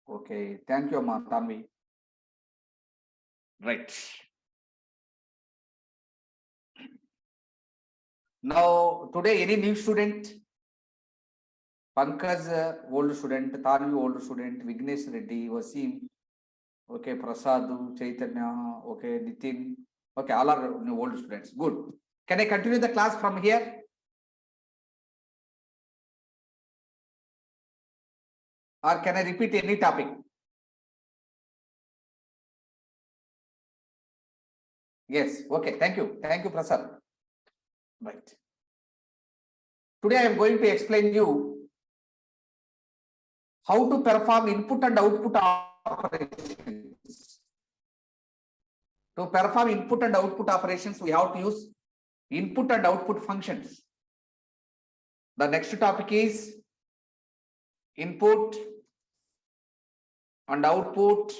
Okay. Thank you, Amma Tanvi. Right. Now, today, any new student? Pankaj, old student, Tanvi, old student, Vignesh Reddy, Wasim, okay, Prasadu, Chaitanya, okay, Nitin, okay, all are new old students. Good. Can I continue the class from here? Or can I repeat any topic? Yes, okay, thank you. Thank you, Prasad. Right. Today I am going to explain you how to perform input and output operations. To perform input and output operations, we have to use input and output functions. The next topic is input and output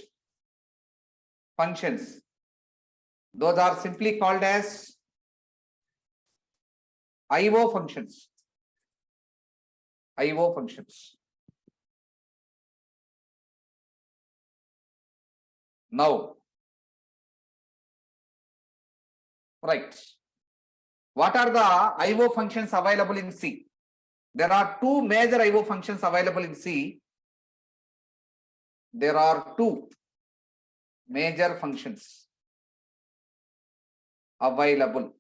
functions. Those are simply called as IO functions. IO functions. Now, right. What are the IO functions available in C? There are two major IO functions available in C. There are two major functions available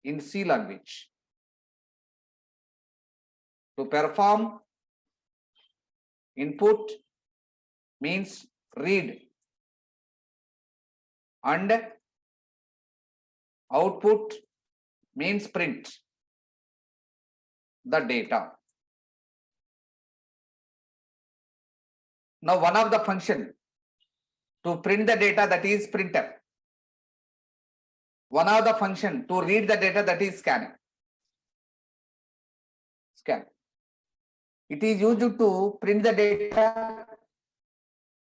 in C language. To perform input means read and output means print the data. Now, one of the function to print the data, that is printer. One of the function to read the data, that is scanning. Scan. It is used to print the data.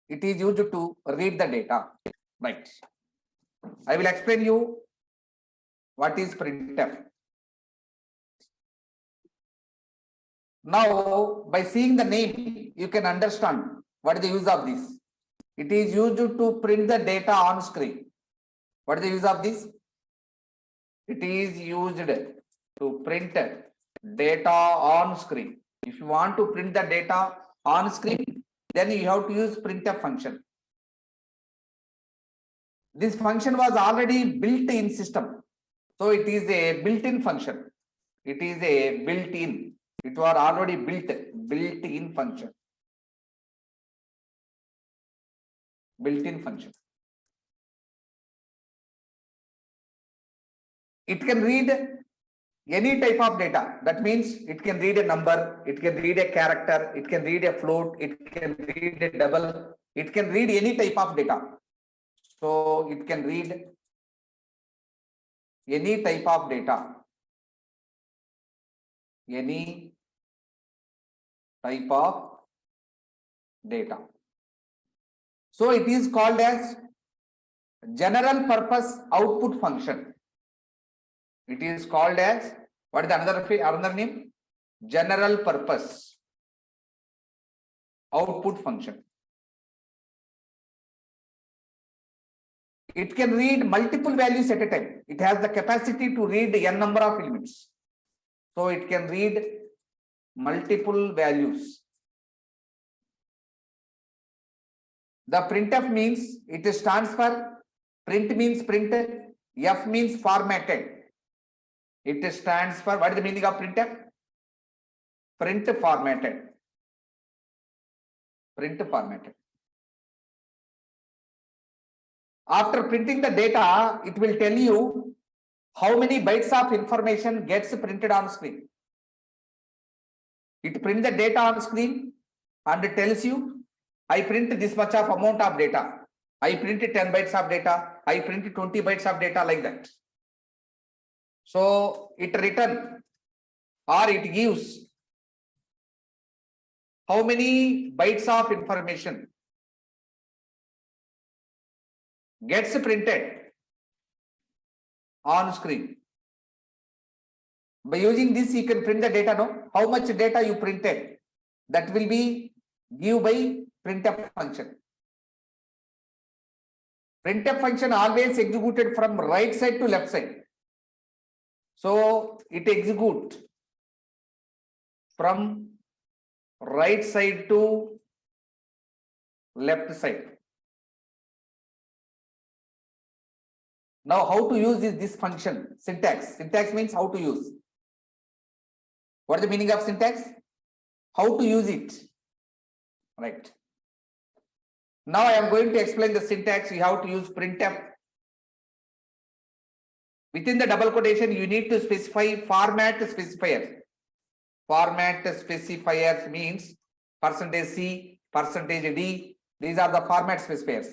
It is used to read the data. Right. I will explain you what is printer. Now, by seeing the name, you can understand what is the use of this. It is used to print the data on screen. What is the use of this? It is used to print data on screen. If you want to print the data on screen, then you have to use printf function. This function was already built in system. So it is a built-in function. It is a built-in. It was already built-in function. Built-in function. It can read any type of data. That means it can read a number, it can read a character, it can read a float, it can read a double, it can read any type of data. So it can read any type of data. Any type of data. So it is called as general purpose output function. It is called as, what is the another name? General purpose output function. It can read multiple values at a time. It has the capacity to read n number of elements. So it can read multiple values. The printf means, it stands for, print means print, f means formatted. It stands for, what is the meaning of printf? Print formatted. Print formatted. After printing the data, it will tell you how many bytes of information gets printed on screen. It prints the data on screen and it tells you, I print this much of amount of data. I print 10 bytes of data. I print 20 bytes of data, like that. So it return or it gives how many bytes of information gets printed on screen. By using this, you can print the data, no? How much data you printed, that will be given by printf function. Printf function always executed from right side to left side. So it executes from right side to left side. Now, how to use this function? Syntax. Syntax means how to use. What is the meaning of syntax? How to use it. Right. Now I am going to explain the syntax. You have to use printf. Within the double quotation, you need to specify format specifiers. Format specifiers means %C, %D. These are the format specifiers.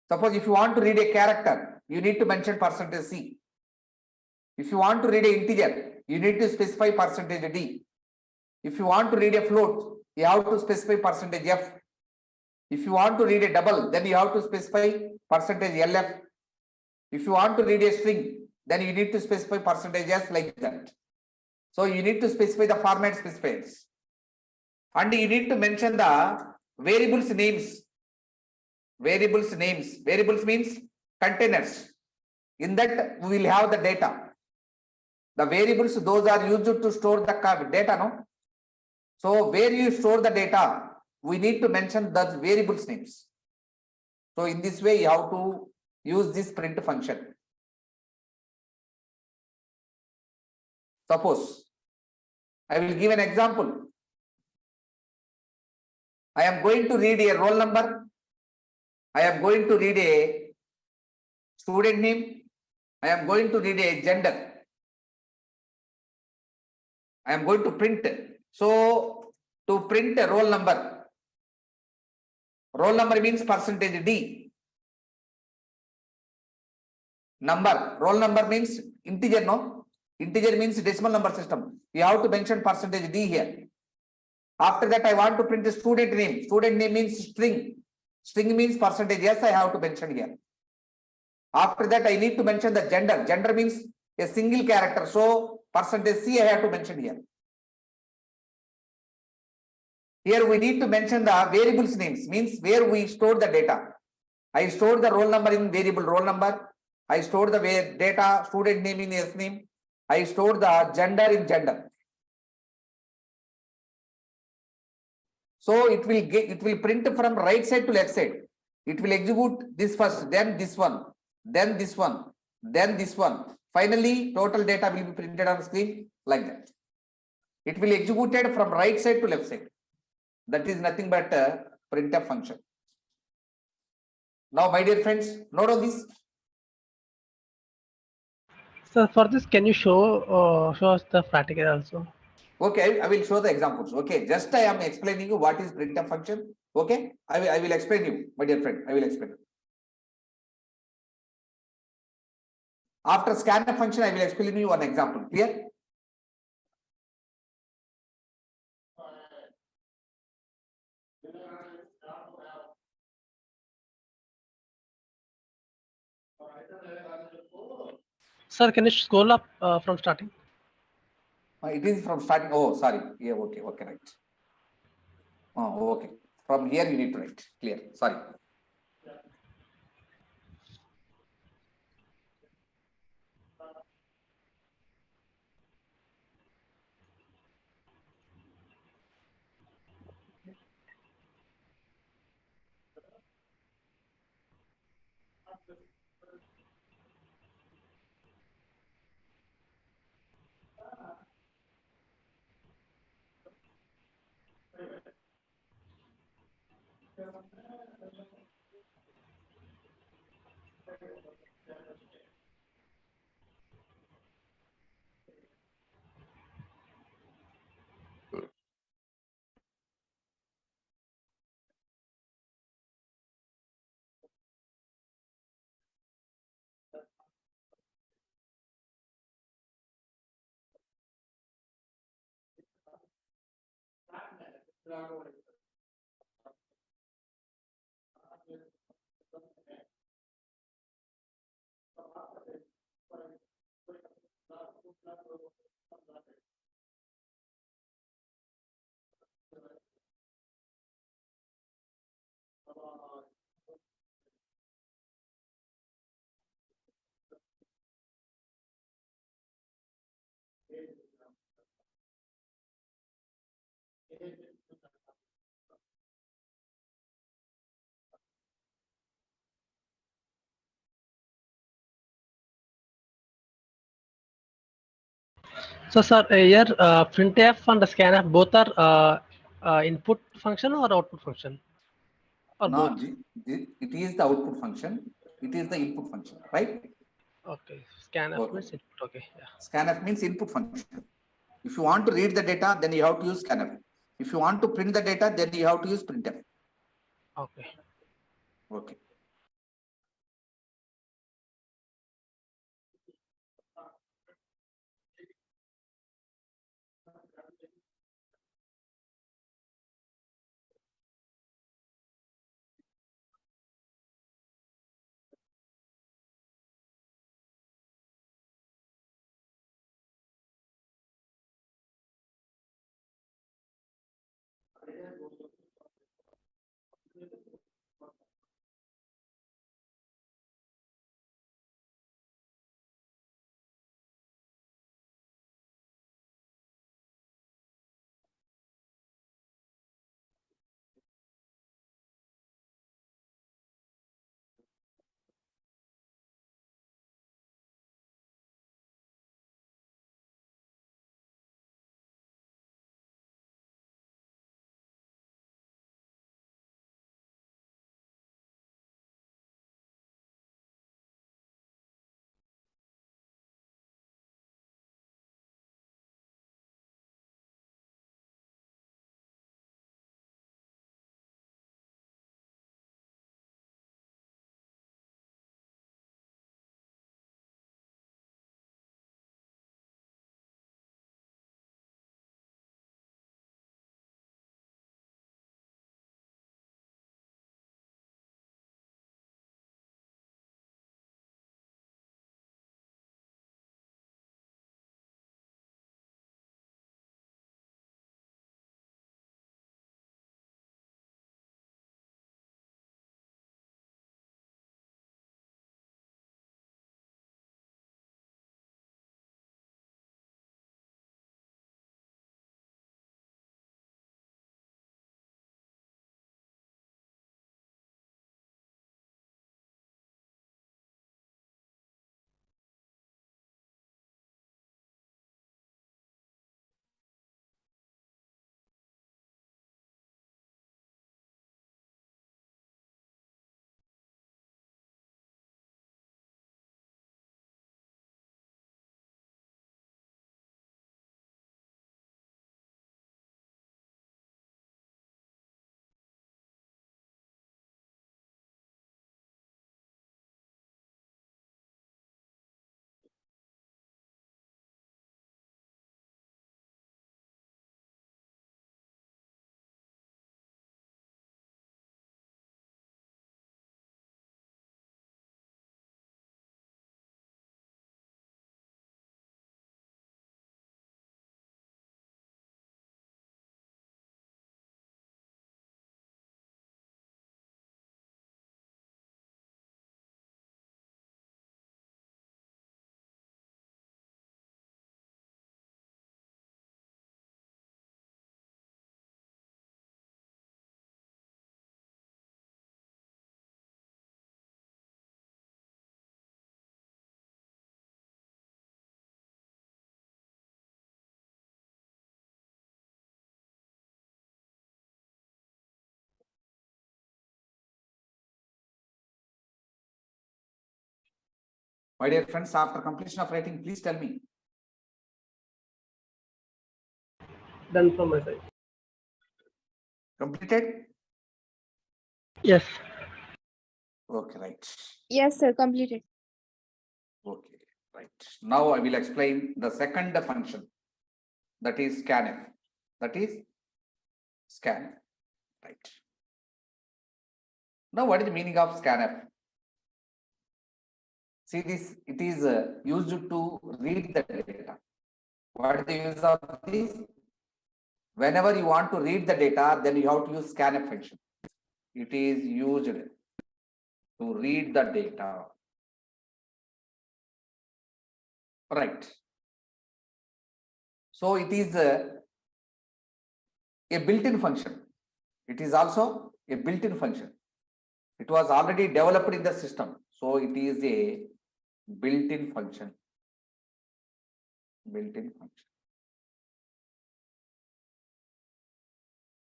Suppose if you want to read a character, you need to mention %C. If you want to read an integer, you need to specify %D. If you want to read a float, you have to specify %F. If you want to read a double, then you have to specify %LF. If you want to read a string, then you need to specify %S, like that. So you need to specify the format specifiers. And you need to mention the variables names. Variables names. Variables means containers. In that we will have the data. The variables, those are used to store the data, no? So where you store the data, we need to mention the variables names. So in this way, you have to use this print function. Suppose I will give an example. I am going to read a roll number. I am going to read a student name. I am going to read a gender. I am going to print. So to print a roll number means %D. Number, roll number means integer, no? Integer means decimal number system. You have to mention %D here. After that, I want to print the student name. Student name means string. String means %S, I have to mention here. After that, I need to mention the gender. Gender means a single character. So %C I have to mention here. Here we need to mention the variables names, means where we store the data. I stored the roll number in variable roll number. I stored the data student name in S name. I stored the gender in gender. So it will print from right side to left side. It will execute this first, then this one, then this one, then this one. Finally, total data will be printed on screen like that. It will execute it from right side to left side. That is nothing but a printf function. Now, my dear friends, note on this. So for this, can you show us the practical also? Okay, I will show the examples. Okay, just I am explaining you what is printf function. Okay, I will explain you, my dear friend. I will explain. After scanf function, I will explain you one example. Clear? Sir, can you scroll up from starting? It is from starting. Oh, sorry. Yeah, okay, okay, right. Oh, okay. From here you need to write. Clear. Sorry. So sir, here printf and scanf both are input function or output function, or No, both? it is the output function. It is the input function, right? Okay, scanf Okay. means input. Okay, yeah. Scanf means input function. If you want to read the data, then you have to use scanf. If you want to print the data, then you have to use printf. Okay. Okay. My dear friends, after completion of writing, please tell me. Done from my side. Completed? Yes. Okay, right. Yes, sir, completed. Okay, right. Now I will explain the second function, that is scanf. That is scanf. Right. Now, what is the meaning of scanf? See this, it is used to read the data. What is the use of this? Whenever you want to read the data, then you have to use scanf function. It is used to read the data. Right. So it is a built-in function. It is also a built-in function. It was already developed in the system. So it is a built-in function. Built-in function.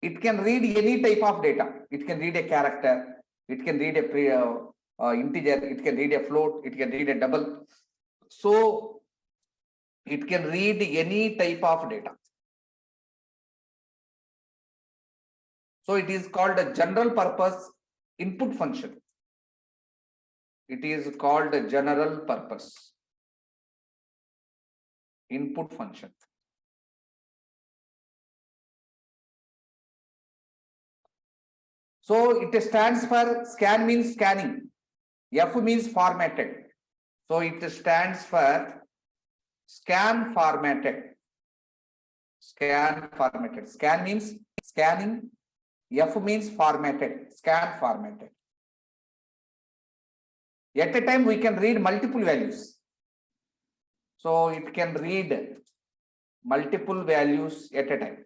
It can read any type of data. It can read a character. It can read a integer. It can read a float. It can read a double. So it can read any type of data. So it is called a general purpose input function. It is called a general purpose input function. So it stands for scan means scanning. F means formatted. So it stands for scan formatted. Scan formatted. Scan means scanning. F means formatted. Scan formatted. At a time we can read multiple values. So it can read multiple values at a time.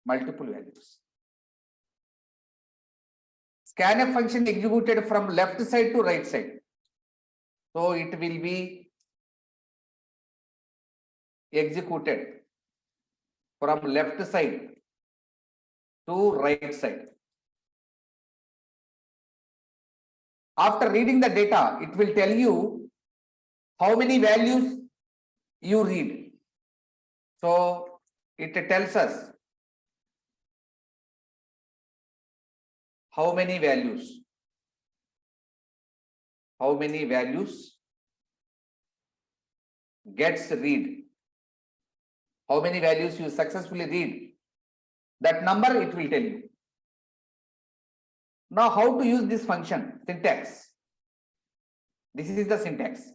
Multiple values. Scanf function executed from left side to right side. So it will be executed from left side to right side. After reading the data, it will tell you how many values you read. So it tells us how many values gets read, how many values you successfully read. That number it will tell you. Now how to use this function? Syntax. This is the syntax.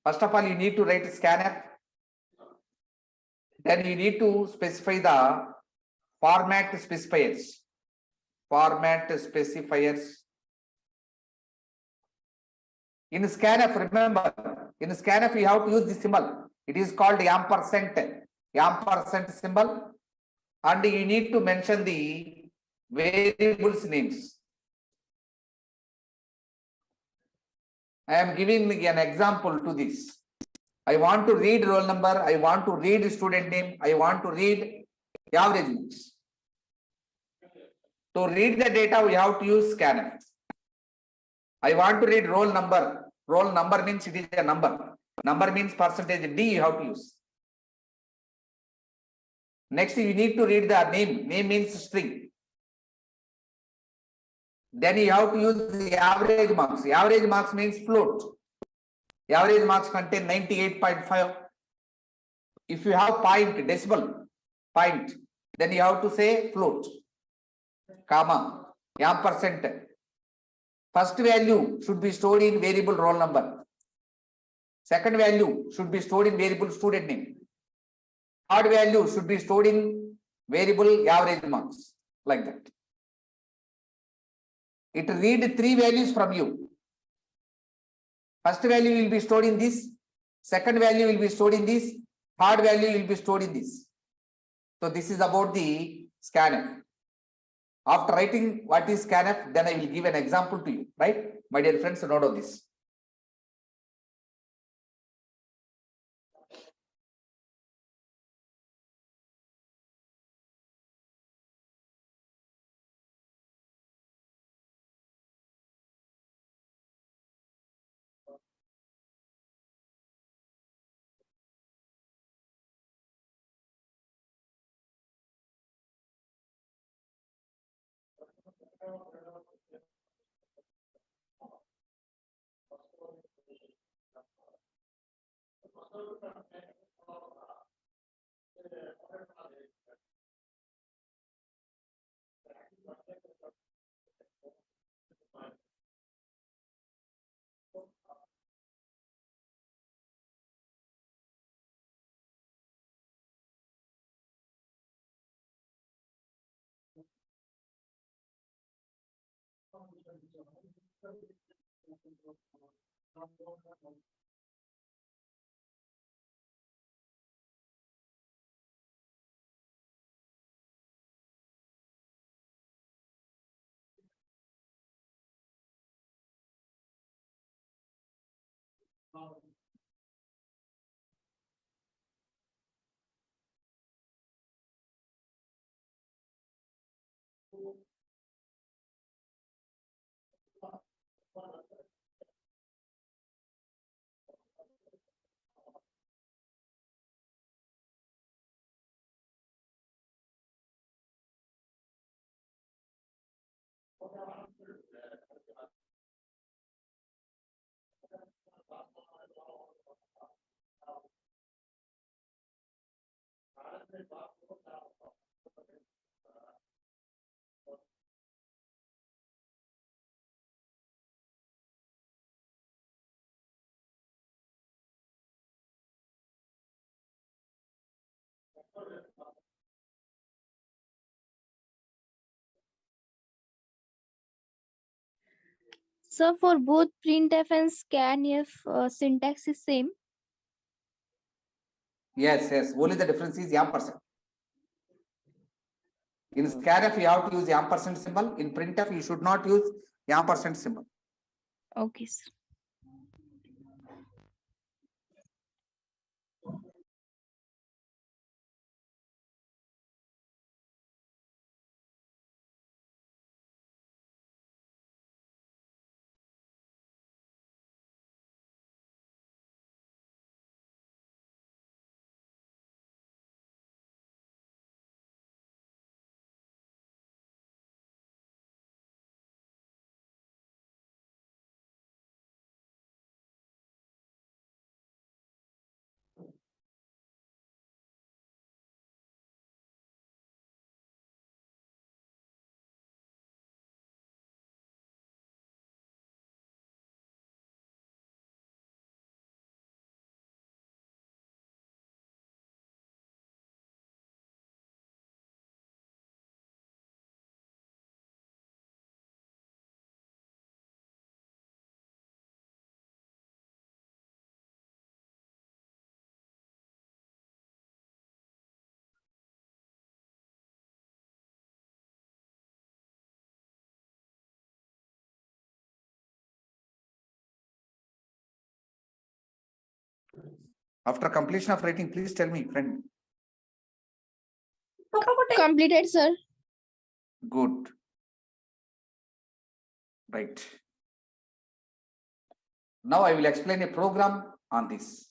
First of all, you need to write scanf. Then you need to specify the format specifiers. Format specifiers. In scanf, remember, in scanf you have to use this symbol. It is called ampersand symbol, and you need to mention the variables names. I am giving an example to this. I want to read roll number, I want to read student name, I want to read average marks. To read the data, we have to use scanf. I want to read roll number. Roll number means it is a number. Number means percentage D you have to use. Next, you need to read the name. Name means string. Then you have to use the average marks. Average marks means float. Average marks contain 98.5. If you have point, decimal, point, then you have to say float, comma, ampersand. First value should be stored in variable roll number. Second value should be stored in variable student name. Third value should be stored in variable average marks, like that. It read three values from you. First value will be stored in this. Second value will be stored in this. Third value will be stored in this. So this is about the scanf. After writing what is scanf, then I will give an example to you, right? My dear friends, note of this. So for both printf and scanf, syntax is same. Yes, yes. Only the difference is ampersand. In scanf, you have to use the ampersand symbol. In printf, you should not use the ampersand symbol. Okay, sir. After completion of writing, please tell me, friend. Completed, sir. Good. Right. Now I will explain a program on this.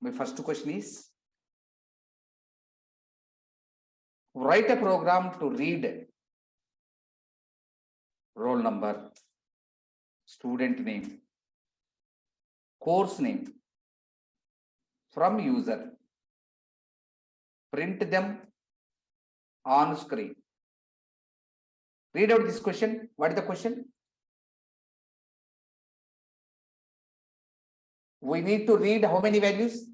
My first question is, write a program to read roll number, student name, course name from user, print them on screen. Read out this question. What is the question? We need to read how many values?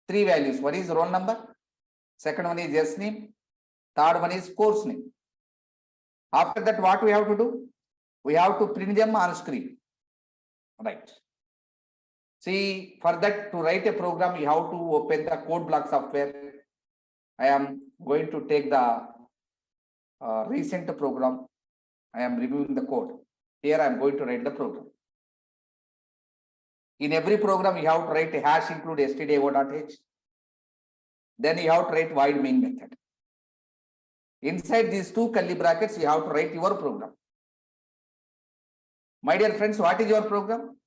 3 values. One is roll number, second one is yes name, third one is course name. After that, what we have to do? We have to print them on screen. Right. See, for that, to write a program, you have to open the code block software. I am going to take the recent program. I am reviewing the code. Here I am going to write the program. In every program, you have to write a hash include stdio.h. Then you have to write void main method. Inside these 2 curly brackets, you have to write your program. My dear friends, what is your program?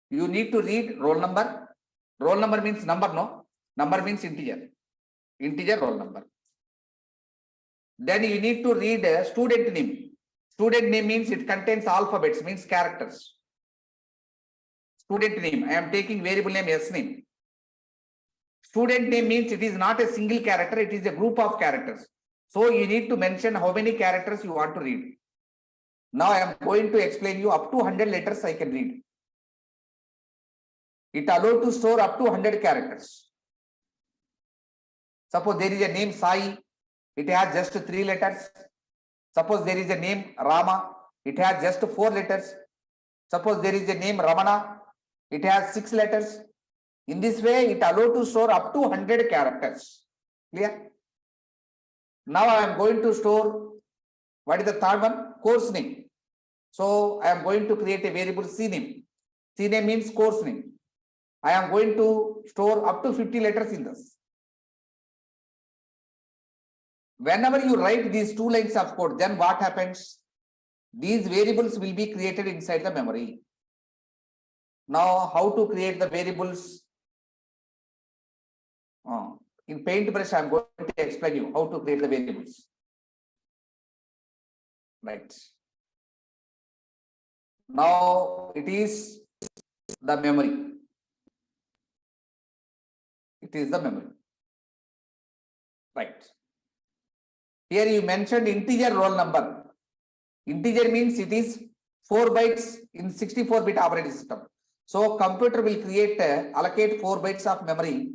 You need to read roll number. Roll number means number, no? Number means integer. Integer roll number. Then you need to read student name. Student name means it contains alphabets, means characters. Student name, I am taking variable name S name. Student name means it is not a single character, it is a group of characters. So you need to mention how many characters you want to read. Now I am going to explain you up to 100 letters I can read. It allowed to store up to 100 characters. Suppose there is a name Sai, it has just 3 letters. Suppose there is a name Rama, it has just 4 letters. Suppose there is a name Ramana, it has 6 letters. In this way, it allowed to store up to 100 characters. Clear? Now I am going to store, what is the third one? Course name. So I am going to create a variable C name. C name means course name. I am going to store up to 50 letters in this. Whenever you write these 2 lines of code, then what happens? These variables will be created inside the memory. Now, how to create the variables? In Paintbrush, I am going to explain you how to create the variables. Right. Now, it is the memory. It is the memory. Right. Here you mentioned integer roll number. Integer means it is 4 bytes in 64-bit operating system. So computer will create, allocate 4 bytes of memory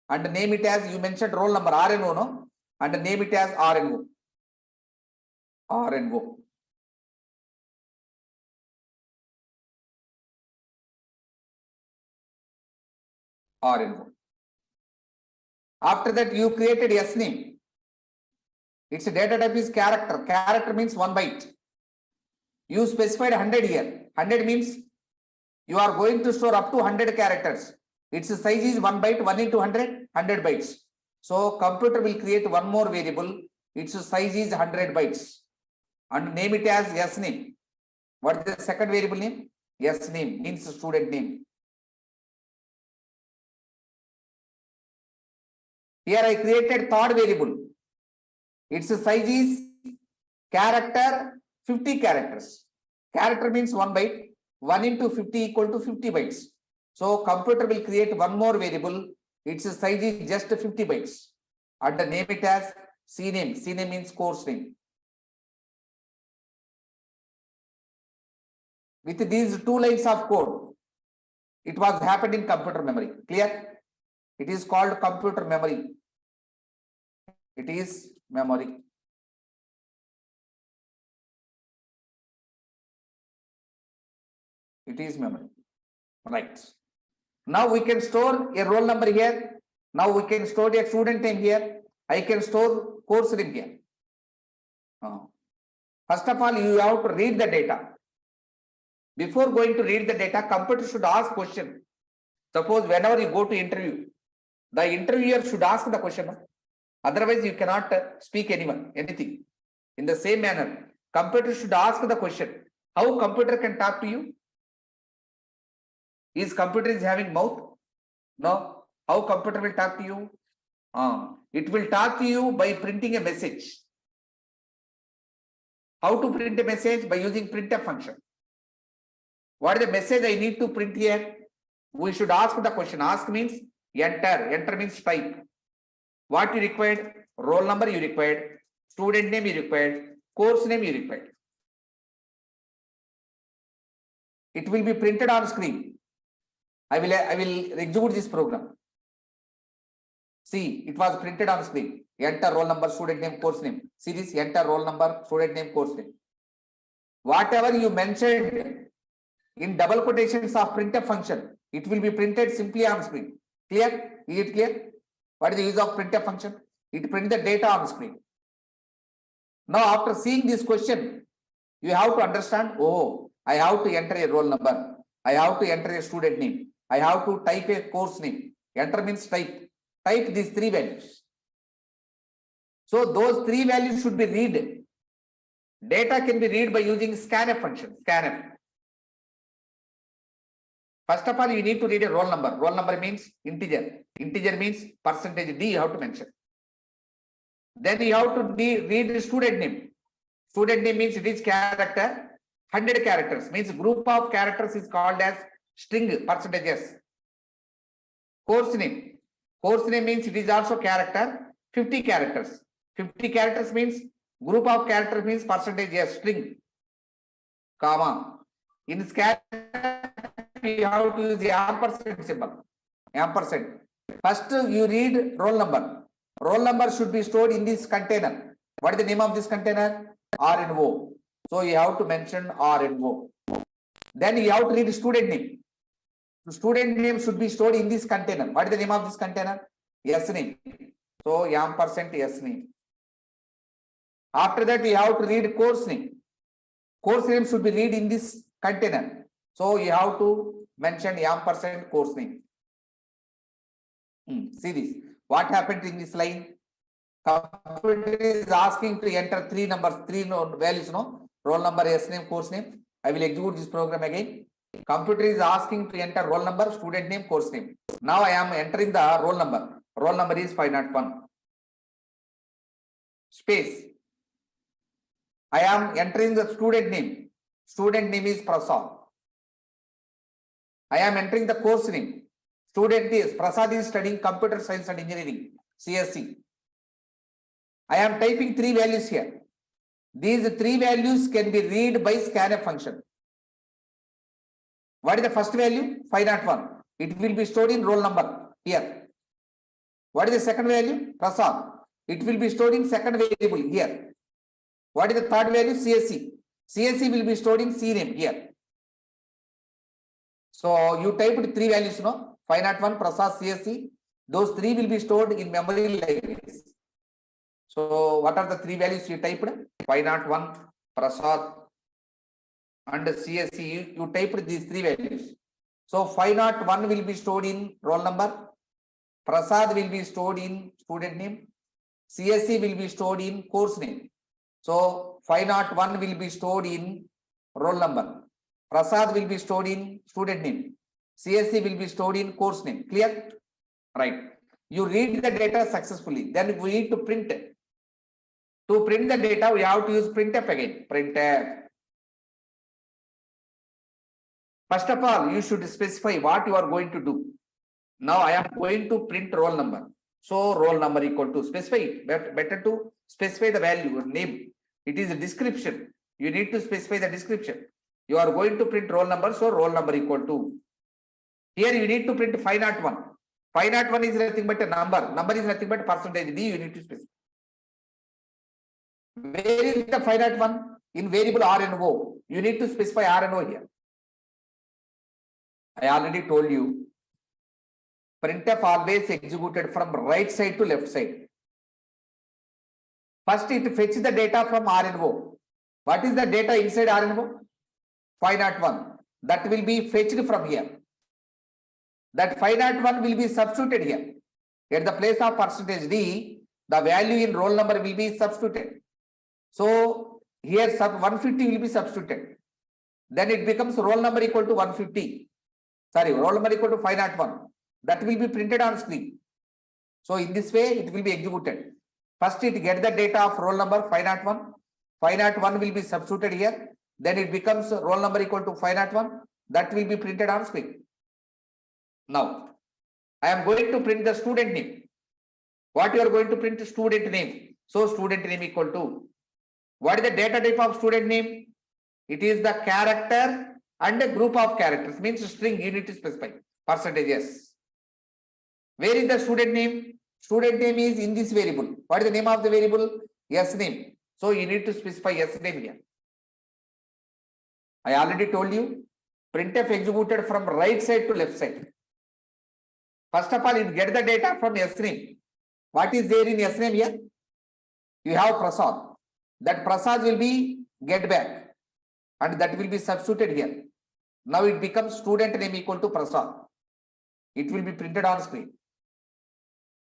and name it as, you mentioned roll number RNO, no? And name it as RNO. RNO. RNO. After that, you created S name. Its data type is character. Character means 1 byte. You specified 100 here. 100 means you are going to store up to 100 characters. Its size is 1 byte, 1 into 100, 100 bytes. So computer will create one more variable. Its size is 100 bytes. And name it as S name. What is the second variable name? S name means student name. Here I created third variable. Its size is character 50 characters. Character means 1 byte. 1 into 50 equal to 50 bytes. So computer will create one more variable. Its size is just 50 bytes. And name it as C name. C name means course name. With these 2 lines of code, it was happened in computer memory. Clear? It is called computer memory. It is memory. It is memory. Right. Now we can store a roll number here. Now we can store a student name here. I can store course name here. First of all, you have to read the data. Before going to read the data, computer should ask question. Suppose whenever you go to interview, the interviewer should ask the question. Otherwise, you cannot speak anything. In the same manner, computer should ask the question. How computer can talk to you? Is computer is having mouth? No. How computer will talk to you? It will talk to you by printing a message. How to print a message? By using printf function. What is the message I need to print here? We should ask the question. Ask means enter. Enter means type. What you required? Roll number you required. Student name you required. Course name you required. It will be printed on screen. I will execute this program. See, it was printed on screen. Enter roll number, student name, course name. See this, enter roll number, student name, course name. Whatever you mentioned in double quotations of printf function, it will be printed simply on screen. Clear? Is it clear? What is the use of printf function? It prints the data on screen. Now, after seeing this question, you have to understand, oh, I have to enter a roll number. I have to enter a student name. I have to type a course name. Enter means type. Type these 3 values. So those 3 values should be read. Data can be read by using scanf function. Scanf. First of all, you need to read a roll number. Roll number means integer. Integer means percentage D you have to mention. Then you have to read the student name. Student name means it is character. 100 characters means group of characters is called as string percentages. Course name. Course name means it is also character. 50 characters. 50 characters means group of characters means percentage, yes, string. Comma. In scanf, you have to use the ampersand symbol. Ampersand. First, you read roll number. Roll number should be stored in this container. What is the name of this container? R and O. So you have to mention R and O. Then you have to read student name. The student name should be stored in this container. What is the name of this container? S name. So ampersand S name. After that, we have to read course name. Course name should be read in this container. So you have to mention ampersand course name. See this. What happened in this line? Computer is asking to enter three numbers, three values, no? Roll number, S name, course name. I will execute this program again. Computer is asking to enter roll number, student name, course name. Now I am entering the roll number. Roll number is 501. Space. I am entering the student name. Student name is Prasad. I am entering the course name. Student is Prasad is studying computer science and engineering, CSC. I am typing three values here. These three values can be read by scanf function. What is the first value? 501. It will be stored in roll number here. What is the second value? Prasad. It will be stored in second variable here. What is the third value? CSC. CSC will be stored in C name here. So you typed three values, no? 501, Prasad, CSC. Those three will be stored in memory libraries. So what are the three values you typed? 501, Prasad, and CSC. You typed these three values. So 501 will be stored in roll number. Prasad will be stored in student name. CSC will be stored in course name. So 501 will be stored in roll number. Prasad will be stored in student name. CSC will be stored in course name. Clear? Right. You read the data successfully. Then we need to print it. To print the data, we have to use printf again. Printf. First of all, you should specify what you are going to do. Now I am going to print roll number. So roll number equal to specify it. Better to specify the value, name. It is a description. You need to specify the description. You are going to print roll number, so roll number equal to. Here you need to print 501. 501 is nothing but a number. Number is nothing but percentage D. You need to specify. Where is the 501? In variable R and O. You need to specify R and O here. I already told you. Printf always executed from right side to left side. First, it fetches the data from R and O. What is the data inside R and O? 501. That will be fetched from here. That 501 will be substituted here. At the place of percentage D, the value in roll number will be substituted. So here 150 will be substituted. Then it becomes roll number equal to 150. Sorry, roll number equal to 501. That will be printed on screen. So in this way, it will be executed. First, it gets the data of roll number 501. 501 will be substituted here. Then it becomes roll number equal to 501. That will be printed on screen. Now, I am going to print the student name. What you are going to print? Student name. So student name equal to. What is the data type of student name? It is the character and a group of characters. Means string. You need to specify. Percentages. Where is the student name? Student name is in this variable. What is the name of the variable? S name. So you need to specify S name here. I already told you. Printf executed from right side to left side. First of all, you get the data from S name. What is there in S name here? You have Prasad. That Prasad will be get back. And that will be substituted here. Now it becomes student name equal to Prasad. It will be printed on screen.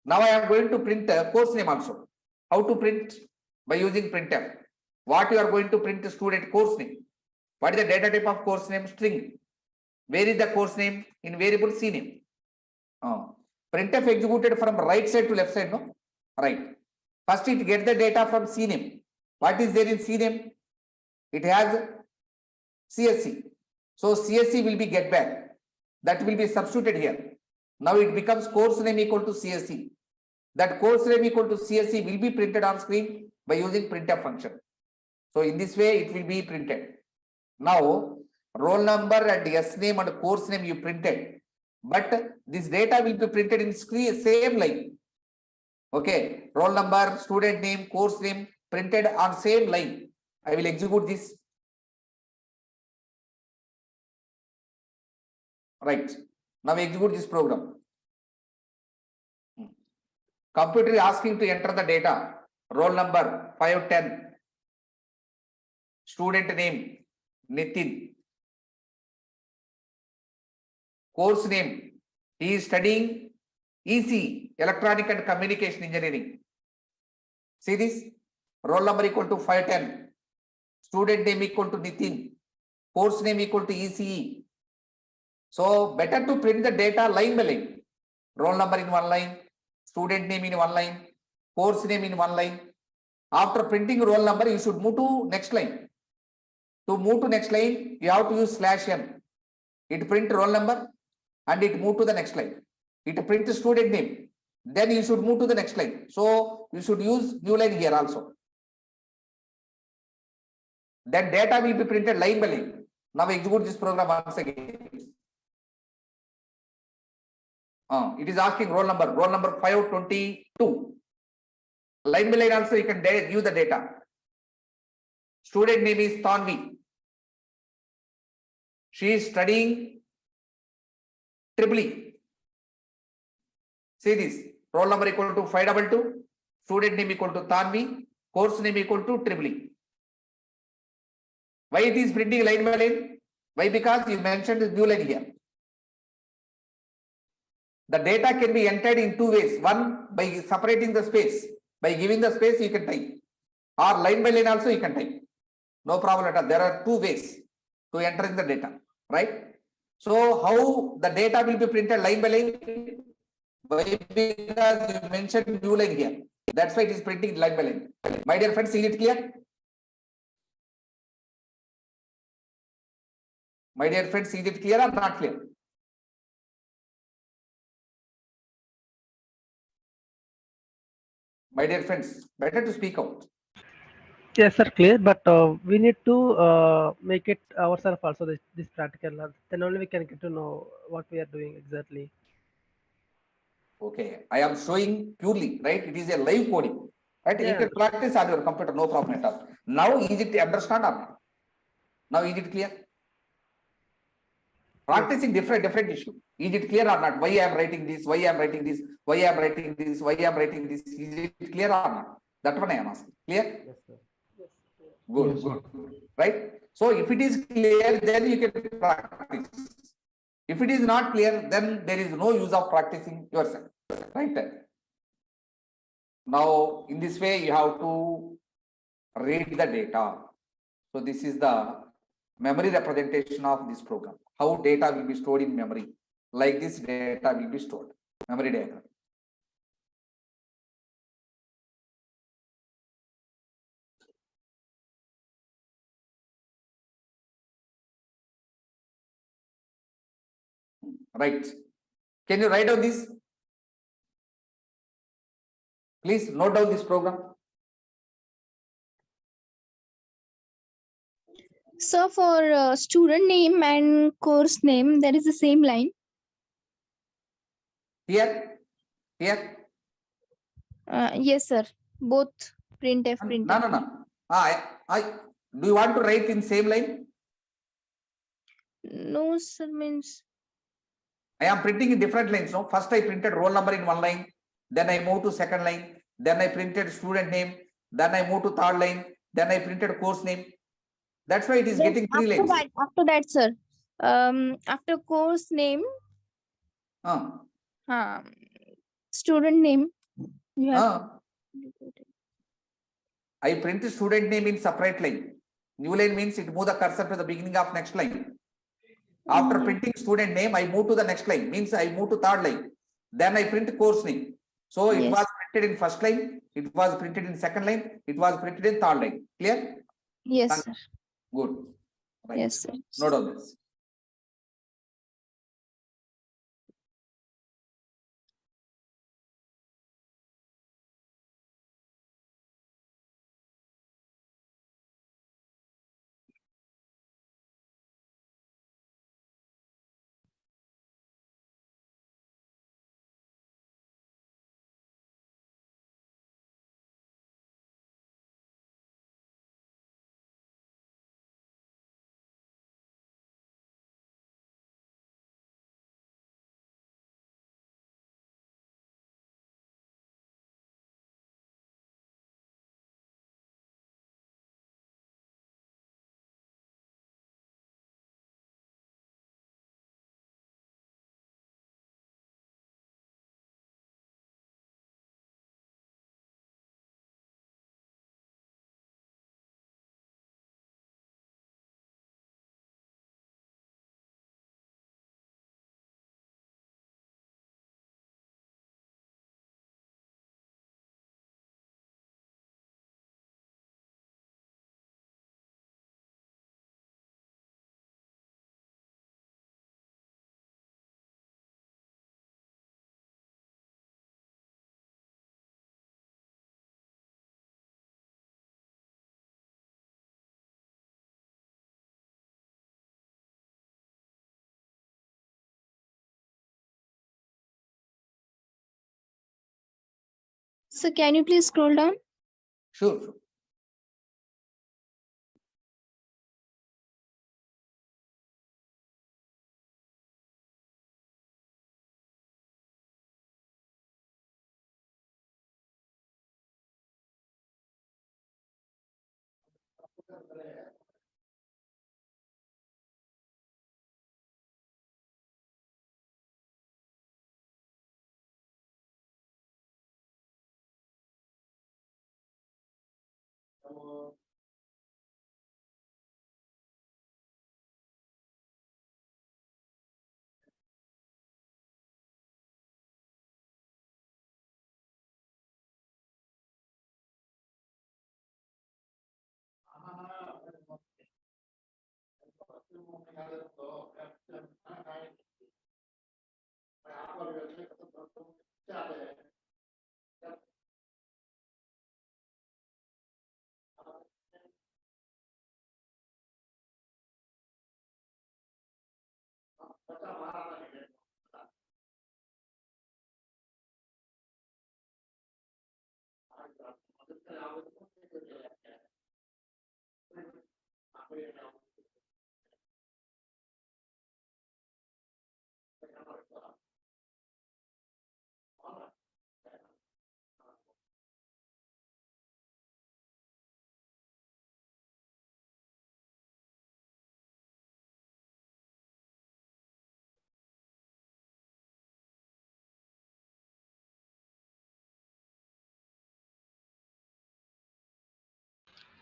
Now I am going to print a course name also. How to print? By using printf. What you are going to print? Student course name. What is the data type of course name? String. Where is the course name? In variable C name. Printf executed from right side to left side, no? Right. First, it gets the data from CNAME. What is there in CNAME? It has CSC. So CSC will be get back. That will be substituted here. Now it becomes course name equal to CSC. That course name equal to CSC will be printed on screen by using printf function. So in this way, it will be printed. Now, roll number and S name and course name you printed, but this data will be printed in screen same line. Okay, roll number, student name, course name printed on same line. I will execute this. Right. Now execute this program. Computer is asking to enter the data. Roll number 510. Student name Nitin. Course name. He is studying EC, Electronic and Communication Engineering. See this? Roll number equal to 510. Student name equal to Nitin. Course name equal to ECE. So better to print the data line by line. Roll number in one line, student name in one line, course name in one line. After printing roll number, you should move to next line. To move to next line, you have to use /n. It print roll number and it move to the next line. It print the student name. Then you should move to the next line. So you should use new line here also. Then data will be printed line by line. Now execute this program once again. It is asking roll number 522. Line by line also you can give the data. Student name is Tanvi. She is studying EEE. See this, roll number equal to 522, student name equal to Tanvi, course name equal to EEE. Why it is printing line by line? Why? Because you mentioned the new line here. The data can be entered in two ways. One, by separating the space. By giving the space, you can type. Or line by line also you can type. No problem at all. There are two ways to entering the data, right? So how the data will be printed line by line? Why? Because you mentioned new line here. That's why it is printing line by line. My dear friends, is it clear? My dear friends, is it clear or not clear? My dear friends, better to speak out. Yes, sir, clear. But we need to make it ourselves also this practical. Then only we can get to know what we are doing exactly. Okay, I am showing purely, right? It is a live coding, right? Yeah. You can practice on your computer, no problem at all. Now, is it understand or not? Now, is it clear? Practicing different issue. Is it clear or not? Why I am writing this? Why I am writing this? Why I am writing this? Why I am writing this? Is it clear or not? That one I am asking. Clear? Yes, sir. Good, Yes. good, right? So if it is clear, then you can practice. If it is not clear, then there is no use of practicing yourself, right? Now, in this way, you have to read the data. So this is the memory representation of this program. How data will be stored in memory. Like this data will be stored. Memory diagram. Right. Can you write down this? Please note down this program. So for student name and course name, there is the same line. Here. Yes, sir. Both printf, printf. No. Do you want to write in same line? No, sir, means. I am printing in different lines. No, first I printed roll number in one line, then I moved to second line, then I printed student name, then I moved to third line, then I printed course name. That's why it is Yes, getting three lines. after that, sir. After course name, student name. You have I print student name in separate line. New line means it move the cursor to the beginning of next line. After printing student name, I move to the next line. Means I move to third line. Then I print course name. So it Yes. was printed in first line, it was printed in second line, it was printed in third line. Clear? Yes, sir. Good. Right. Yes, sir. Note on this. So can you please scroll down? Sure, sure.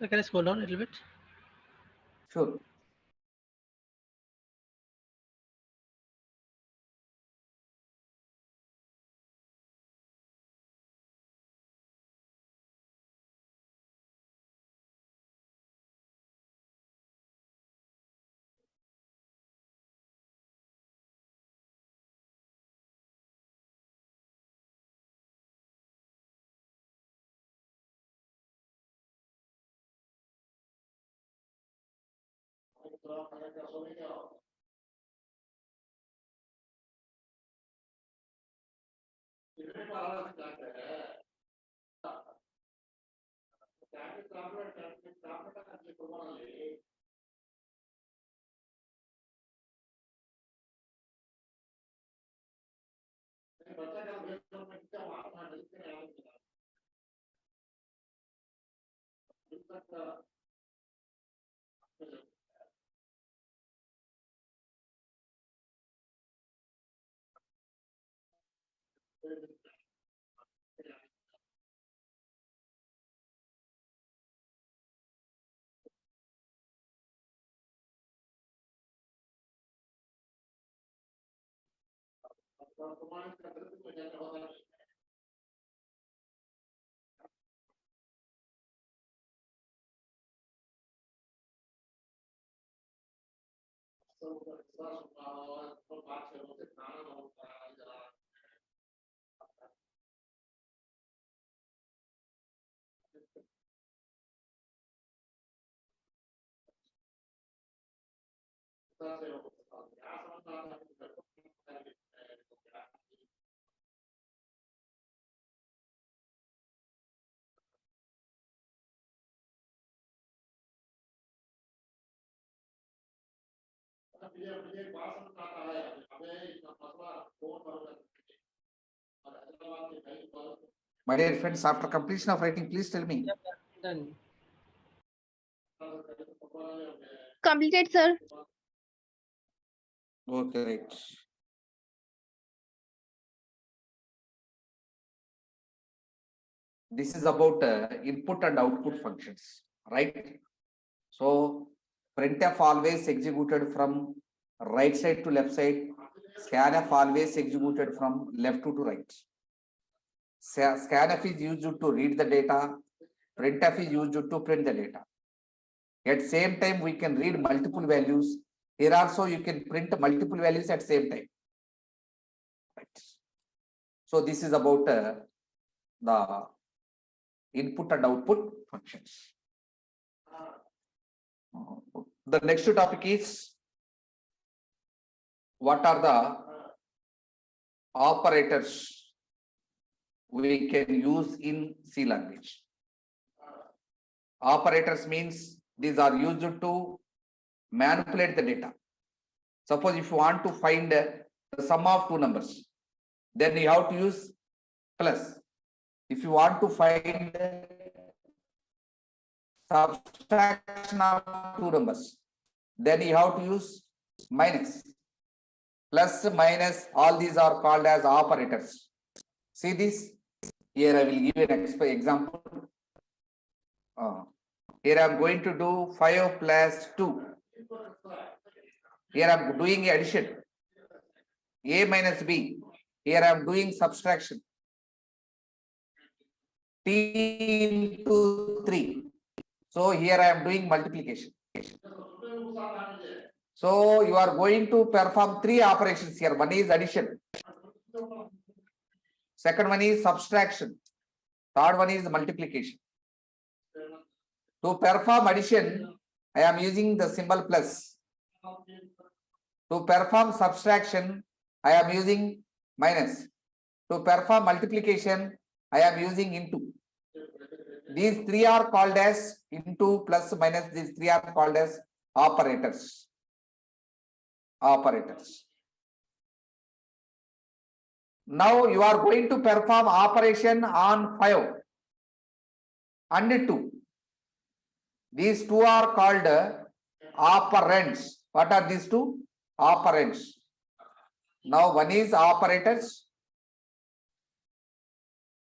So can I scroll down a little bit? Sure. My dear friends, after completion of writing, please tell me. Done. Completed, sir. Okay, right. This is about input and output functions, right? So printf always executed from right side to left side. Scanf always executed from left to right. Scanf is used to read the data. Printf is used to print the data. At same time, we can read multiple values. Here also, you can print multiple values at same time. Right. So this is about the input and output functions. The next topic is what are the operators we can use in C language. Operators means these are used to manipulate the data. Suppose if you want to find the sum of two numbers, then you have to use plus. If you want to find subtraction of two numbers, then you have to use minus. Plus, minus, all these are called as operators. See this? Here I will give an example. Here I am going to do 5 plus 2. Here I am doing addition. A minus B. Here I am doing subtraction. T into 3. So here I am doing multiplication. So you are going to perform 3 operations here. One is addition. Second one is subtraction. Third one is multiplication. To perform addition, I am using the symbol plus. To perform subtraction, I am using minus. To perform multiplication, I am using into. These 3 are called as into, plus, minus. These 3 are called as operators. Operators. Now you are going to perform operation on 5 and 2. These 2 are called operands. What are these 2? Operands. Now one is operators.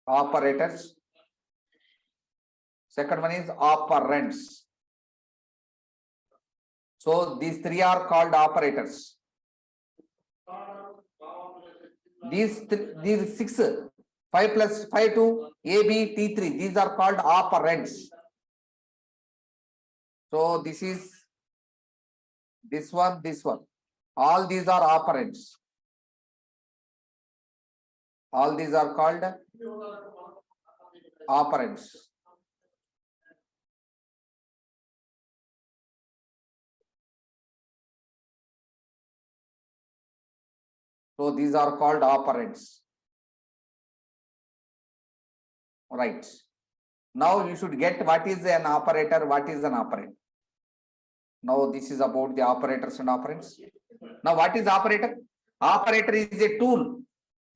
Operators. Second one is operands. So these 3 are called operators. These 6, 5 plus 5 to A, B, T3. These are called operands. So this is this one, this one. All these are operands. All these are called operands. So these are called operands. Right. Now you should get what is an operator, what is an operand. Now this is about the operators and operands. Now what is operator? Operator is a tool.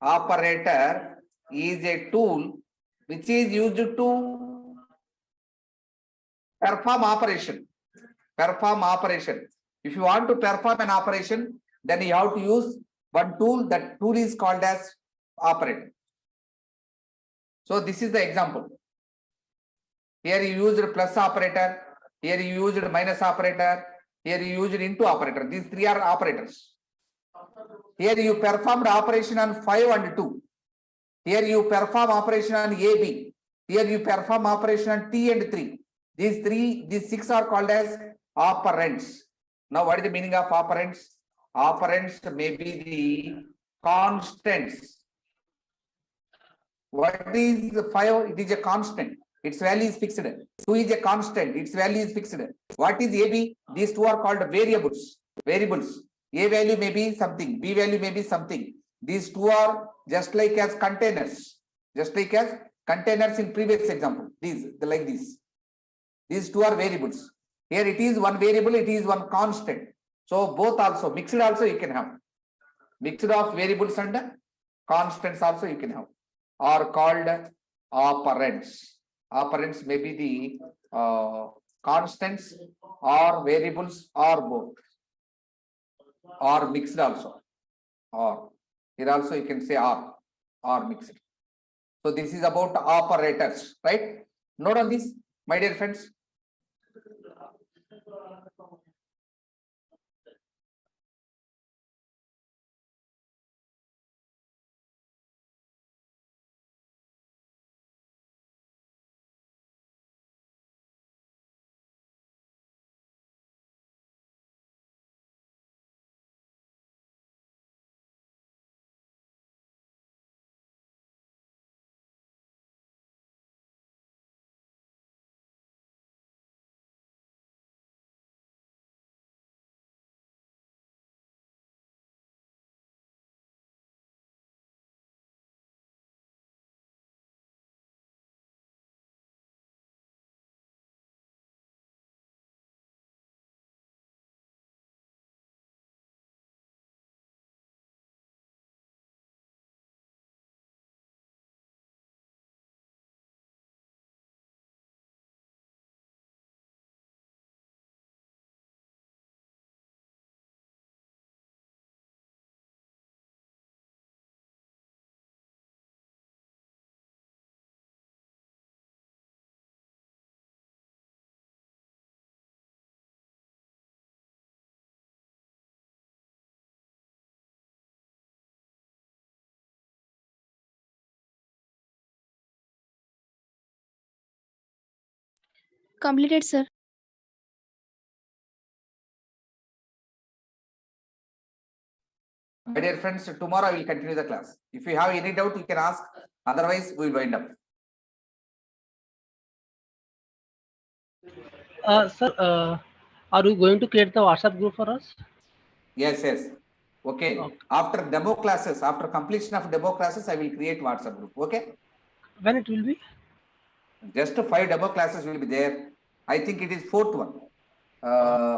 Operator is a tool which is used to perform operation. Perform operation. If you want to perform an operation, then you have to use one tool. That tool is called as operator. So this is the example. Here you used plus operator. Here you used minus operator. Here you used into operator. These 3 are operators. Here you performed operation on 5 and 2. Here you perform operation on A, B. Here you perform operation on T and 3. These 6 are called as operands. Now, what is the meaning of operands? Operands may be the constants. What is the 5? It is a constant. Its value is fixed. 2 is a constant. Its value is fixed. What is AB? These two are called variables. Variables. A value may be something. B value may be something. These two are just like as containers. Just like as containers in previous example. These like this. These two are variables. Here it is one variable. It is one constant. So both also mixed also you can have. Mixed of variables and constants also you can have. Are called operands. Operands may be the constants or variables or both, or mixed also, or here also you can say or mixed. So this is about operators, right? Note on this, my dear friends. Completed, sir. My dear friends, tomorrow I will continue the class. If you have any doubt, you can ask. Otherwise, we will wind up. Sir, are you going to create the WhatsApp group for us? Yes, yes. Okay. Okay. After demo classes, after completion of demo classes, I will create WhatsApp group. Okay. When it will be? Just 5 demo classes will be there. I think it is fourth one.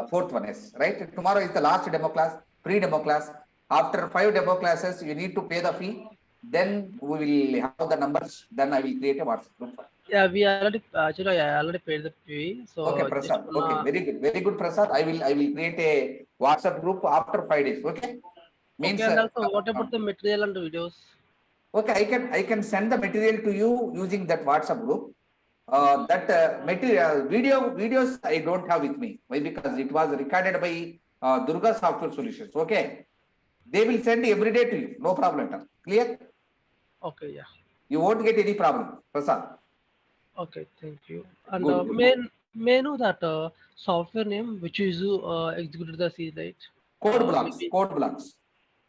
Fourth one is right. Tomorrow is the last demo class, pre-demo class. After 5 demo classes, you need to pay the fee. Then we will have the numbers. Then I will create a WhatsApp group. Yeah, we already actually I already paid the fee. So Okay, just Prasad. wanna- Okay, very good, Prasad. I will create a WhatsApp group after 5 days. Okay. Means Okay, and also what about the material and the videos? okay, I can send the material to you using that WhatsApp group. That material videos I don't have with me. Why? Because it was recorded by Durga Software Solutions. Okay, they will send every day to you. No problem at all. Clear? Okay, yeah. You won't get any problem, Prasad. Okay, thank you. And Good, good. may I know that software name which is executed the C, right? Code blocks. Maybe Code blocks.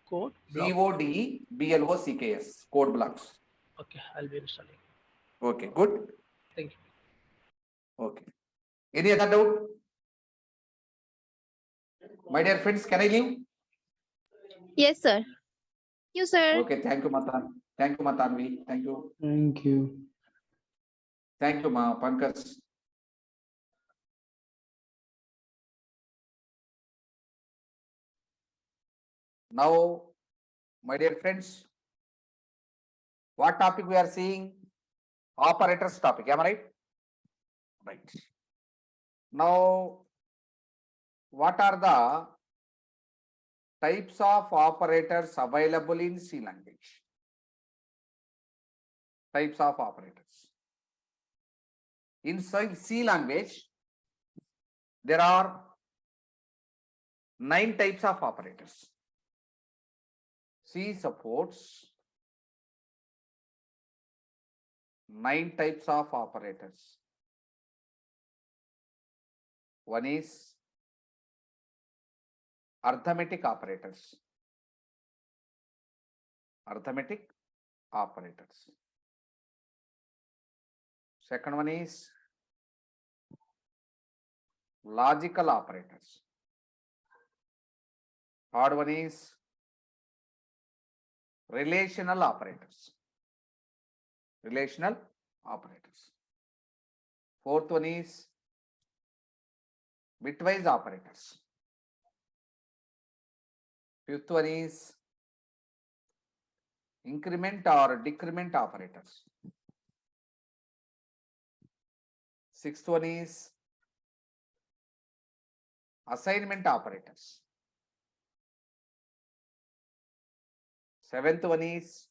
code block. CODEBLOCKS. Code blocks. Okay, I'll be installing. Okay, good. Thank you. Okay. Any other doubt? My dear friends, can I leave? Yes, sir. You, sir. Okay, thank you, Matan. Thank you, Matanvi. Thank you. Thank you. Thank you, Ma Pankaj. Now, my dear friends, what topic we are seeing? Operators topic. Am I right? Right. Now, what are the types of operators available in C language? Types of operators. In C language, there are 9 types of operators. C supports 9 types of operators. One is arithmetic operators. Arithmetic operators. Second one is logical operators. Third one is relational operators. Relational operators. Fourth one is bitwise operators. Fifth one is increment or decrement operators. Sixth one is assignment operators. Seventh one is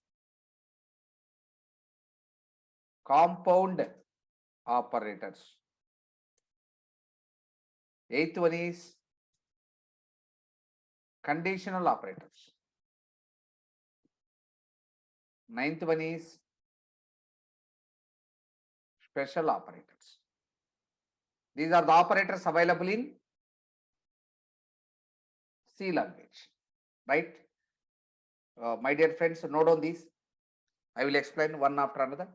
compound operators. Eighth one is conditional operators. Ninth one is special operators. These are the operators available in C language, right? My dear friends, note on this. I will explain one after another.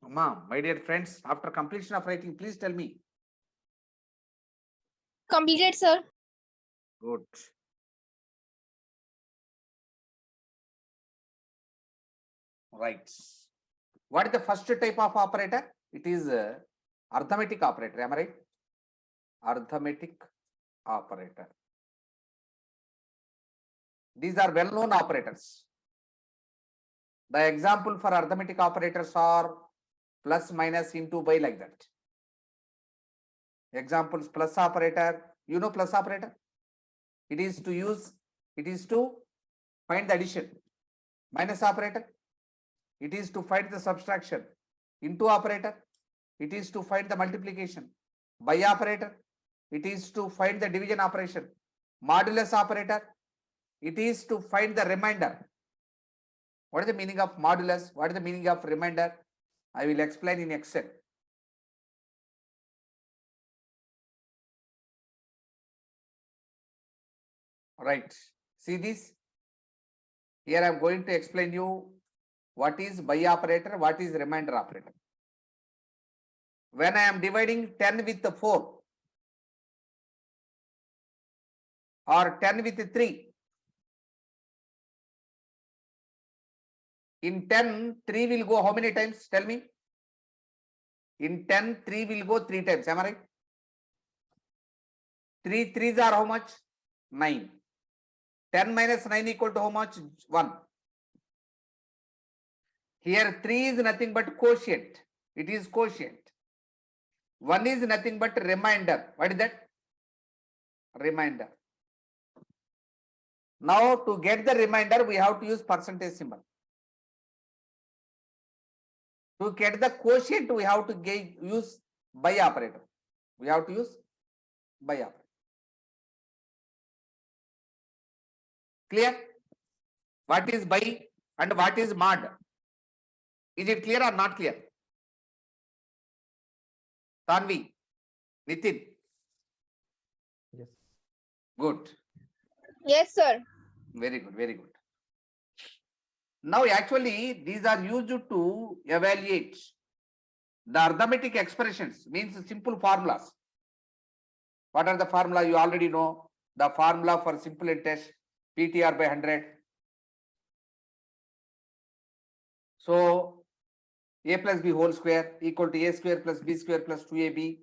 Ma'am, my dear friends, after completion of writing, please tell me. Completed, sir. Good. Right. What is the first type of operator? It is arithmetic operator. Am I right? Arithmetic operator. These are well-known operators. The example for arithmetic operators are plus, minus, into, by, like that. Examples: plus operator. You know plus operator? It is to find the addition. Minus operator. It is to find the subtraction. Into operator. It is to find the multiplication. By operator. It is to find the division operation. Modulus operator. It is to find the remainder. What is the meaning of modulus? What is the meaning of remainder? I will explain in Excel. Right. See this? Here I am going to explain you what is by operator, what is remainder operator. When I am dividing 10 with 4 or 10 with 3, in 10, 3 will go how many times? Tell me. In 10, 3 will go 3 times. Am I right? 3 3s are how much? 9. 10 minus 9 equal to how much? 1. Here 3 is nothing but quotient. It is quotient. 1 is nothing but remainder. What is that? Remainder. Now to get the remainder, we have to use percentage symbol. To get the quotient, we have to use by operator. We have to use by operator. Clear? What is by and what is mod? Is it clear or not clear? Tanvi, Nitin, Yes. good. Yes, sir. Very good, very good. Now actually these are used to evaluate the arithmetic expressions, means simple formulas. What are the formula? You already know the formula for simple and test PTR by 100. So a plus b whole square equal to a square plus b square plus 2ab,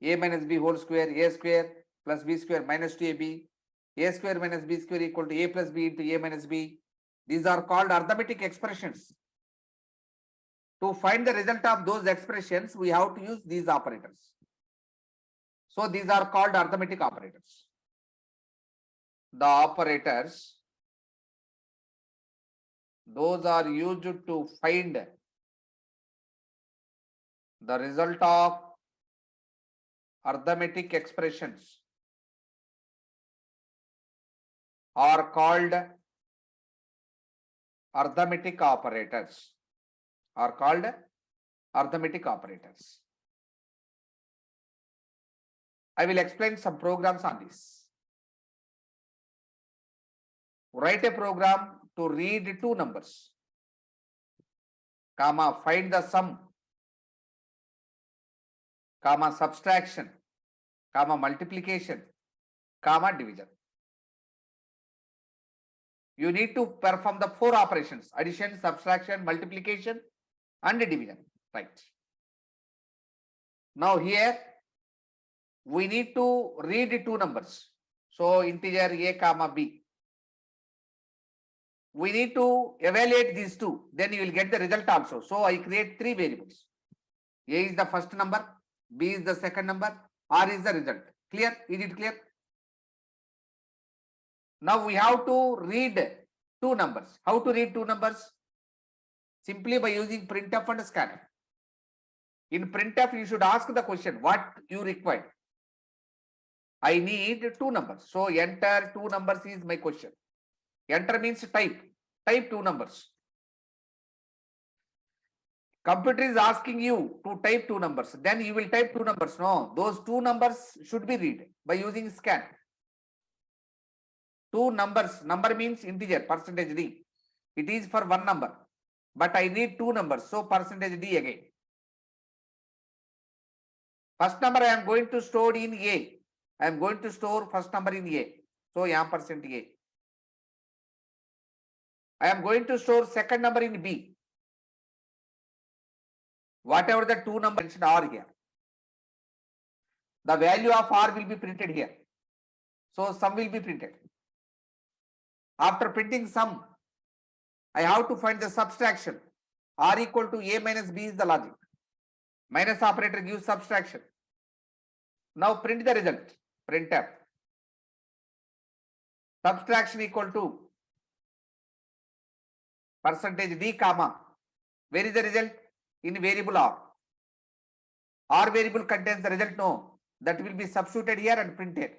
a minus b whole square, a square plus b square minus 2ab, a square minus b square equal to a plus b into a minus b. These are called arithmetic expressions. To find the result of those expressions, we have to use these operators. So these are called arithmetic operators. The operators, those are used to find the result of arithmetic expressions are called arithmetic operators. Are called arithmetic operators. I will explain some programs on this. Write a program to read two numbers, comma, find the sum, comma, subtraction, comma, multiplication, comma, division. You need to perform the 4 operations: addition, subtraction, multiplication, and division. Right. Now here we need to read two numbers. So integer a comma b. We need to evaluate these two. Then you will get the result also. So I create 3 variables. A is the first number, b is the second number, r is the result. Clear? Is it clear? Now we have to read two numbers. How to read two numbers? Simply by using printf and scanf. In printf, you should ask the question, what you require. I need two numbers. So enter two numbers is my question. Enter means type. Type two numbers. Computer is asking you to type two numbers. Then you will type two numbers. No, those two numbers should be read by using scan. Two numbers. Number means integer, percentage d. It is for one number. But I need two numbers. So percentage d again. First number I am going to store in A. I am going to store first number in A. So %A. I am going to store second number in B. Whatever the two numbers are here. The value of R will be printed here. So sum will be printed. After printing sum, I have to find the subtraction. R equal to A minus B is the logic. Minus operator gives subtraction. Now print the result. Printf. Subtraction equal to percentage d comma. Where is the result? In variable R. R variable contains the result. No. That will be substituted here and printed.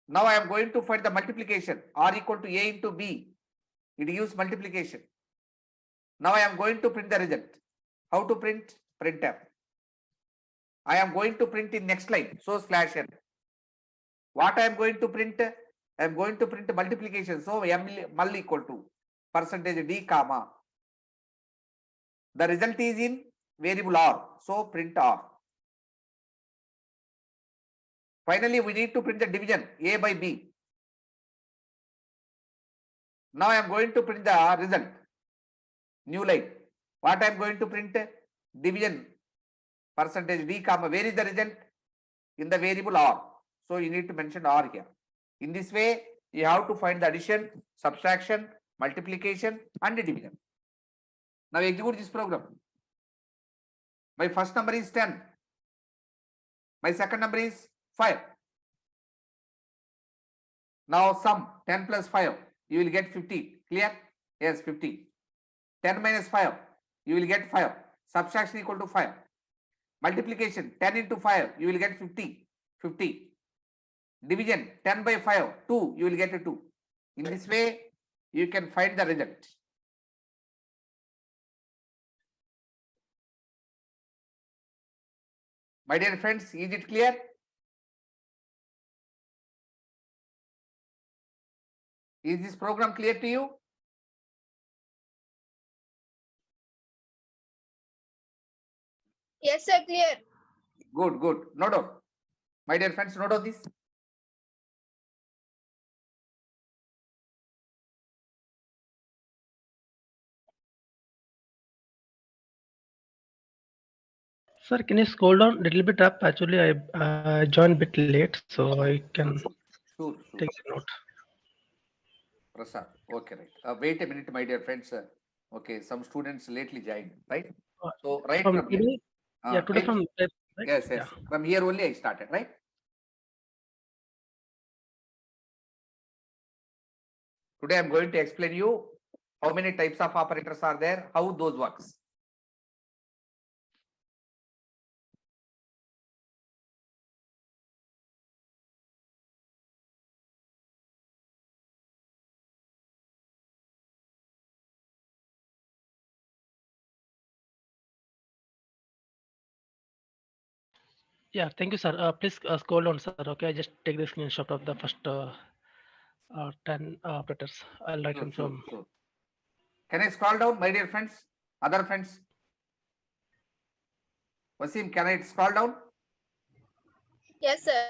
Now I am going to find the multiplication. R equal to A into B. It gives multiplication. Now I am going to print the result. How to print? Printf. I am going to print in next line. So /n. What I am going to print? I am going to print multiplication. So mul equal to percentage d comma. The result is in variable R. So print R. Finally, we need to print the division A by B. Now I am going to print the result. New line. What I am going to print? division percentage d comma, where is the result? In the variable r. So you need to mention r here. In this way, you have to find the addition, subtraction, multiplication and division. Now execute this program. My first number is 10. My second number is 5. Now sum 10 plus 5, you will get 50. Clear? Yes, 50. 10 minus 5, you will get 5. Subtraction equal to 5. Multiplication 10 into 5, you will get 50. 50. Division 10 by 5, 2, you will get a 2. In this way, you can find the result. My dear friends, is it clear? Is this program clear to you? Yes, sir, clear. Good, good. Note down. My dear friends, note down this. Sir, can you scroll down a little bit up? Actually, I joined a bit late, so I can Sure. take a note. Prasad. Okay, right. Wait a minute, my dear friends. Okay, some students lately joined, right? So right From from here. today, yeah, today Right? from right? Yes, yes. Yeah. From here only I started, right? Today I'm going to explain you how many types of operators are there, how those works. Yeah, thank you, sir. Please scroll down, sir. Okay, I just take the screenshot of the first 10 operators. I'll write them from. Sure. Can I scroll down, my dear friends? Other friends? Wasim, can I scroll down? Yes, sir.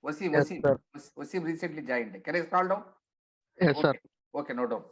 Wasim, Yes, Wasim, sir. Wasim recently joined. Can I scroll down? Yes, sir. Okay, no doubt.